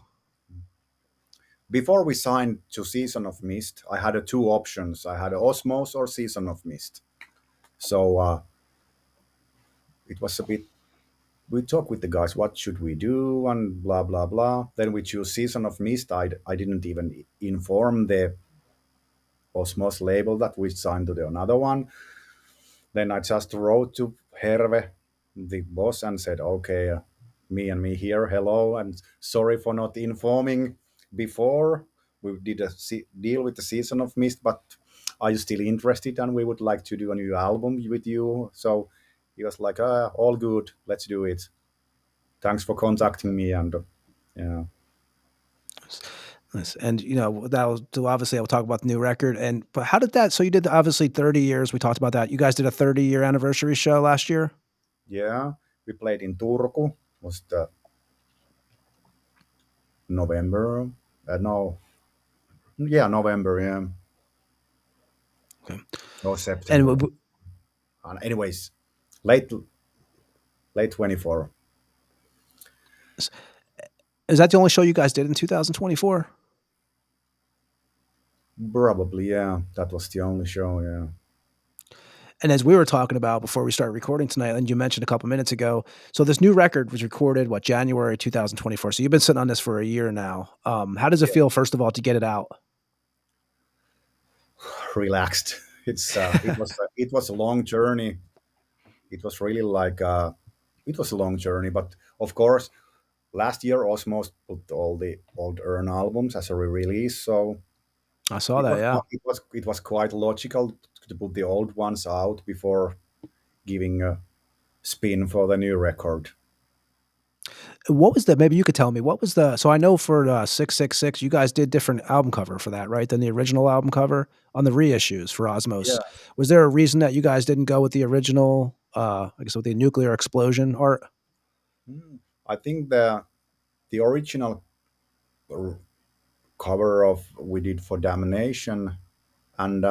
Before we signed to Season of Mist, I had two options. I had Osmos or Season of Mist. So it was a bit. We talked with the guys, what should we do, and blah blah blah. Then we choose Season of Mist. I didn't even inform the Osmos label that we signed to the another one. Then I just wrote to Herve, the boss, and said, okay, me and me here, hello, and sorry for not informing before. We did a deal with the Season of Mist, but are you still interested? And we would like to do a new album with you. So he was like, all good, let's do it. Thanks for contacting me. And yeah. Nice. And obviously I'll talk about the new record. But how did that? So you did obviously 30 years. We talked about that. You guys did a 30-year anniversary show last year. Yeah, we played in Turku. Was the November? November. Yeah. Okay. No, September. And anyways, late 24. Is that the only show you guys did in 2024? Probably, yeah. That was the only show, yeah. And as we were talking about before we started recording tonight, and you mentioned a couple minutes ago, so this new record was recorded, January 2024. So you've been sitting on this for a year now. How does it feel, first of all, to get it out? Relaxed. It was a long journey. It was really it was a long journey. But of course, last year Osmos put all the old Urn albums as a re-release. So I saw that. Yeah, it was quite logical to put the old ones out before giving a spin for the new record. What was maybe you could tell me, what was so I know for 666, you guys did different album cover for that, right? Than the original album cover on the reissues for Osmos. Yeah. Was there a reason that you guys didn't go with the original, I guess with the nuclear explosion art? I think the original cover we did for Damnation, and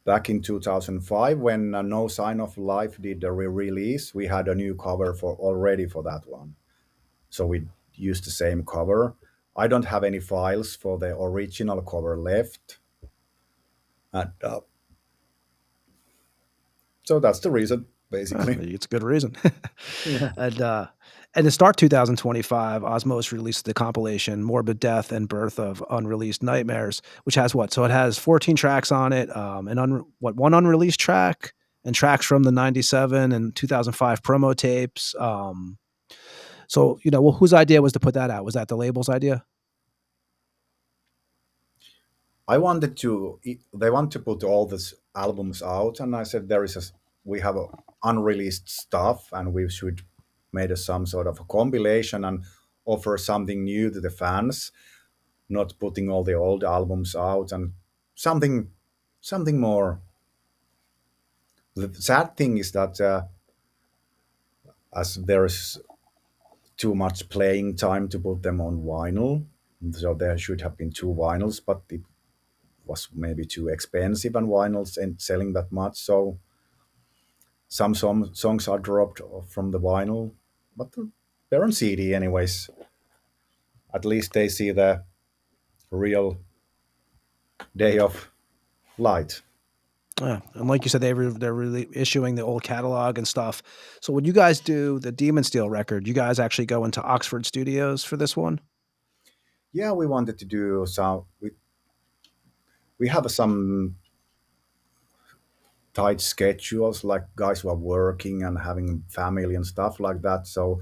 back in 2005 when No Sign of Life did the re-release, we had a new cover already for that one, so we used the same cover. I don't have any files for the original cover left, and so that's the reason, basically. It's a good reason. Yeah. And to start 2025, Osmos released the compilation Morbid Death and Birth of Unreleased Nightmares, which has what? So it has 14 tracks on it, one unreleased track, and tracks from the 97 and 2005 promo tapes. So, whose idea was to put that out? Was that the label's idea? They want to put all these albums out, and I said we have unreleased stuff, and we should made some sort of a compilation and offer something new to the fans, not putting all the old albums out and something more. The sad thing is that as there's too much playing time to put them on vinyl, so there should have been two vinyls, but it was maybe too expensive and vinyls ain't selling that much. So some songs are dropped from the vinyl, but they're on CD anyways. At least they see the real day of light. Yeah, and like you said, they're really issuing the old catalog and stuff. So when you guys do the Demon Steel record, you guys actually go into Oxford Studios for this one? Yeah, we wanted to do some. We have some tight schedules, like guys who are working and having family and stuff like that. So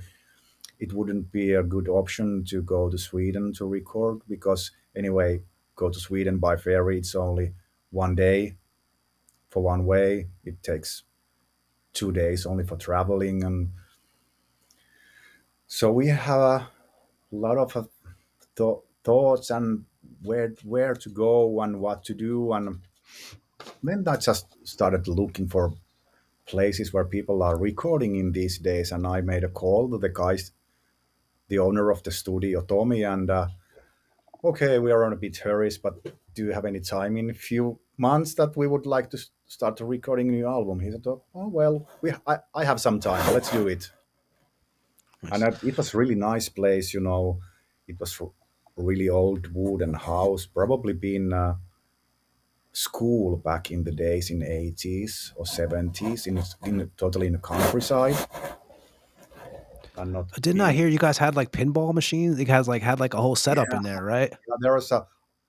it wouldn't be a good option to go to Sweden to record because anyway, go to Sweden by ferry. It's only 1 day for one way. It takes 2 days only for traveling, and so we have a lot of thoughts and where to go and what to do, and then I just started looking for places where people are recording in these days, and I made a call to the guys, the owner of the studio, Tommy, and okay, we are on a bit hurries, but do you have any time in a few months that we would like to start recording a new album? He said, oh well, I have some time, let's do it. And it was really nice place, it was really old wooden house, probably been school back in the days in 80s or 70s in totally in the countryside and not Didn't I big. hear you guys had like pinball machines? You guys like had like a whole setup Yeah, in there, right? yeah, there was a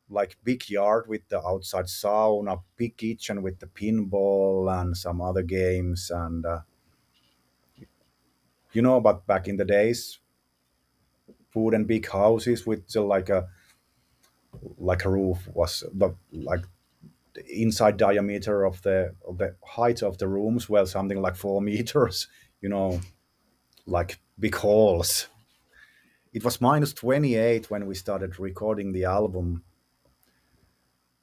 like big yard with the outside sauna, big kitchen with the pinball and some other games, and but back in the days, wooden big houses with like a roof was like the inside diameter of the height of the rooms, well, something like 4 meters, like big halls. It was minus 28 when we started recording the album.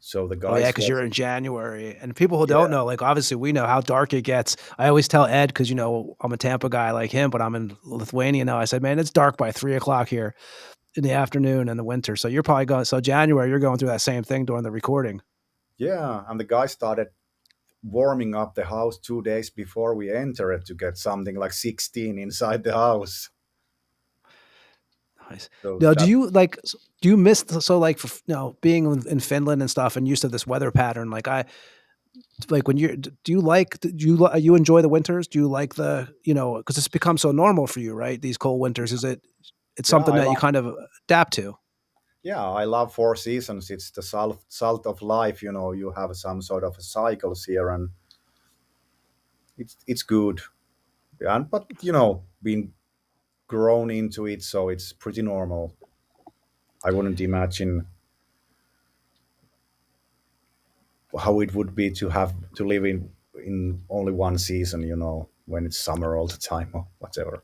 So the Oh yeah, guys because you're was, in January, and people who don't yeah, know, like obviously we know how dark it gets. I always tell Ed because I'm a Tampa guy like him, but I'm in Lithuania now. I said, man, it's dark by 3 o'clock here in the afternoon in the winter. So you're probably going. So January, you're going through that same thing during the recording. yeah, and the guys started warming up the house 2 days before we entered to get something like 16 inside the house. Nice. So Now, that, do you miss so like being in Finland and stuff and used to this weather pattern? Like when you enjoy the winters? Do you like because it's become so normal for you, right? These cold winters, it's yeah, something that you kind of adapt to. I love four seasons. It's the salt of life. You have some sort of cycles here, and it's good. Yeah, but being grown into it, so it's pretty normal. I wouldn't imagine how it would be to have to live in only one season. When it's summer all the time or whatever.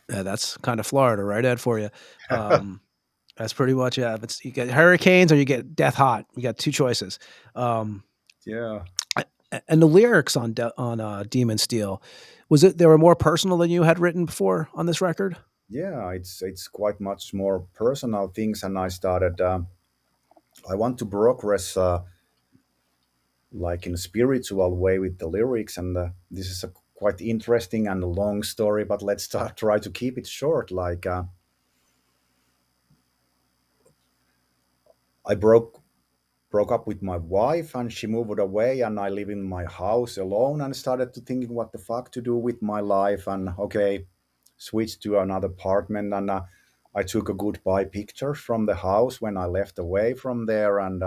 Yeah, that's kind of Florida, right, Ed, for you. That's pretty much It's you get hurricanes or you get death hot. You got two choices. Um, Yeah. and the lyrics on Demon Steel, was it they were more personal than you had written before on this record? Yeah, it's quite much more personal things, and I started. I want to progress like in a spiritual way with the lyrics, and this is a quite interesting and a long story. But let's try to keep it short. Like I broke up with my wife, and she moved away, and I live in my house alone, and started to thinking what the fuck to do with my life, and okay, switched to another apartment, and I took a goodbye picture from the house when I left away from there, and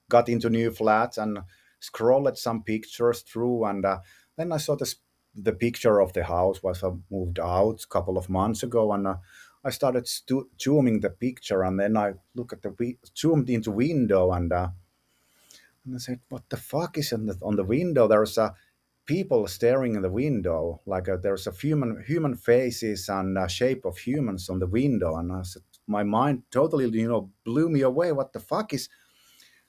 got into new flats and scrolled some pictures through, and then I saw the picture of the house was moved out a couple of months ago, and I started zooming the picture, and then I look at zoomed into window, and I said, "What the fuck is on the window?" There's a people staring in the window, like there's a human faces and a shape of humans on the window, and I said, my mind totally blew me away. What the fuck is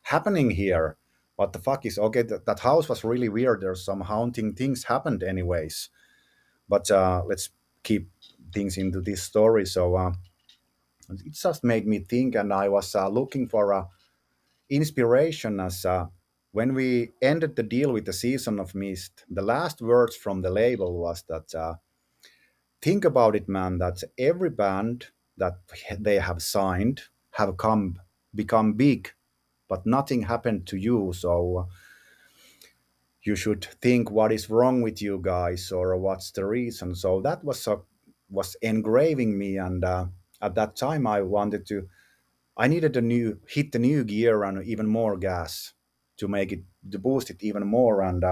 happening here? What the fuck is okay? That house was really weird. There's some haunting things happened anyways, but let's keep things into this story. So it just made me think, and I was looking for inspiration as when we ended the deal with the Season of Mist, the last words from the label was that think about it, man, that every band that they have signed have become big, but nothing happened to you. So you should think what is wrong with you guys or what's the reason. So that was engraving me, and at that time I needed a new hit the new gear and even more gas to boost it even more. And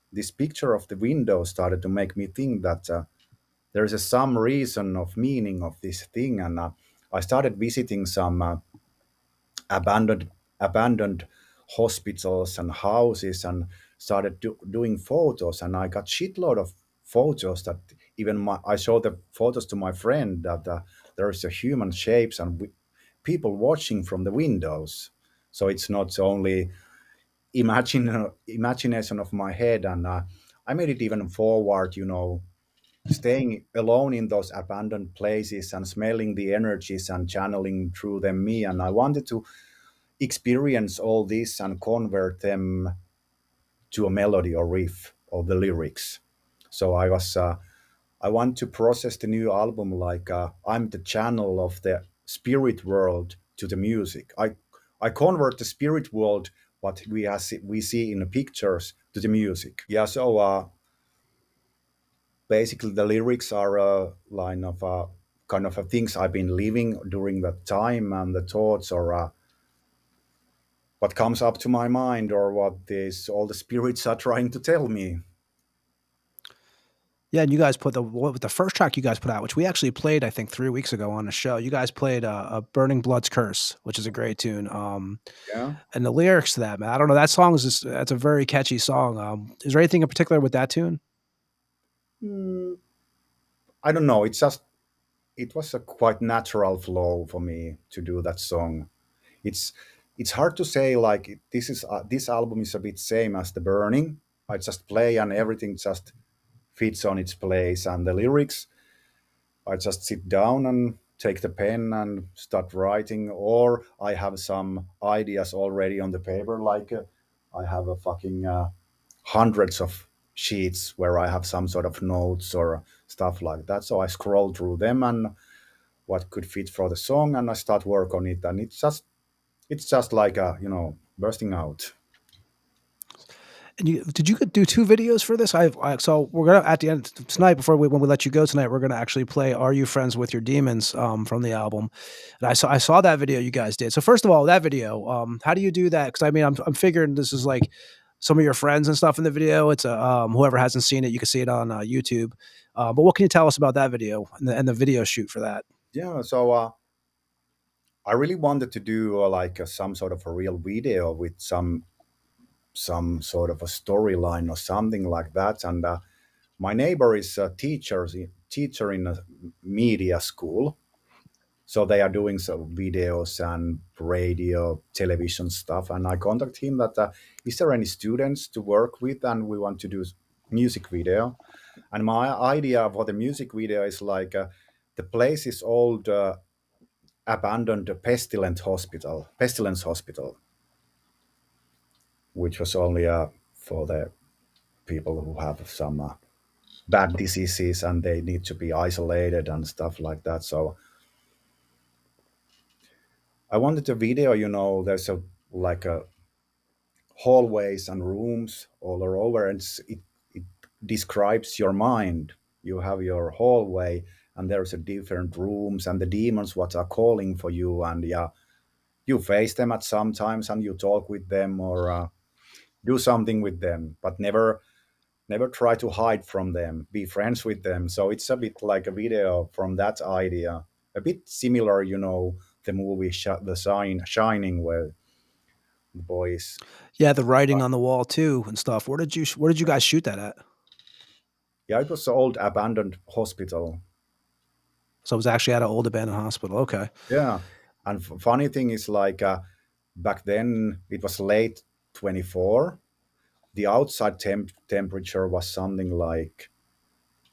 this picture of the window started to make me think that there is some reason of meaning of this thing. And I started visiting some abandoned hospitals and houses and started doing photos. And I got shitload of photos that I showed the photos to my friend that there is a human shapes and people watching from the windows. So it's not only imagination of my head. And I made it even forward, staying alone in those abandoned places and smelling the energies and channeling through them me. And I wanted to experience all this and convert them to a melody or riff of the lyrics. So I want to process the new album like I'm the channel of the spirit world to the music. I convert the spirit world what we see in the pictures to the music. Yeah, so basically the lyrics are a line of kind of things I've been living during that time, and the thoughts or what comes up to my mind or what this all the spirits are trying to tell me. Yeah, and you guys put the first track you guys put out, which we actually played, I think 3 weeks ago on a show. You guys played a Burning Blood's Curse, which is a great tune. Yeah. And the lyrics to that, man, I don't know. That song that's a very catchy song. Is there anything in particular with that tune? I don't know. It was a quite natural flow for me to do that song. It's it's hard to say like this album is a bit same as the Burning. I just play and everything just fits on its place, and the lyrics I just sit down and take the pen and start writing, or I have some ideas already on the paper. Like I have a fucking hundreds of sheets where I have some sort of notes or stuff like that. So I scroll through them and what could fit for the song, and I start work on it, and it's just like bursting out. And did you do 2 videos for this? So we're gonna at the end tonight when we let you go tonight, we're gonna actually play "Are You Friends with Your Demons" from the album. And I saw that video you guys did. So first of all, that video, how do you do that? Because I mean, I'm figuring this is like some of your friends and stuff in the video. It's whoever hasn't seen it, you can see it on YouTube. But what can you tell us about that video and the video shoot for that? Yeah, so I really wanted to do like some sort of a real video with some sort of a storyline or something like that. And my neighbor is a teacher in a media school, so they are doing some videos and radio, television stuff. And I contacted him that is there any students to work with, and we want to do music video. And my idea for the music video is like the place is old abandoned pestilence hospital, which was only for the people who have some bad diseases and they need to be isolated and stuff like that. So I wanted a video, there's a like a hallways and rooms all over, and it describes your mind. You have your hallway and there's a different rooms and the demons what are calling for you, and yeah, you face them at some times and you talk with them or do something with them, but never try to hide from them, be friends with them. So it's a bit like a video from that idea, a bit similar, the movie Shining, the boys. Yeah, the writing on the wall too and stuff. Where did you guys shoot that at? Yeah, it was an old abandoned hospital. So it was actually at an old abandoned hospital. Okay. Yeah, and funny thing is like back then it was late 24. The outside temperature was something like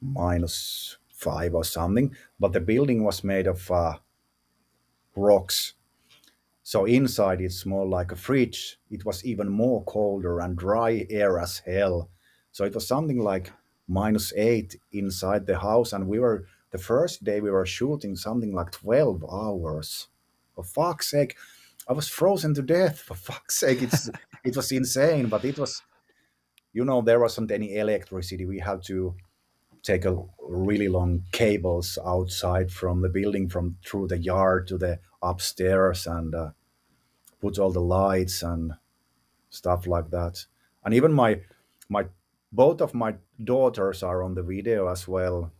-5 or something, but the building was made of rocks. So inside it's more like a fridge. It was even more colder and dry air as hell. So it was something like -8 inside the house, and we were the first day we were shooting something like 12 hours. For fuck's sake, I was frozen to death. For fuck's sake, it was insane. But it was, there wasn't any electricity. We had to take a really long cables outside from the building, from through the yard to the upstairs, and put all the lights and stuff like that. And even my both of my daughters are on the video as well.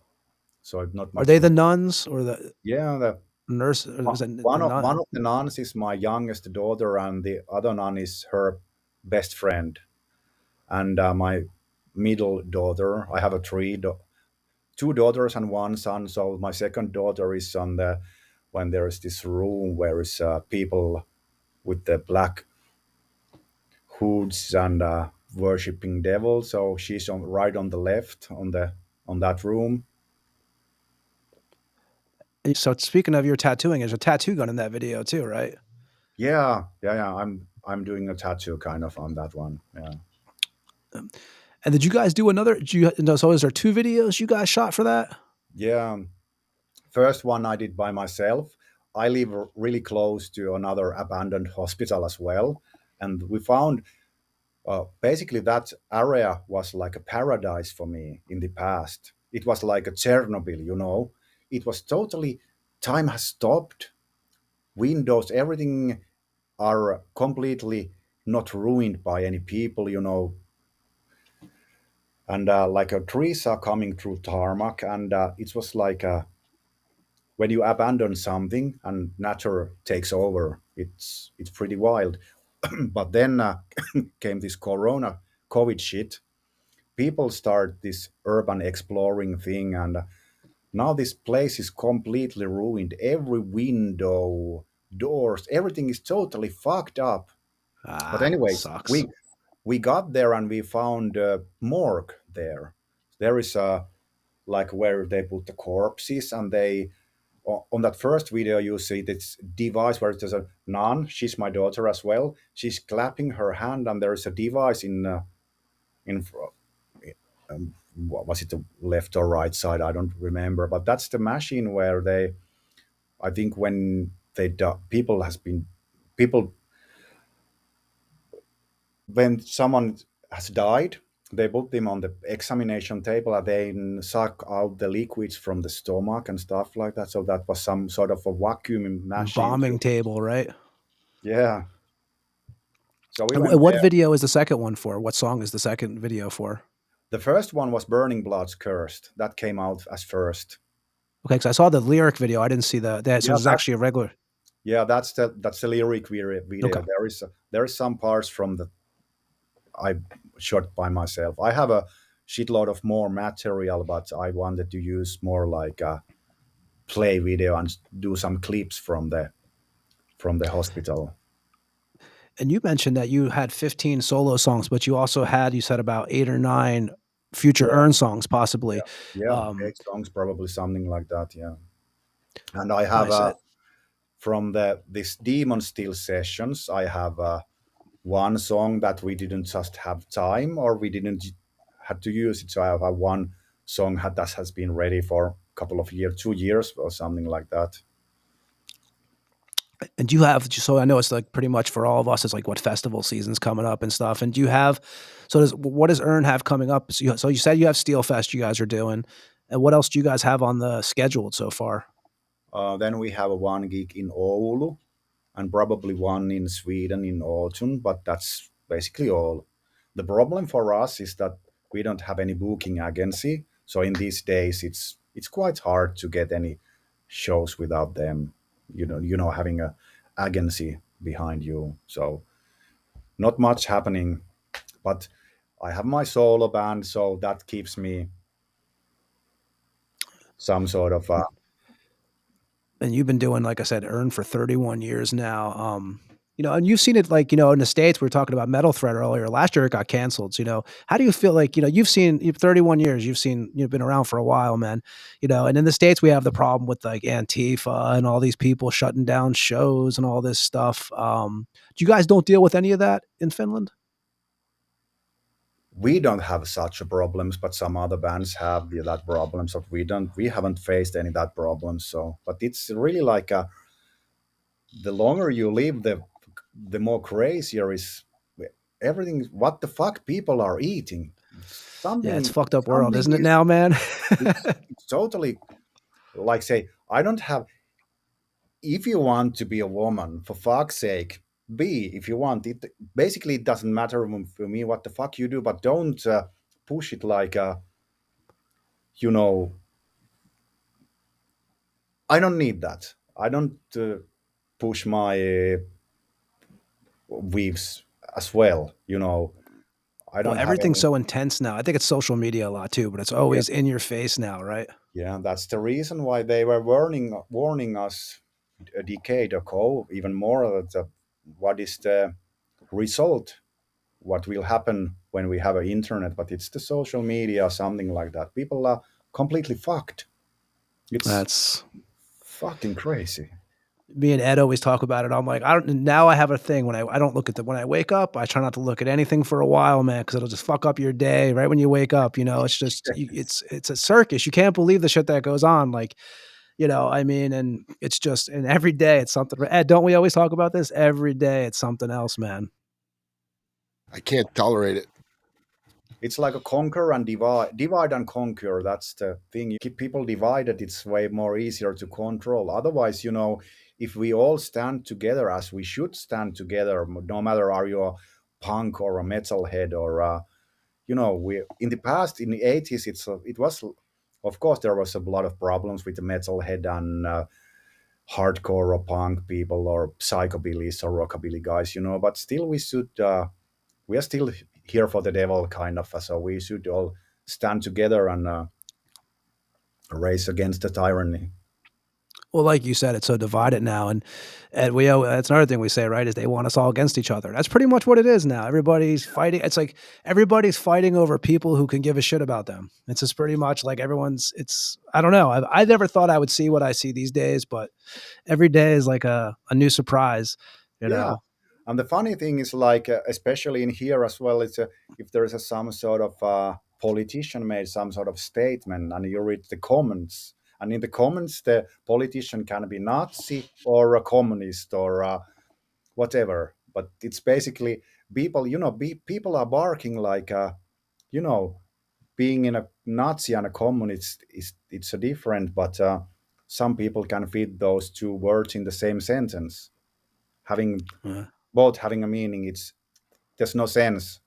So it's not Are much. they the nuns or the Yeah, nurse? Or was it the one nun? of the nuns is my youngest daughter, and the other nun is her best friend. And my middle daughter, I have two daughters and one son. So my second daughter is on the when there is this room where is people with the black hoods and worshipping devil. So she's right on the left on that room. So speaking of your tattooing, there's a tattoo gun in that video too, right? Yeah. I'm doing a tattoo kind of on that one. Yeah. And did you guys do another? So is there 2 videos you guys shot for that? Yeah. First one I did by myself. I live really close to another abandoned hospital as well, and we found basically that area was like a paradise for me in the past. It was like a Chernobyl. It was totally, time has stopped, windows, everything are completely not ruined by any people. And like trees are coming through tarmac, and it was like when you abandon something and nature takes over, it's pretty wild. But then came this COVID shit. People start this urban exploring thing, and now this place is completely ruined. Every window, doors, everything is totally fucked up. But anyways, Sucks. we got there and we found a morgue there. There is a like where they put the corpses, and they on that first video you see this device where there's a nun. She's my daughter as well. She's clapping her hand, and there is a device in was it the left or right side? I don't remember, but that's the machine where they. I think when people when someone has died, they put them on the examination table and then suck out the liquids from the stomach and stuff like that. So that was some sort of a vacuum machine. Bombing table, right? Yeah. So we went And what there. video is the second one for? What song is the second video for? The first one was Burning Blood's Cursed. That came out as first. Okay, because I saw the lyric video. I didn't see that. So Yeah, it's actually a regular. Yeah, that's the lyric video. Okay. There is some parts from the I shot by myself. I have a shitload of more material, but I wanted to use more like a play video and do some clips from the hospital. And you mentioned that you had 15 solo songs, but you also had, you said, about 8 or 9 future Urn songs, possibly. Yeah, 8 songs, probably something like that. Yeah, and I have Nice. From this Demon Steel sessions, I have one song that we didn't just have time, or we didn't had to use it. So I have one song that has been ready for a couple of years, 2 years or something like that. And you have, so I know it's like pretty much for all of us, it's like what festival season's coming up and stuff. And do you have, what does Urn have coming up? So you said you have Steel Fest you guys are doing. And what else do you guys have on the scheduled so far? Then we have one gig in Oulu and probably one in Sweden in autumn, but that's basically all. The problem for us is that we don't have any booking agency. So in these days, it's quite hard to get any shows without them. Having a agency behind you. So not much happening. But I have my solo band, so that keeps me some sort of And you've been doing, like I said, Urn for 31 years now. And you've seen it, like, in the States, we were talking about Metal Threat earlier. Last year it got canceled. How do you feel like, you've 31 years, you've been around for a while, man, and in the States we have the problem with like Antifa and all these people shutting down shows and all this stuff. Do you guys don't deal with any of that in Finland? we don't have such a problems, but some other bands have that problems. But we haven't faced any that problems. So, but it's really like the longer you live, the more crazier is everything. What the fuck people are eating? Yeah, it's Something, fucked up world, something isn't it is now, man? it's totally like say I don't have. If you want to be a woman, for fuck's sake, be if you want it. Basically, it doesn't matter for me what the fuck you do, but don't push it like you know. I don't need that. I don't push my weaves as well. I Well, don't have everything's any. so intense now. I think it's social media a lot too, but it's Yeah, always in your face now, right? yeah. That's the reason why they were warning us a decade ago, even more. What is the result? What will happen when we have an internet? But it's the social media, something like that. People are completely fucked. It's That's fucking crazy. Me and Ed always talk about it. I'm like, I don't. Now I have a thing when I don't look at when I wake up. I try not to look at anything for a while, man, because it'll just fuck up your day right when you wake up. It's just it's a circus. You can't believe the shit that goes on. Like, I mean, and it's just, and every day it's something. Ed, don't we always talk about this? Every day it's something else, man. I can't tolerate it. It's like a conquer and divide and conquer. That's the thing. You keep people divided, it's way more easier to control. Otherwise, if we all stand together as we should stand together, no matter are you a punk or a metalhead or we in the past in the 80s, it was, of course, there was a lot of problems with the metalhead and hardcore or punk people or psychobillies or rockabilly guys, but still we are still here for the devil, kind of. So we should all stand together and race against the tyranny. Well, like you said, it's so divided now, and that's another thing we say, right? Is they want us all against each other. That's pretty much what it is now. Everybody's fighting. It's like everybody's fighting over people who can give a shit about them. It's just pretty much like everyone's. I don't know. I never thought I would see what I see these days, but every day is like a new surprise. Yeah. And the funny thing is, like, especially in here as well, it's if there's some sort of politician made some sort of statement, and you read the comments, and in the comments, the politician can be Nazi or a communist or whatever. But it's basically people, people are barking like, being in a Nazi and a communist it's a different, but some people can fit those two words in the same sentence, having both having a meaning. There's no sense.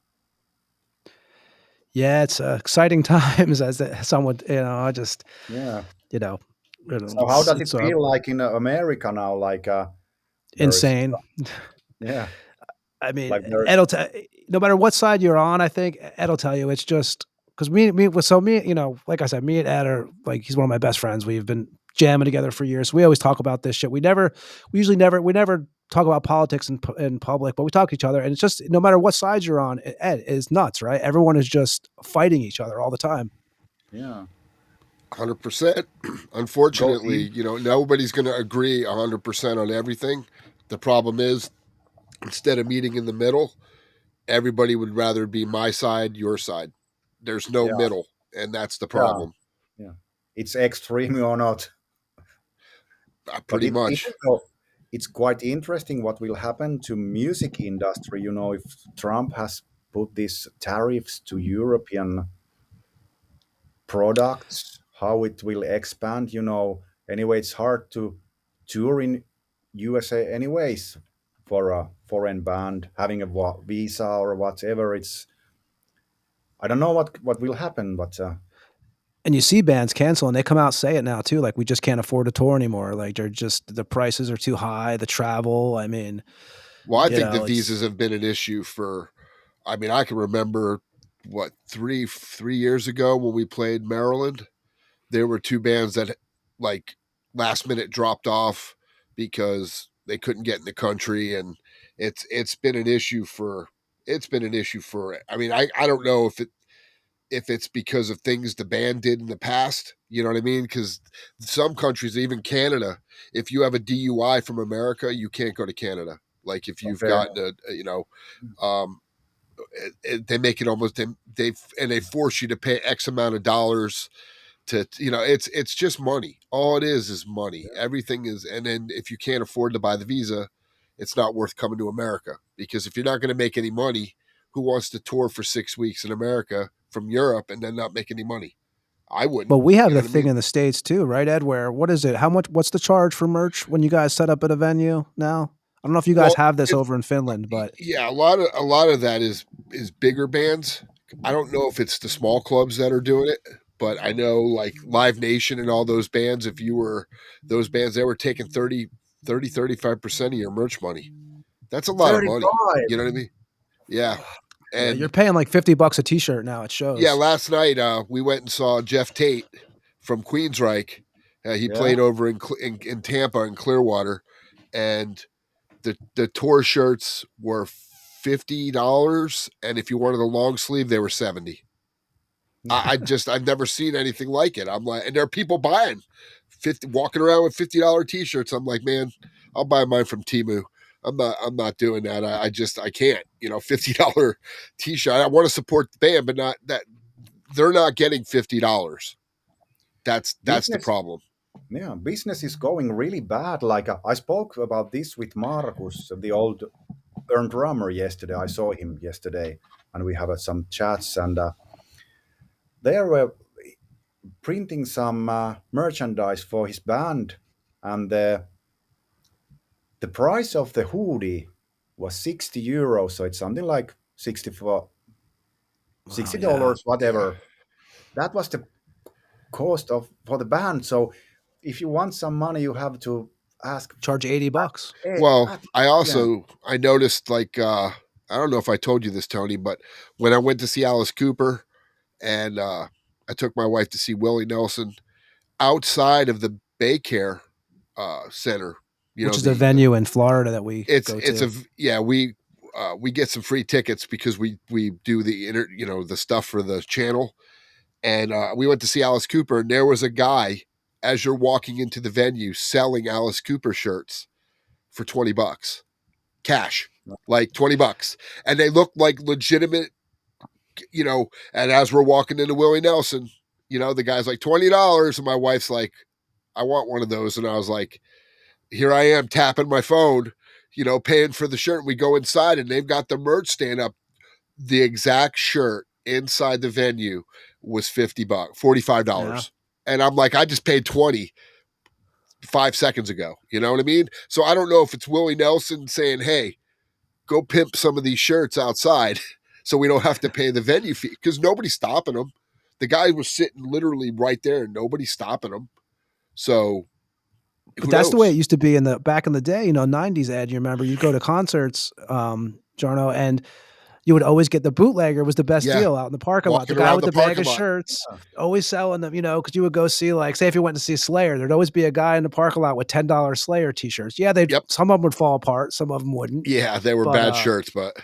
Yeah, it's exciting times, as someone, I just, Yeah. So how does it feel like in America now? Like insane. Yeah. I mean, Like Ed'll no matter what side you're on, I think Ed'll tell you it's just because me, like I said, me and Ed are like, he's one of my best friends. We've been jamming together for years. We always talk about this shit. We never talk about politics in public, but we talk to each other, and it's just no matter what side you're on, Ed is nuts, right? Everyone is just fighting each other all the time. Yeah. 100%. Unfortunately, nobody's going to agree 100% on everything. The problem is, instead of meeting in the middle, everybody would rather be my side, your side. There's no middle, and that's the problem. Yeah. It's extreme or not. Pretty much. It's quite interesting what will happen to music industry, if Trump has put these tariffs to European products, how it will expand. Anyway, it's hard to tour in USA anyways for a foreign band having a visa or whatever. I don't know what will happen, but and you see bands cancel, and they come out say it now too, like, we just can't afford to tour anymore. Like, the prices are too high, the travel. I mean, Well, I You think the know, visas have been an issue for. I mean, I can remember what three years ago when we played Maryland. There were two bands that like last minute dropped off because they couldn't get in the country, and it's been an issue for. It's been an issue for. I mean, I don't know if it's because of things the band did in the past. You know what I mean? Because some countries, even Canada, if you have a DUI from America, you can't go to Canada. Like if you've Okay. gotten um, they make it almost they force you to pay X amount of dollars to it's just money. All it is money. Everything is, and then if you can't afford to buy the visa, it's not worth coming to America, because if you're not going to make any money, who wants to tour for 6 weeks in America from Europe and then not make any money? I wouldn't. but we have You know the what I thing mean? in the States too, right, Ed? Where what is it? What's the charge for merch when you guys set up at a venue now? I don't know if you guys Well, have this it, over in Finland, but yeah, a lot of that is bigger bands. I don't know if it's the small clubs that are doing it, but I know like Live Nation and all those bands, if you were those bands, they were taking 35% of your merch money. That's a lot of money. 35. You know what I mean? Yeah. yeah, you're And paying like $50 a t-shirt now at yeah, shows. last night we went and saw Jeff Tate from Queensryche. He Yeah. played over in Tampa in Clearwater, and the tour shirts were $50, and if you wanted a long sleeve, they were $70. I've never seen anything like it. I'm like, and there are people buying walking around with $50 t-shirts. I'm like, man, I'll buy mine from Temu. I'm not doing that. I can't. $50 t-shirt. I want to support the band, but not that they're not getting $50. That's the Business, problem. yeah, business is going really bad. Like I spoke about this with Markus, the old Urn drummer, yesterday. I saw him yesterday, and we have some chats, and they were printing some merchandise for his band, and the price of the hoodie was 60 euros, so it's something like 64 Wow, $60, yeah. whatever. That was the cost of for the band. So if you want some money, you have to ask. Charge $80. Well, At, yeah, I noticed, like I don't know if I told you this, Tony, but when I went to see Alice Cooper, and I took my wife to see Willie Nelson outside of the Baycare Center. Which is a venue in Florida that we go to. We get some free tickets because we do the stuff for the channel, and we went to see Alice Cooper, and there was a guy as you're walking into the venue selling Alice Cooper shirts for $20 cash, like $20, and they look like legitimate. And as we're walking into Willie Nelson, the guy's like $20, and my wife's like, I want one of those, and I was like, here I am tapping my phone, paying for the shirt. We go inside, and they've got the merch stand up. The exact shirt inside the venue was $50, $45. Yeah. And I'm like, I just paid 20 5 seconds ago. You know what I mean? So I don't know if it's Willie Nelson saying, hey, go pimp some of these shirts outside so we don't have to pay the venue fee, because nobody's stopping him. The guy was sitting literally right there and nobody's stopping him. So But that's the way it used to be back in the day, 90s, Ed. You remember you'd go to concerts, Jarno, and you would always get the bootlegger was the best deal out in the parking lot. The guy with the bag of shirts, always selling them, because you would go see, like, say if you went to see Slayer, there'd always be a guy in the parking lot with $10 Slayer t-shirts. Yeah, some of them would fall apart, some of them wouldn't. Yeah, they were bad shirts, but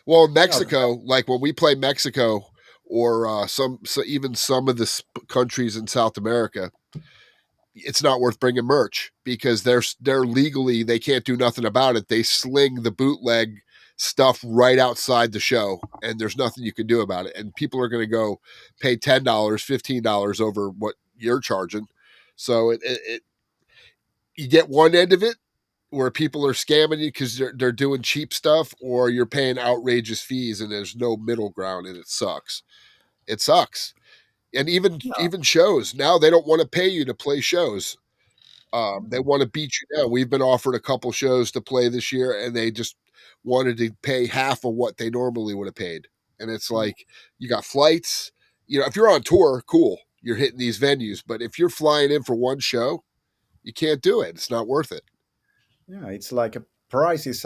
in Mexico, like when we play Mexico or even some of the countries in South America, it's not worth bringing merch because they're legally, they can't do nothing about it. They sling the bootleg stuff right outside the show, and there's nothing you can do about it. And people are going to go pay $10, $15 over what you're charging. So you get one end of it where people are scamming you because they're doing cheap stuff, or you're paying outrageous fees and there's no middle ground, and it sucks. It sucks. And even shows now, they don't want to pay you to play shows. They want to beat you down. We've been offered a couple shows to play this year, and they just wanted to pay half of what they normally would have paid. And it's like, you got flights. If you're on tour, cool, you're hitting these venues. But if you're flying in for one show, you can't do it. It's not worth it. Yeah, it's like prices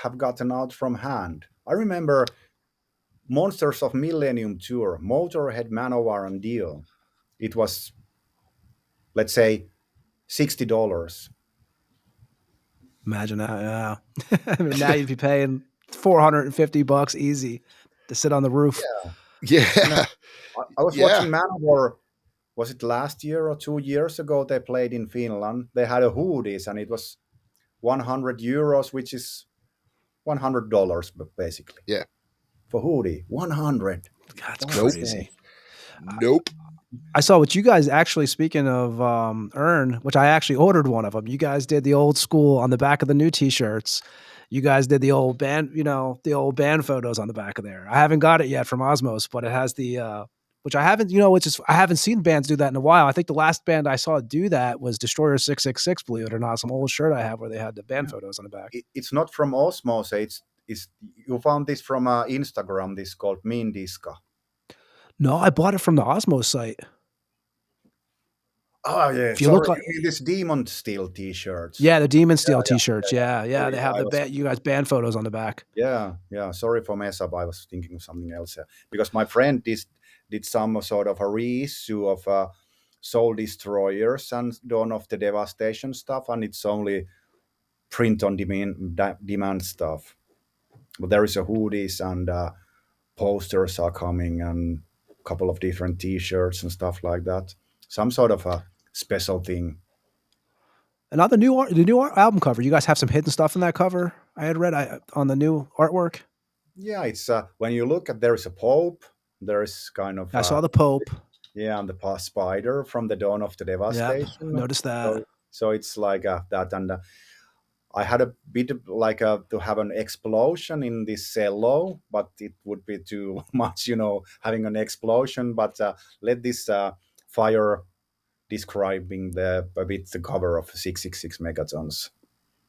have gotten out from hand. I remember Monsters of Millennium Tour, Motorhead Manowar and Deal. It was, let's say, $60. Imagine that. Yeah. I mean, now you'd be paying $450 easy to sit on the roof. And Yeah. I was Yeah. watching Manowar. Was it last year or 2 years ago? They played in Finland. They had a hoodies, and it was €100, which is $100, basically. Yeah. For hoodie, 100. That's Nope. crazy. Nope. I saw what you guys actually, speaking of Urn, which I actually ordered one of them. You guys did the old school on the back of the new t-shirts. You guys did the old band, the old band photos on the back of there. I haven't got it yet from Osmos, but it has the, which I haven't, I haven't seen bands do that in a while. I think the last band I saw do that was Destroyer 666, believe it or not. Some old shirt I have where they had the band photos on the back. It's not from Osmos. It's you found this from Instagram. This called Mean Disca. No, I bought it from the Osmos site. Oh yeah, If you look like this Demon Steel t-shirts. Yeah, the Demon Steel t-shirts. Yeah. They have you guys band photos on the back. Yeah. Sorry for mess up. I was thinking of something else because my friend did some sort of a reissue of Soul Destroyers and Dawn of the Devastation stuff, and it's only print on demand stuff. But there is a hoodies and posters are coming and a couple of different t-shirts and stuff like that. Some sort of a special thing. And on the new album cover, you guys have some hidden stuff in that cover. I had read on the new artwork. Yeah, it's when you look at, there is a Pope. There is kind of I saw the Pope. Yeah, and the spider from the Dawn of the Devastation. Yeah, noticed that. So it's like that, and I had a bit of like to have an explosion in this cello, but it would be too much, having an explosion. But let this fire describing the cover of 666 megatons.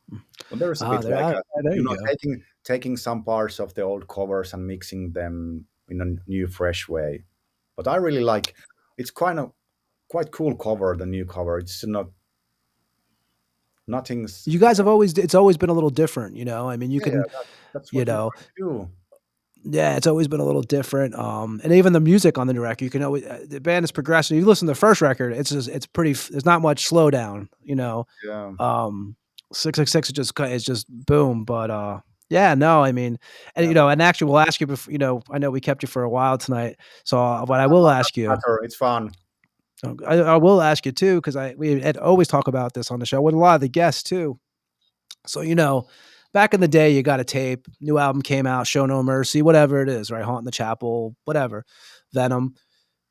Well, there is a bit taking some parts of the old covers and mixing them in a new, fresh way. But I really like. It's quite cool cover. The new cover. It's nothing's. You guys have it's always been a little different. I mean, you can, that's what do. Yeah, it's always been a little different. And even the music on the new record, you can always the band is progressing. You listen to the first record, it's pretty. There's not much slowdown. Yeah. 666 is just boom. But yeah, no, I mean, and and actually, we'll ask you before. I know we kept you for a while tonight, so but I will ask you. It's fun. I will ask you too, because we always talk about this on the show with a lot of the guests too. So back in the day, you got a tape, new album came out, Show No Mercy, whatever it is, right? Haunting the Chapel, whatever, Venom.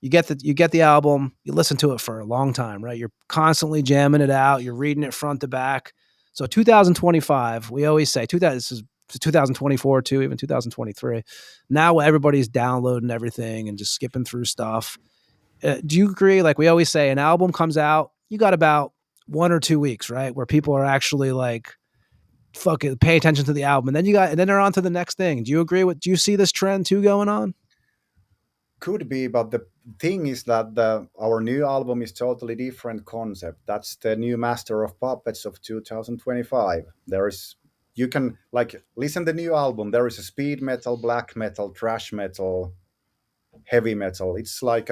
You get the album, you listen to it for a long time, right? You're constantly jamming it out, you're reading it front to back. So 2025, we always say this is 2024 too, even 2023. Now everybody's downloading everything and just skipping through stuff. Do you agree? Like we always say, an album comes out, you got about 1 or 2 weeks, right? Where people are actually like, fucking pay attention to the album, and then they're on to the next thing. Do you see this trend too going on? Could be, but the thing is that our new album is totally different concept. That's the new Master of Puppets of 2025. You can listen the new album. There is a speed metal, black metal, thrash metal, heavy metal. It's like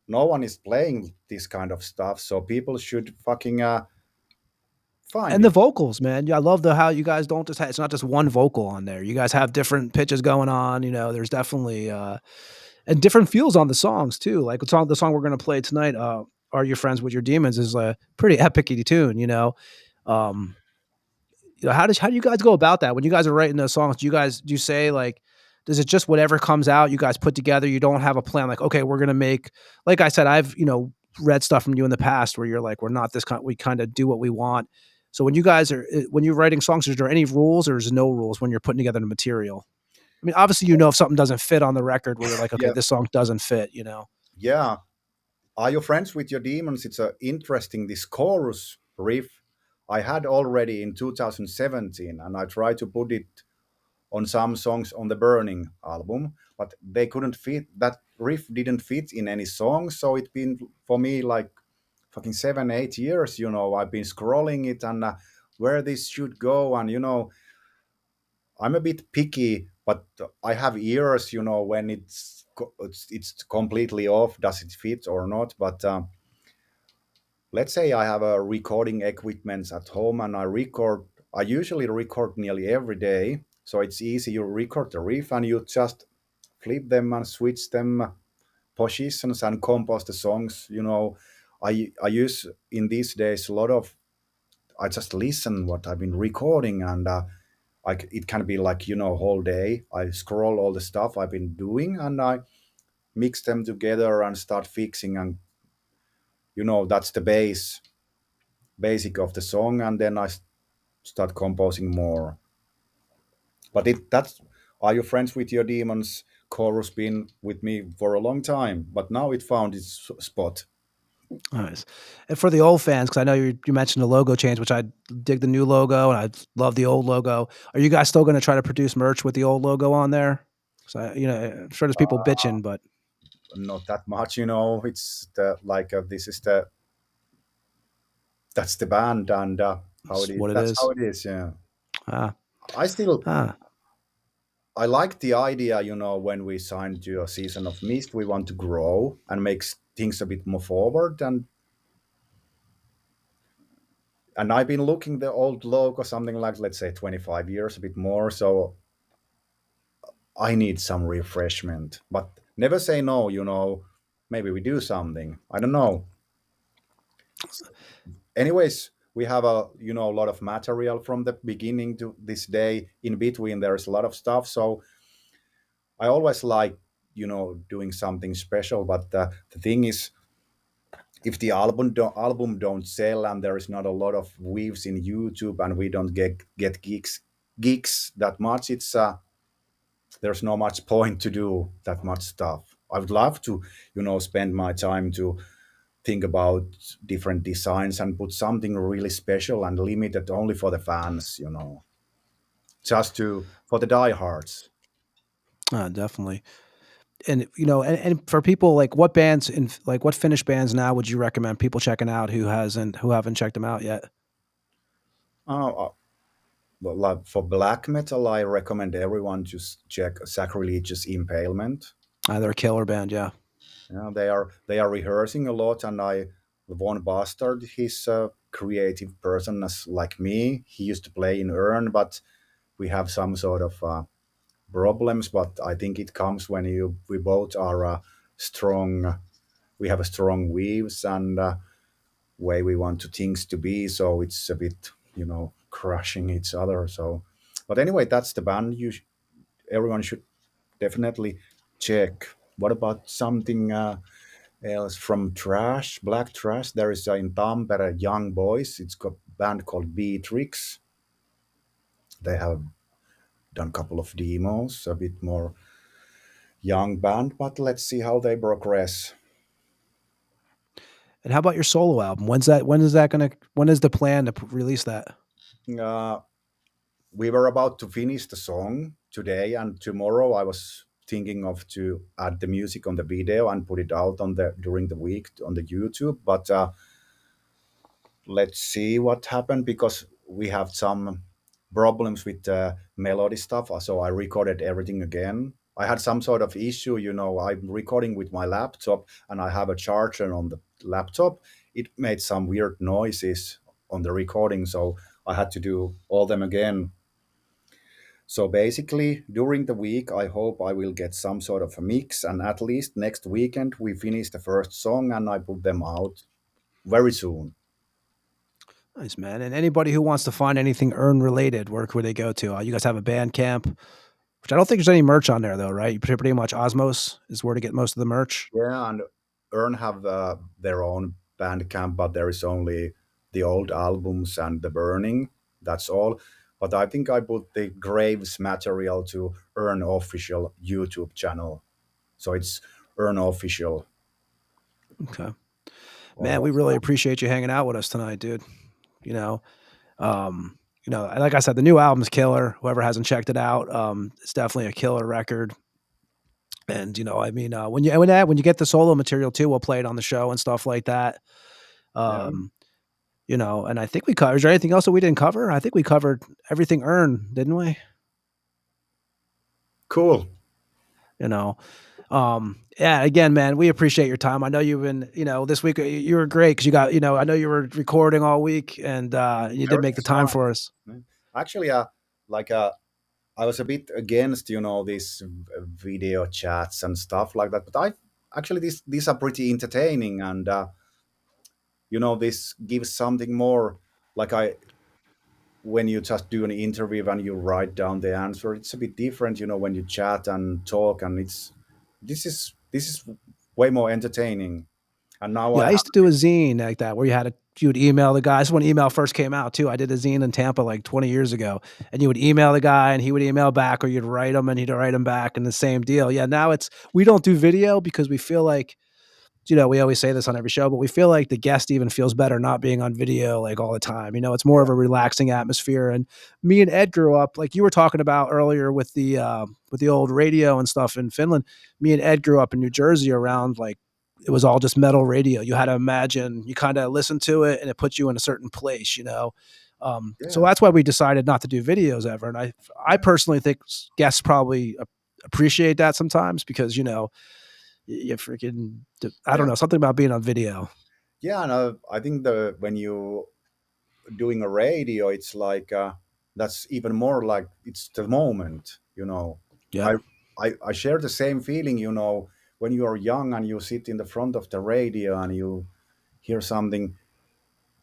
no one is playing this kind of stuff, so people should fucking find and the vocals, man. I love how you guys don't just it's not just one vocal on there. You guys have different pitches going on. There's definitely and different feels on the songs too. Like the song we're going to play tonight, "Are You Friends with Your Demons," is a pretty epic-y tune. How do you guys go about that when you guys are writing those songs? Do you say like, does it just whatever comes out you guys put together? You don't have a plan like, okay, we're going to make, like I said, I've read stuff from you in the past where you're like, we're not this kind. We kind of do what we want. So when you're writing songs, is there any rules or is no rules when you're putting together the material? I mean, obviously, if something doesn't fit on the record, where you're like, okay, this song doesn't fit, Yeah. Are You Friends with Your Demons? It's interesting. This chorus riff I had already in 2017, and I tried to put it on some songs on the Burning album, but they couldn't fit. That riff didn't fit in any song, so it's been for me like fucking 7-8 years. I've been scrolling it and where this should go, and I'm a bit picky, but I have ears, when it's completely off, does it fit or not? But let's say I have a recording equipment at home and I record. I usually record nearly every day, so it's easy. You record the riff and you just flip them and switch them positions and compose the songs. I use in these days a lot of. I just listen what I've been recording and. It can be like whole day. I scroll all the stuff I've been doing and I mix them together and start fixing, and that's the basic of the song, and then I start composing more. But that's Are You Friends with Your Demons chorus been with me for a long time, but now it found its spot. Nice. And for the old fans, because I know you mentioned the logo change, which I dig the new logo and I love the old logo. Are you guys still going to try to produce merch with the old logo on there? So I'm sure there's people bitching, but Not that much. It's this is that's the band, and how it is. What it That's is. how it is. Yeah. Ah. I still Ah. I like the idea, when we signed to a season of Mist, we want to grow and make things a bit more forward. And I've been looking the old logo, something like, let's say, 25 years, a bit more. So I need some refreshment. But never say no, maybe we do something. I don't know. Anyways, we have a lot of material from the beginning to this day. In between, there's a lot of stuff. So I always like, doing something special. But the thing is, if the album don't sell and there is not a lot of views in YouTube and we don't get gigs that much, it's there's no much point to do that much stuff. I would love to, spend my time to think about different designs and put something really special and limited only for the fans, just for the diehards. Definitely. And and for people, like what bands what Finnish bands now would you recommend people checking out who haven't checked them out yet? Uh, but like for black metal, I recommend everyone to check Sacrilegious Impalement. They're a killer band, yeah. Yeah, they are rehearsing a lot, and Von Bastard, he's a creative person as like me. He used to play in Urn, but we have some sort of problems. But I think it comes when we both are strong. We have a strong weaves and way we want to things to be. So it's a bit, crushing each other. So, but anyway, that's the band. Everyone should definitely check. What about something? Else from black trash, there is in Tampere Young Boys. It's got a band called Beatrix. They have done a couple of demos, a bit more young band, but let's see how they progress. And how about your solo album? When is the plan to release that? Uh, we were about to finish the song today, and tomorrow I was thinking of to add the music on the video and put it out during the week on the YouTube, but let's see what happened because we have some problems with the melody stuff. So I recorded everything again. I had some sort of issue, I'm recording with my laptop and I have a charger on the laptop. It made some weird noises on the recording, so I had to do all them again. So basically, during the week, I hope I will get some sort of a mix, and at least next weekend we finish the first song and I put them out very soon. Nice, man. And anybody who wants to find anything Urn related, where could they go to? You guys have a band camp, which I don't think there's any merch on there though, right? You pretty much Osmos is where to get most of the merch. Yeah, and Urn have their own Bandcamp, but there is only the old albums and the burning. That's all. But I think I put the Graves material to Urn official YouTube channel, so it's Urn official. Okay, man, we really appreciate you hanging out with us tonight, dude. Like I said, the new album's killer. Whoever hasn't checked it out, it's definitely a killer record. And when you get the solo material too, we'll play it on the show and stuff like that. And I think we covered. Is there anything else that we didn't cover? I think we covered everything Urn, didn't we? Cool. Yeah, again, man, we appreciate your time. I know you've been, this week you were great because you got, I know you were recording all week and you did make the time for us. Actually, like I was a bit against, these video chats and stuff like that. But I actually these are pretty entertaining, and this gives something more. Like when you just do an interview and you write down the answer, it's a bit different, when you chat and talk, and this is way more entertaining. And now Yeah, I I have used to do a zine like that where you would email the guys. When email first came out too, I did a zine in Tampa like 20 years ago, and you would email the guy and he would email back, or you'd write him and he'd write him back, and the same deal. Yeah, now we don't do video because we feel like, we always say this on every show, but we feel like the guest even feels better not being on video like all the time. It's more of a relaxing atmosphere. And me and Ed grew up, like you were talking about earlier with the old radio and stuff in Finland. Me and Ed grew up in New Jersey around like, it was all just metal radio. You had to imagine, you kind of listen to it and it puts you in a certain place, So that's why we decided not to do videos ever. And I personally think guests probably appreciate that sometimes because, you freaking, I don't know, something about being on video. Yeah, no, I think when you doing a radio, it's like that's even more like it's the moment. Yeah. I share the same feeling. When you are young and you sit in the front of the radio and you hear something.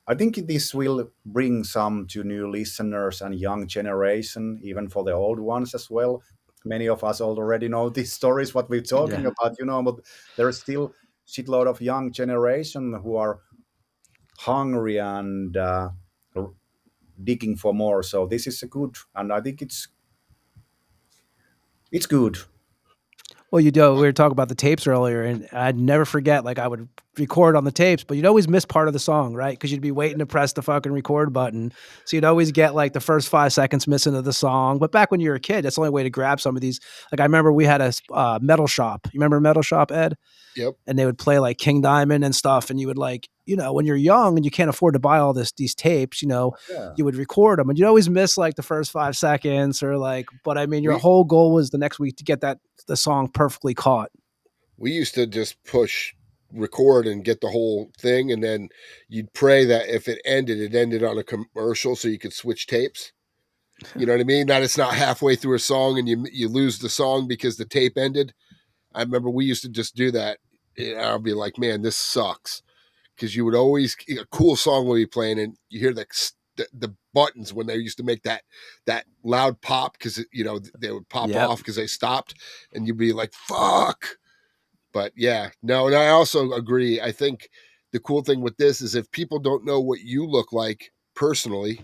I think this will bring some to new listeners and young generation, even for the old ones as well. Many of us already know these stories, what we're talking about, but there's still shitload of young generation who are hungry and digging for more. So this is a good, and I think it's good. Well, we were talking about the tapes earlier, and I'd never forget, like I would record on the tapes, but you'd always miss part of the song, right? Because you'd be waiting to press the fucking record button. So you'd always get like the first 5 seconds missing of the song. But back when you were a kid, that's the only way to grab some of these. Like I remember we had a metal shop. You remember Metal Shop, Ed? Yep. And they would play like King Diamond and stuff. And you would like, when you're young and you can't afford to buy all these tapes, you would record them and you'd always miss like the first 5 seconds or like, but I mean, your whole goal was the next week to get the song perfectly caught. We used to just push record and get the whole thing. And then you'd pray that if it ended on a commercial so you could switch tapes. You know what I mean? That it's not halfway through a song and you lose the song because the tape ended. I remember we used to just do that. I'll be like, man, this sucks. Because you would always, a cool song would be playing and you hear the buttons when they used to make that loud pop because, they would pop off because they stopped and you'd be like, fuck. But yeah, no, and I also agree. I think the cool thing with this is if people don't know what you look like personally,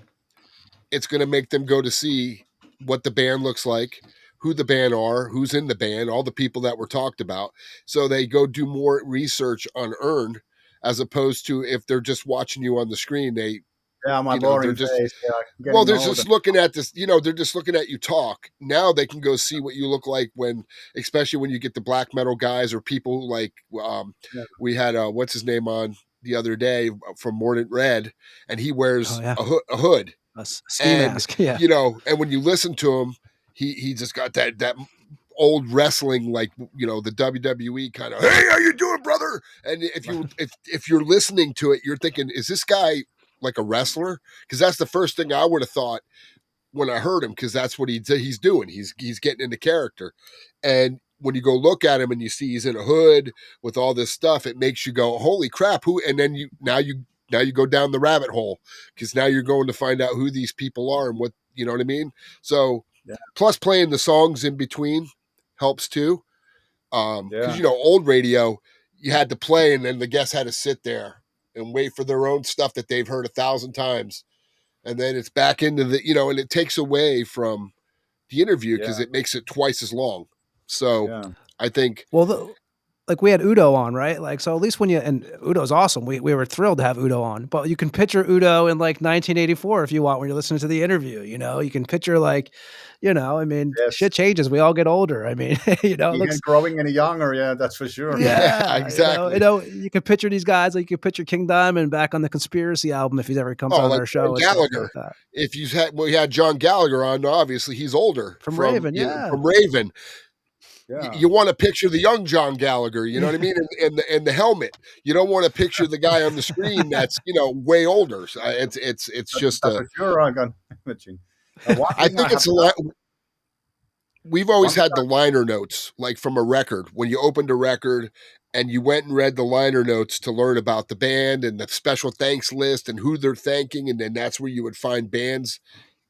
it's going to make them go to see what the band looks like, who the band are, who's in the band, all the people that were talked about. So they go do more research on Urn as opposed to if they're just watching you on the screen, my boring just, face. Well, they're just looking at this, they're just looking at you talk. Now they can go see what you look like especially when you get the black metal guys or people like, we had, what's his name on the other day from Mordant Red, and he wears a hood. A ski mask, yeah. And when you listen to him, he just got that old wrestling, like, the WWE kind of, hey, how you doing, brother? And if you're listening to it, you're thinking, is this guy like a wrestler? Because that's the first thing I would have thought when I heard him, because that's what he's doing. He's getting into character. And when you go look at him and you see he's in a hood with all this stuff, it makes you go, holy crap, who? And then now you go down the rabbit hole because now you're going to find out who these people are and what, you know what I mean? So plus playing the songs in between helps too. Because, old radio, you had to play and then the guests had to sit there and wait for their own stuff that they've heard 1,000 times. And then it's back into the, and it takes away from the interview because it makes it twice as long. So I think, like we had Udo on, right? Like, so at least and Udo's awesome. We were thrilled to have Udo on, but you can picture Udo in like 1984 if you want, when you're listening to the interview, you can picture like, I mean, Yes. shit changes. We all get older. I mean, it looks growing any younger. Yeah, that's for sure. yeah, exactly. You can picture these guys, like you can picture King Diamond back on the Conspiracy album if he ever comes on like our show. Gallagher. Like that. If we had John Gallagher on, obviously he's older From Raven, from Raven. Yeah. You want to picture the young John Gallagher, you know what I mean? And the helmet. You don't want to picture the guy on the screen that's, way older. So it's just that's for sure. I can imagine. I think it's we've always had the liner notes, like from a record. When you opened a record and you went and read the liner notes to learn about the band and the special thanks list and who they're thanking, and then that's where you would find bands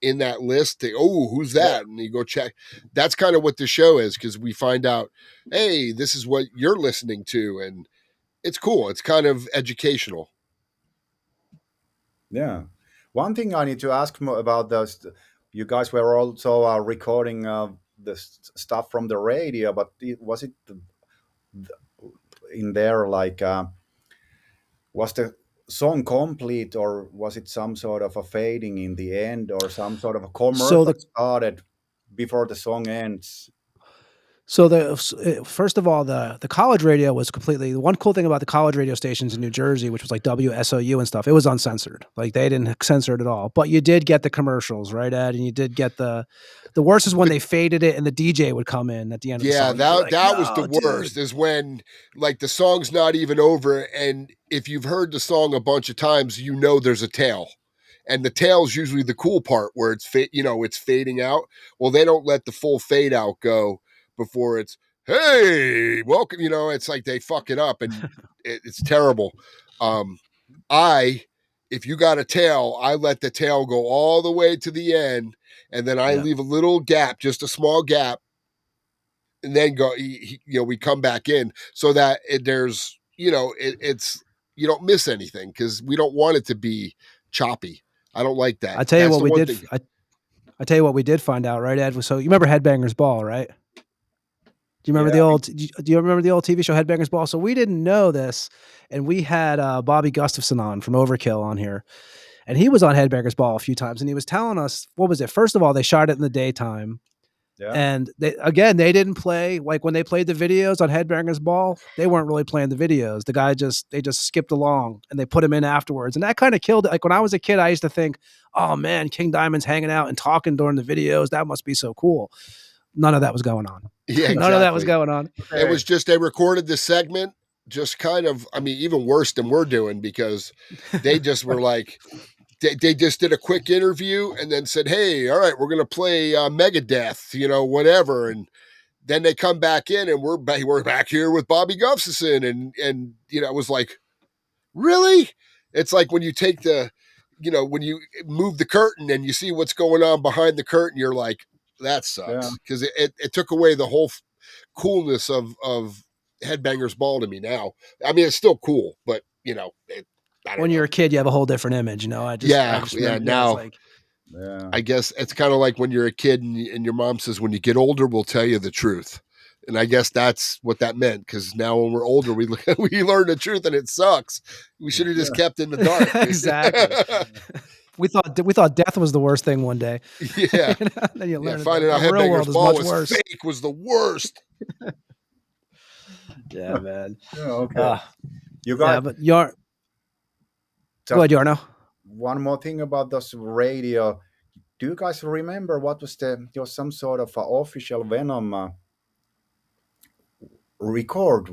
in that list. Who's that? And you go check. That's kind of what the show is, because we find out, hey, this is what you're listening to, and it's cool. It's kind of educational. Yeah. One thing I need to ask more about this, you guys were also recording the stuff from the radio, but was it in there like, was the song complete, or was it some sort of a fading in the end, or some sort of a commercial that started before the song ends? So first of all, the college radio was completely, the one cool thing about the college radio stations in New Jersey, which was like WSOU and stuff, it was uncensored. Like they didn't censor it at all, but you did get the commercials, right, Ed? And you did get the worst is when they faded it and the DJ would come in at the end of the song. That was the worst, is when like the song's not even over, and if you've heard the song a bunch of times, there's a tail. And the tail's usually the cool part where it's it's fading out. Well, they don't let the full fade out go before it's, hey, welcome. It's like they fuck it up, and it's terrible. If you got a tail, I let the tail go all the way to the end, and then I leave a little gap, just a small gap, and then go. We come back in so that there's it's you don't miss anything, because we don't want it to be choppy. I don't like that. I tell you what we did. I tell you what we did find out, right, Ed? So you remember Headbangers Ball, right? Do you remember do you remember the old TV show Headbangers Ball? So we didn't know this, and we had Bobby Gustafson on from Overkill on here, and he was on Headbangers Ball a few times, and he was telling us, what was it? First of all, they shot it in the daytime. Yeah. And they didn't play, like when they played the videos on Headbangers Ball, they weren't really playing the videos. They just skipped along and they put them in afterwards. And that kind of killed it. Like when I was a kid, I used to think, oh man, King Diamond's hanging out and talking during the videos. That must be so cool. None of that was going on. Yeah, exactly. None of that was going on. It was just, they recorded this segment just kind of, even worse than we're doing, because they just were like, they just did a quick interview and then said, hey, all right, we're going to play Megadeth, whatever. And then they come back in and we're back here with Bobby Gustafson. And it was like, really? It's like when you take when you move the curtain and you see what's going on behind the curtain, you're like, that sucks. Because it took away the whole coolness of Headbangers Ball to me now. It's still cool, but when you're a kid, you have a whole different image, Now, I guess it's kind of like when you're a kid and your mom says, when you get older, we'll tell you the truth. And I guess that's what that meant, because now when we're older, we learn the truth and it sucks. We should have just kept in the dark. Exactly. We thought death was the worst thing one day. Yeah. Then you learn finding out Headbangers Ball was fake was the worst. Yeah, man. Yeah, okay. You got. Yeah, but go ahead, Jarno. One more thing about this radio. Do you guys remember what was some sort of official Venom record?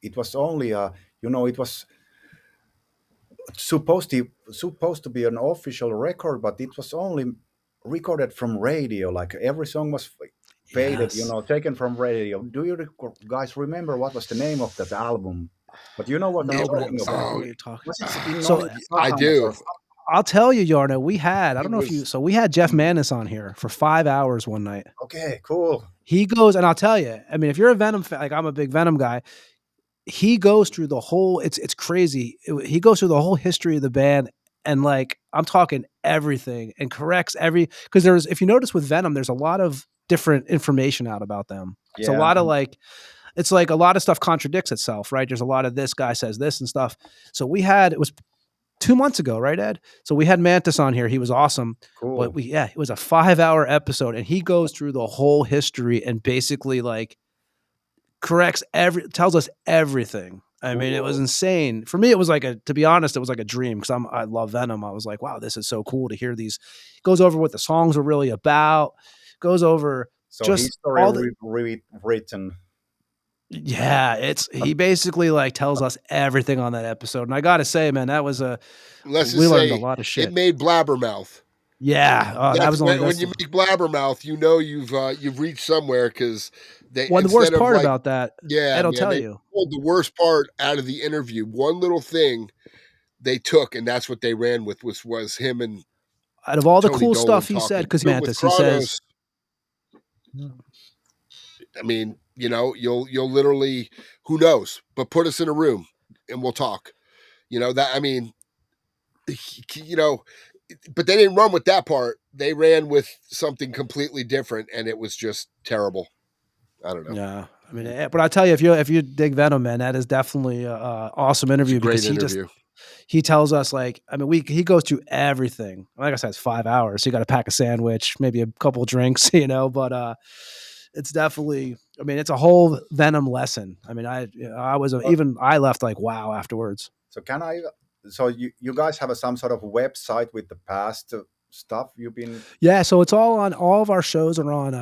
It was only it was supposed to be an official record, but it was only recorded from radio. Like every song was faded, taken from radio. Do you guys remember what was the name of that album? But you know what I'm talking about. So I do. I'll tell you, Jarno, we had Jeff Manis on here for 5 hours one night. Okay, cool. He goes, and I'll tell you, if you're a Venom fan, like I'm a big Venom guy, he goes through the whole, it's crazy. He goes through the whole history of the band, and like, I'm talking everything, and corrects because if you notice with Venom, there's a lot of different information out about them. It's a lot of like, it's like a lot of stuff contradicts itself, right? There's a lot of this guy says this and stuff. So it was 2 months ago, right, Ed? So we had Mantis on here. He was awesome. Cool. But it was a 5-hour episode, and he goes through the whole history and basically like tells us everything. I mean, it was insane. For me, it was like to be honest, it was like a dream because I love Venom. I was like, wow, this is so cool to hear these. Goes over what the songs were really about. Goes over just all the written. Yeah, he basically like tells us everything on that episode. And I got to say, man, that was we learned a lot of shit. It made Blabbermouth. Yeah. That was when you make Blabbermouth, you know you've reached somewhere because the worst part about that, it'll tell you. The worst part out of the interview, one little thing they took, and that's what they ran with was him and out of all the Tony cool Dolan stuff he talking. said, because Mantis, he says, I mean, you know, you'll literally, who knows, but put us in a room and we'll talk. You know, that, I mean, you know, but they didn't run with that part. They ran with something completely different, and it was just terrible. I don't know. Yeah. I mean, but I tell you, if you dig Venom, man, that is definitely an awesome interview. Great interview. He tells us, like, I mean, he goes through everything. Like I said, it's 5 hours. So you got to pack a sandwich, maybe a couple of drinks, you know, but it's definitely, I mean, it's a whole Venom lesson. I mean, I left like, wow, afterwards. So you guys have some sort of website with the past stuff you've been? Yeah, so it's all of our shows are on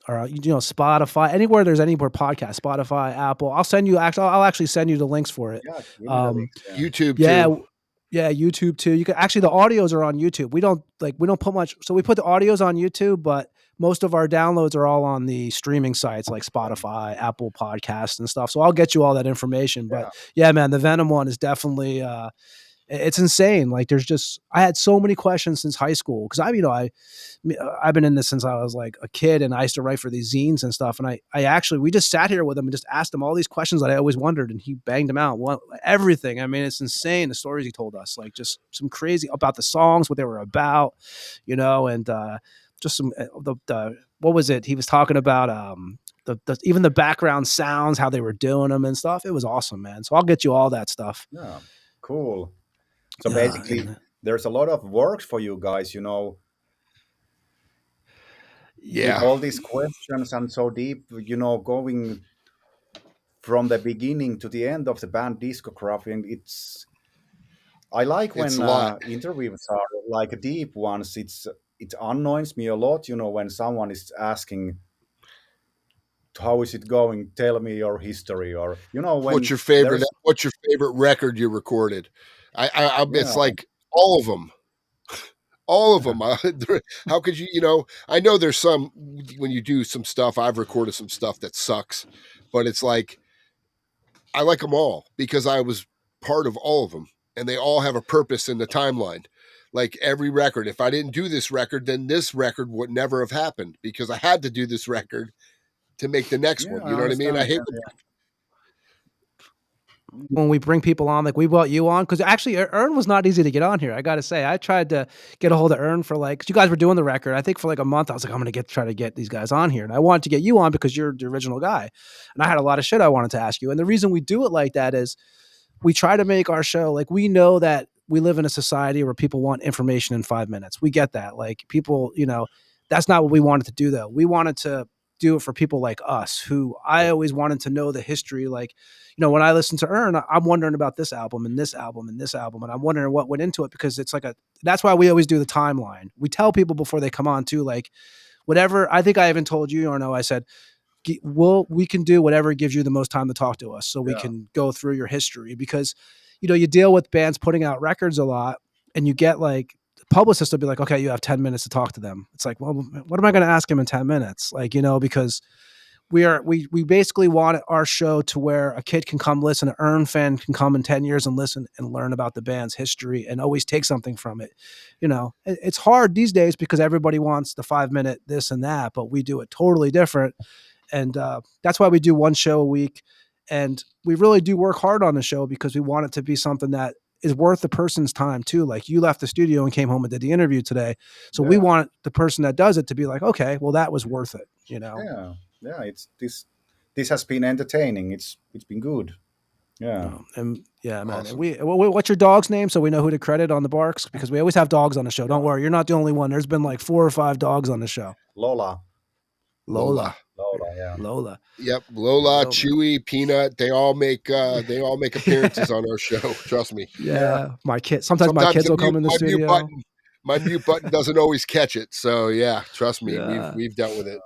Spotify, anywhere podcast, Spotify, Apple. I'll actually send you the links for it. Yeah, YouTube too. Yeah, YouTube too. You can actually, the audios are on YouTube. We don't put much, so we put the audios on YouTube, but most of our downloads are all on the streaming sites like Spotify, Apple Podcasts and stuff. So I'll get you all that information. But yeah, man, the Venom one is definitely it's insane. Like I had so many questions since high school because I've been in this since I was like a kid, and I used to write for these zines and stuff. And we just sat here with him and just asked him all these questions that I always wondered, and he banged them out. Everything. I mean, it's insane. The stories he told us, like just some crazy about the songs, what they were about, you know, and just some what was it? He was talking about even the background sounds, how they were doing them and stuff. It was awesome, man. So I'll get you all that stuff. Yeah, cool. So basically, there's a lot of work for you guys, you know. Yeah. With all these questions and so deep, you know, going from the beginning to the end of the band discography, and I like when interviews are like deep ones. It annoys me a lot, you know, when someone is asking, how is it going? Tell me your history, or you know, what's your favorite record you recorded? It's like all of them. All of them. How could you, you know, I know there's some, when you do some stuff, I've recorded some stuff that sucks, but it's like, I like them all because I was part of all of them, and they all have a purpose in the timeline. Like every record, if I didn't do this record, then this record would never have happened because I had to do this record to make the next one. You know what I mean? I hate when we bring people on, like we brought you on, because actually Urn was not easy to get on here. I got to say, I tried to get a hold of Urn for because you guys were doing the record. I think for like a month, I was like, I'm going to try to get these guys on here. And I wanted to get you on because you're the original guy. And I had a lot of shit I wanted to ask you. And the reason we do it like that is we try to make our show, like we know that we live in a society where people want information in 5 minutes. We get that. Like people, you know, that's not what we wanted to do though. We wanted to do it for people like us, who I always wanted to know the history. Like, you know, when I listen to Urn, I'm wondering about this album and this album and this album, and I'm wondering what went into it, because it's like that's why we always do the timeline. We tell people before they come on too, like whatever. I think I even told you, or no, I said, we can do whatever gives you the most time to talk to us, so we can go through your history, because, you know, you deal with bands putting out records a lot, and you get like, publicists will be like, okay, you have 10 minutes to talk to them. It's like, well, what am I going to ask him in 10 minutes? Like, you know, because we basically want our show to where a kid can come listen, an Urn fan can come in 10 years and listen and learn about the band's history and always take something from it. You know, it's hard these days because everybody wants the 5-minute this and that, but we do it totally different. And that's why we do one show a week. And we really do work hard on the show because we want it to be something that is worth the person's time too. Like you left the studio and came home and did the interview today. So we want the person that does it to be like, okay, well, that was worth it, you know? Yeah. It's this has been entertaining. It's been good. Yeah. And yeah, man. Awesome. What's your dog's name so we know who to credit on the barks? Because we always have dogs on the show. Don't worry, you're not the only one. There's been like 4 or 5 dogs on the show. Lola. Lola, yeah. Lola. Yep, Lola, Chewy, Peanut, they all make appearances on our show. Trust me. Yeah, my kid. Sometimes my kids will come in the studio. My mute button doesn't always catch it. So yeah, trust me, Yeah. we've dealt with it.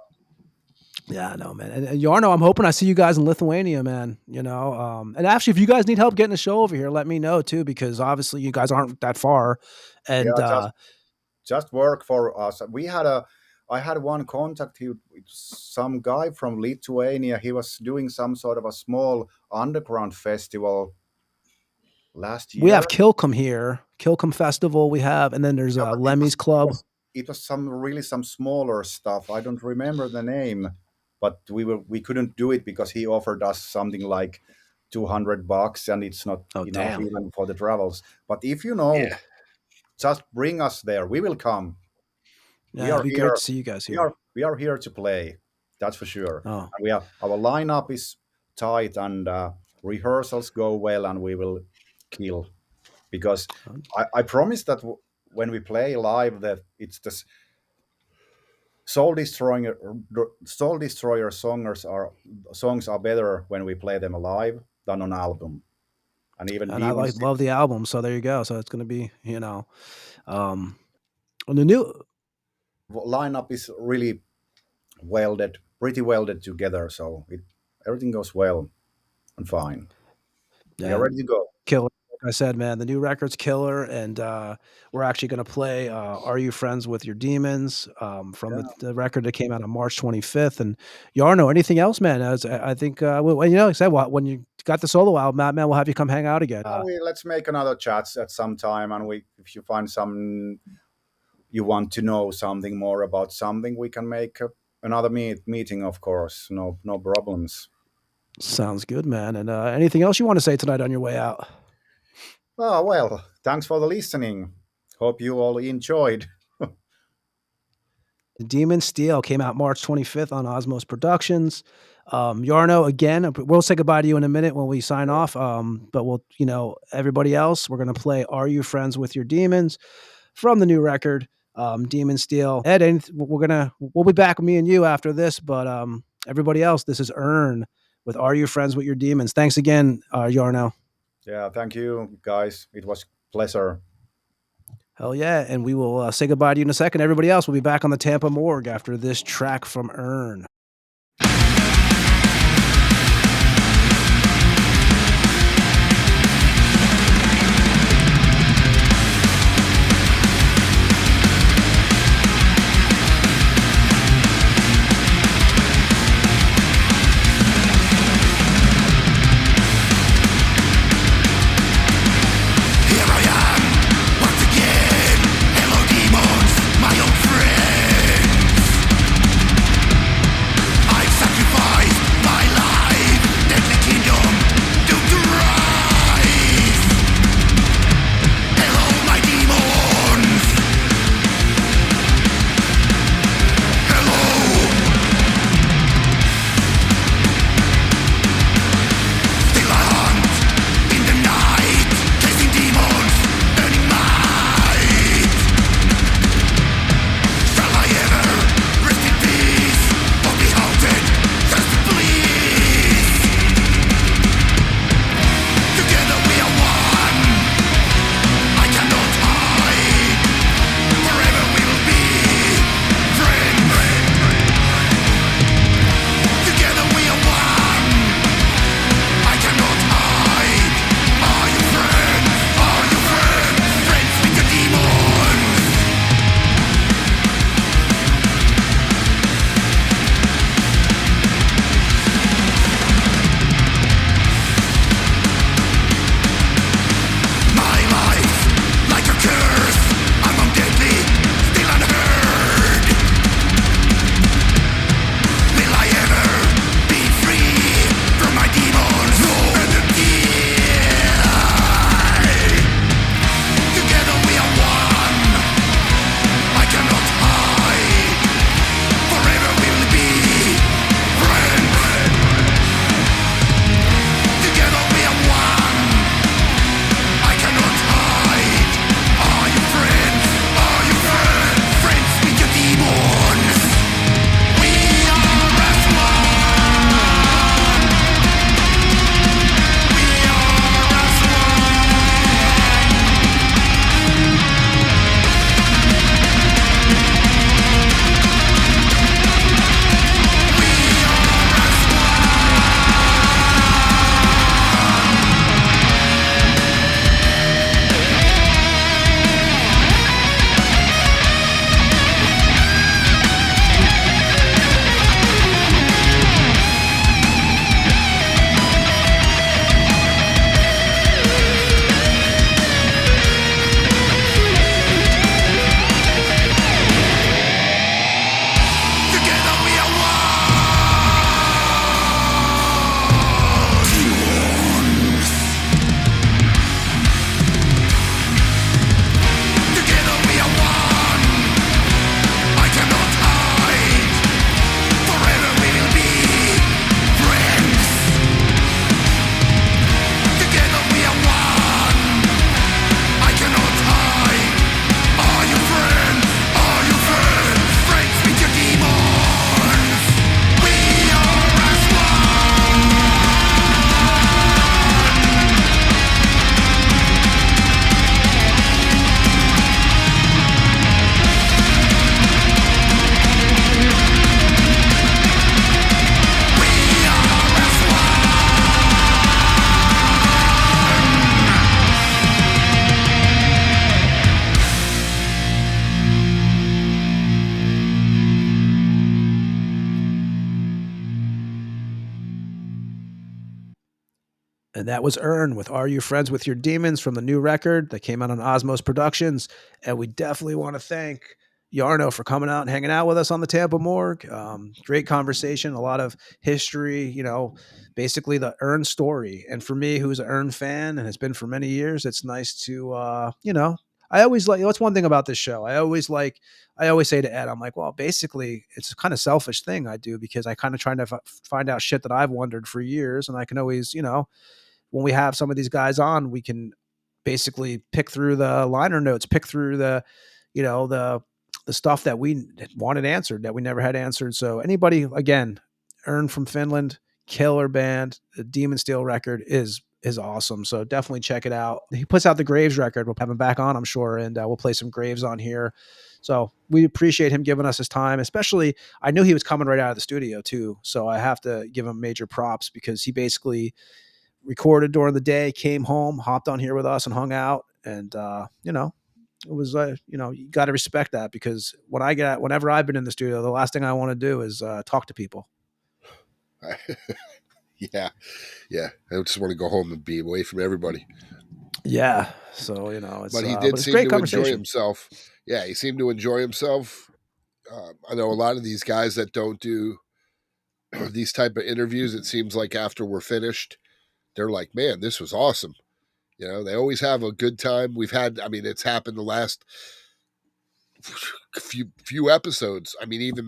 Yeah, I know, man. And Jarno, I'm hoping I see you guys in Lithuania, man. You know, and actually, if you guys need help getting a show over here, let me know too, because obviously you guys aren't that far. And just work for us. I had one contact with some guy from Lithuania. He was doing some sort of a small underground festival last year. We have Kilcom here, Kilcom Festival. We have, and then there's Lemmy's Club. It was some smaller stuff. I don't remember the name, but we couldn't do it because he offered us something like $200, and it's not enough even for the travels. But if you know, just bring us there. We will come. Yeah, it'd be great to see you guys here. We are here to play. That's for sure. Oh. And our lineup is tight, and rehearsals go well, and we will kill. Because I promise that when we play live, that it's the soul destroyer songs are better when we play them live than on album. And I love the album, so there you go. So it's going to be, you know, the new lineup is really pretty welded together, so everything goes well and fine. Yeah. We are ready to go. Killer. Like I said, man, the new record's killer, and we're actually going to play Are You Friends with Your Demons from the record that came out on March 25th. And Jarno, anything else, man? I think, when you got the solo album out, man, we'll have you come hang out again. Let's make another chat at some time, and if you find you want to know something more about something, we can make another meeting, of course. No problems. Sounds good, man. And anything else you want to say tonight on your way out? Oh, well, thanks for the listening. Hope you all enjoyed. Demon Steel came out March 25th on Osmos Productions. Jarno, again, we'll say goodbye to you in a minute when we sign off. But everybody else, we're going to play Are You Friends with Your Demons from the new record, Demon Steel. Ed, we'll be back with me and you after this, but everybody else, this is Urn with Are You Friends with Your Demons. Thanks again, Jarno. Yeah, thank you, guys. It was a pleasure. Hell yeah, and we will say goodbye to you in a second. Everybody else will be back on the Tampa Morgue after this track from Urn. And that was Urn with Are You Friends with Your Demons from the new record that came out on Osmos Productions. And we definitely want to thank Jarno for coming out and hanging out with us on the Tampa Morgue. Great conversation, a lot of history, basically the Urn story. And for me, who's an Urn fan and has been for many years, it's nice to, I always like, what's one thing about this show? I always say to Ed, I'm like, well, basically it's a kind of selfish thing I do because I kind of trying to find out shit that I've wondered for years. And I can always, when we have some of these guys on, we can basically pick through the liner notes, pick through the stuff that we wanted answered that we never had answered. So anybody, again, Urn from Finland, killer band. The Demon Steel record is awesome. So definitely check it out. He puts out the Graves record. We'll have him back on, I'm sure. And we'll play some Graves on here. So we appreciate him giving us his time, especially I knew he was coming right out of the studio too. So I have to give him major props because he basically recorded during the day, came home, hopped on here with us and hung out. And, it was, you got to respect that because whenever I've been in the studio, the last thing I want to do is talk to people. Yeah. I just want to go home and be away from everybody. Yeah. So, it's, but he did seem to enjoy himself. Yeah. He seemed to enjoy himself. I know a lot of these guys that don't do these type of interviews, it seems like after we're finished, they're like, man, this was awesome. They always have a good time. It's happened the last few episodes. I mean, even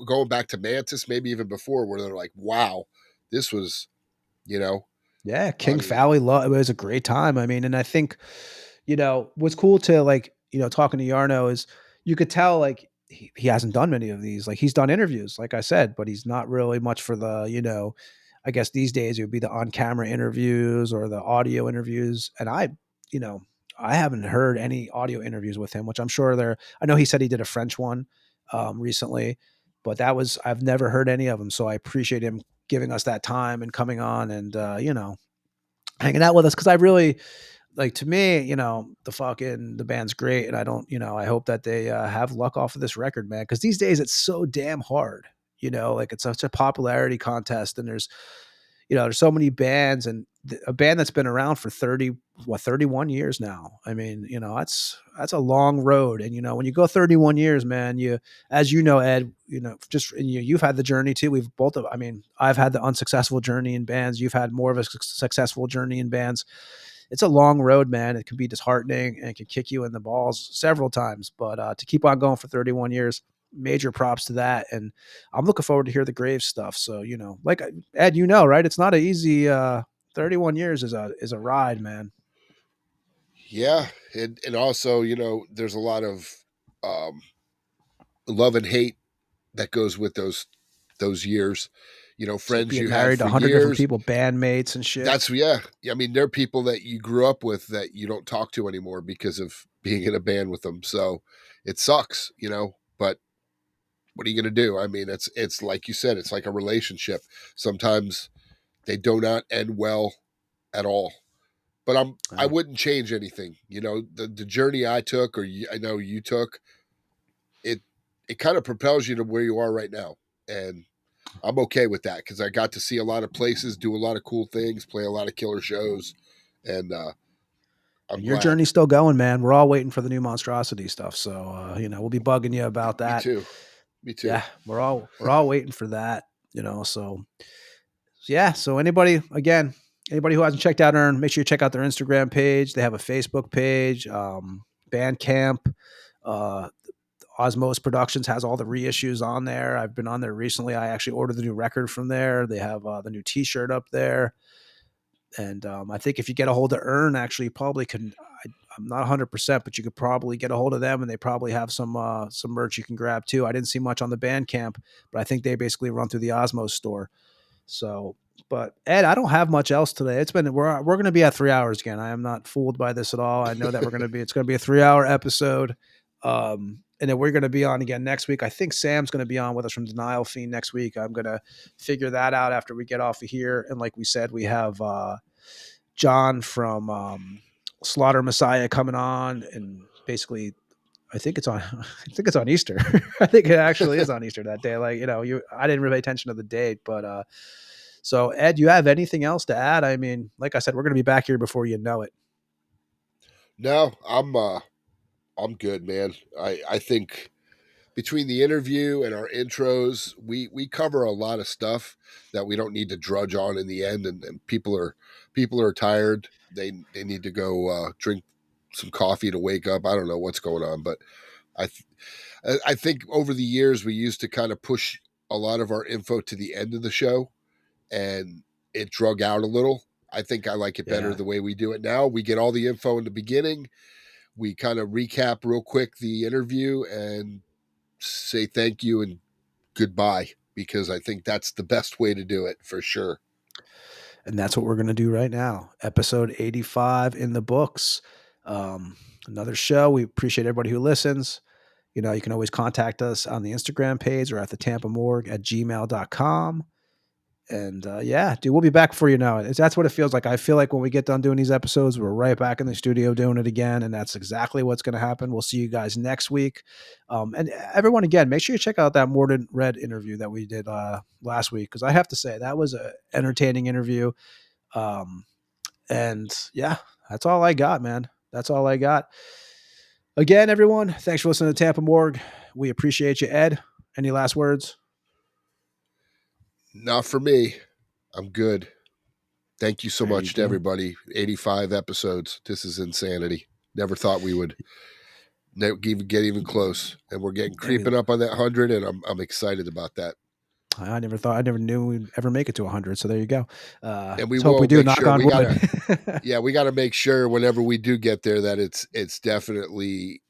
going back to Mantis, maybe even before, where they're like, wow, this was, Yeah, King Fowley, it was a great time. I mean, and I think, what's cool to talking to Jarno is you could tell he hasn't done many of these. Like he's done interviews, like I said, but he's not really much for the, I guess these days it would be the on-camera interviews or the audio interviews. And I haven't heard any audio interviews with him, which I'm sure I know he said he did a French one recently, but I've never heard any of them. So I appreciate him giving us that time and coming on and, hanging out with us. Cause I really to me, the band's great. And I don't, I hope that they have luck off of this record, man. Cause these days it's so damn hard. It's such a popularity contest and there's so many bands and a band that's been around for 31 years now. I mean, that's a long road. And, when you go 31 years, man, as Ed, you've had the journey too. I've had the unsuccessful journey in bands. You've had more of a successful journey in bands. It's a long road, man. It can be disheartening and it can kick you in the balls several times, but to keep on going for 31 years, major props to that. And I'm looking forward to hear the Graves stuff. So, like Ed, right? It's not an easy, 31 years is a ride, man. Yeah. And also, there's a lot of, love and hate that goes with those years, friends you married had for 100 years, different people, bandmates and shit. I mean, they're people that you grew up with that you don't talk to anymore because of being in a band with them. So it sucks, but what are you going to do? I mean, it's like you said, it's like a relationship. Sometimes they do not end well at all, but I wouldn't change anything. The journey I took, I know you took, it kind of propels you to where you are right now. And I'm okay with that because I got to see a lot of places, do a lot of cool things, play a lot of killer shows. And your journey's still going, man. We're all waiting for the new Monstrosity stuff. So, we'll be bugging you about that. Me too. Yeah. We're all waiting for that, so yeah. So anybody who hasn't checked out Urn, make sure you check out their Instagram page. They have a Facebook page, Bandcamp, Osmos Productions has all the reissues on there. I've been on there recently. I actually ordered the new record from there. They have the new t-shirt up there. And I think if you get a hold of Urn, actually probably can, I'm not 100%, but you could probably get a hold of them and they probably have some merch you can grab too. I didn't see much on the Bandcamp, but I think they basically run through the Osmos store. So, but Ed, I don't have much else today. We're going to be at 3 hours again. I am not fooled by this at all. I know that it's going to be a 3-hour episode. And then we're going to be on again next week. I think Sam's going to be on with us from Denial Fiend next week. I'm going to figure that out after we get off of here. And like we said, we have John from Slaughter Messiah coming on, and basically, I think it's on Easter. I think it actually is on Easter that day. I didn't really pay attention to the date, but So Ed, you have anything else to add? I mean, like I said, we're going to be back here before you know it. No, I'm good, man. I think between the interview and our intros, we cover a lot of stuff that we don't need to drudge on in the end. And people are tired. They need to go drink some coffee to wake up. I don't know what's going on, but I think over the years we used to kind of push a lot of our info to the end of the show, and it drug out a little. I think I like it better the way we do it now. We get all the info in the beginning. We kind of recap real quick the interview and say thank you and goodbye, because I think that's the best way to do it for sure. And that's what we're going to do right now. Episode 85 in the books. Another show. We appreciate everybody who listens. You know, you can always contact us on the Instagram page or at thetampamorgue@gmail.com. And yeah, dude, we'll be back before you know it. That's what it feels like. I feel like when we get done doing these episodes, we're right back in the studio doing it again. And that's exactly what's going to happen. We'll see you guys next week. And everyone, again, make sure you check out that Mordred Red interview that we did last week, because I have to say that was an entertaining interview. And yeah, that's all I got, man. That's all I got. Again, everyone, thanks for listening to Tampa Morgue. We appreciate you. Ed, any last words? Not for me. I'm good. Thank you so much to everybody. 85 episodes. This is insanity. Never thought we would get even close. And we're getting creeping up on that 100, and I'm excited about that. I never knew we'd ever make it to 100. So there you go. And we hope we do. Knock on wood. Yeah, we got to make sure whenever we do get there that it's definitely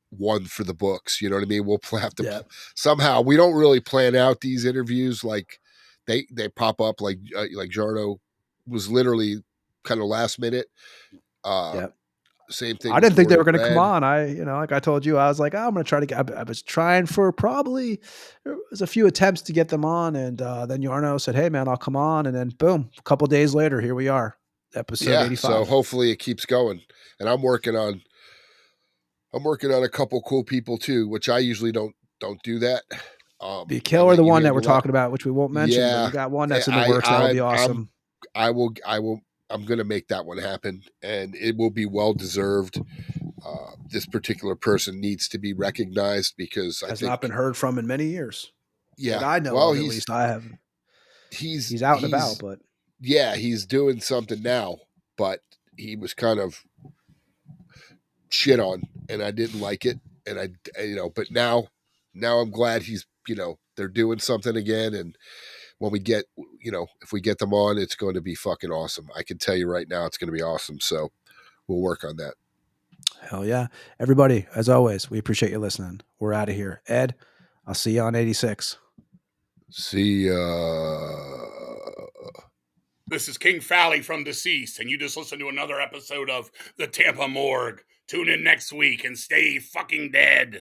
one for the books. You know what I mean? We'll have to somehow. We don't really plan out these interviews like they pop up like Jarno was literally kind of last minute. Same thing. I didn't think they were going to come on. Like I told you, I was like, I'm going to try to get, I was trying for probably, there was a few attempts to get them on. And then Jarno said, hey man, I'll come on. And then boom, a couple of days later, here we are, episode 85. So hopefully it keeps going. And I'm working on a couple cool people too, which I usually don't do that. Be Killer, the one that we're talking about, which we won't mention. Yeah, but we got one that's in the works. That'll be awesome. I'm going to make that one happen, and it will be well deserved. This particular person needs to be recognized because has not been heard from in many years. Yeah, that I know. Well, at least I haven't. He's out and about, but yeah, he's doing something now. But he was kind of shit on, and I didn't like it, and but now I'm glad he's they're doing something again, and when we get, if we get them on, it's going to be fucking awesome. I can tell you right now, it's going to be awesome. So we'll work on that. Hell yeah. Everybody, as always, we appreciate you listening. We're out of here. Ed, I'll see you on 86. See ya. This is King Fally from Deceased, and you just listened to another episode of the Tampa Morgue. Tune in next week and stay fucking dead.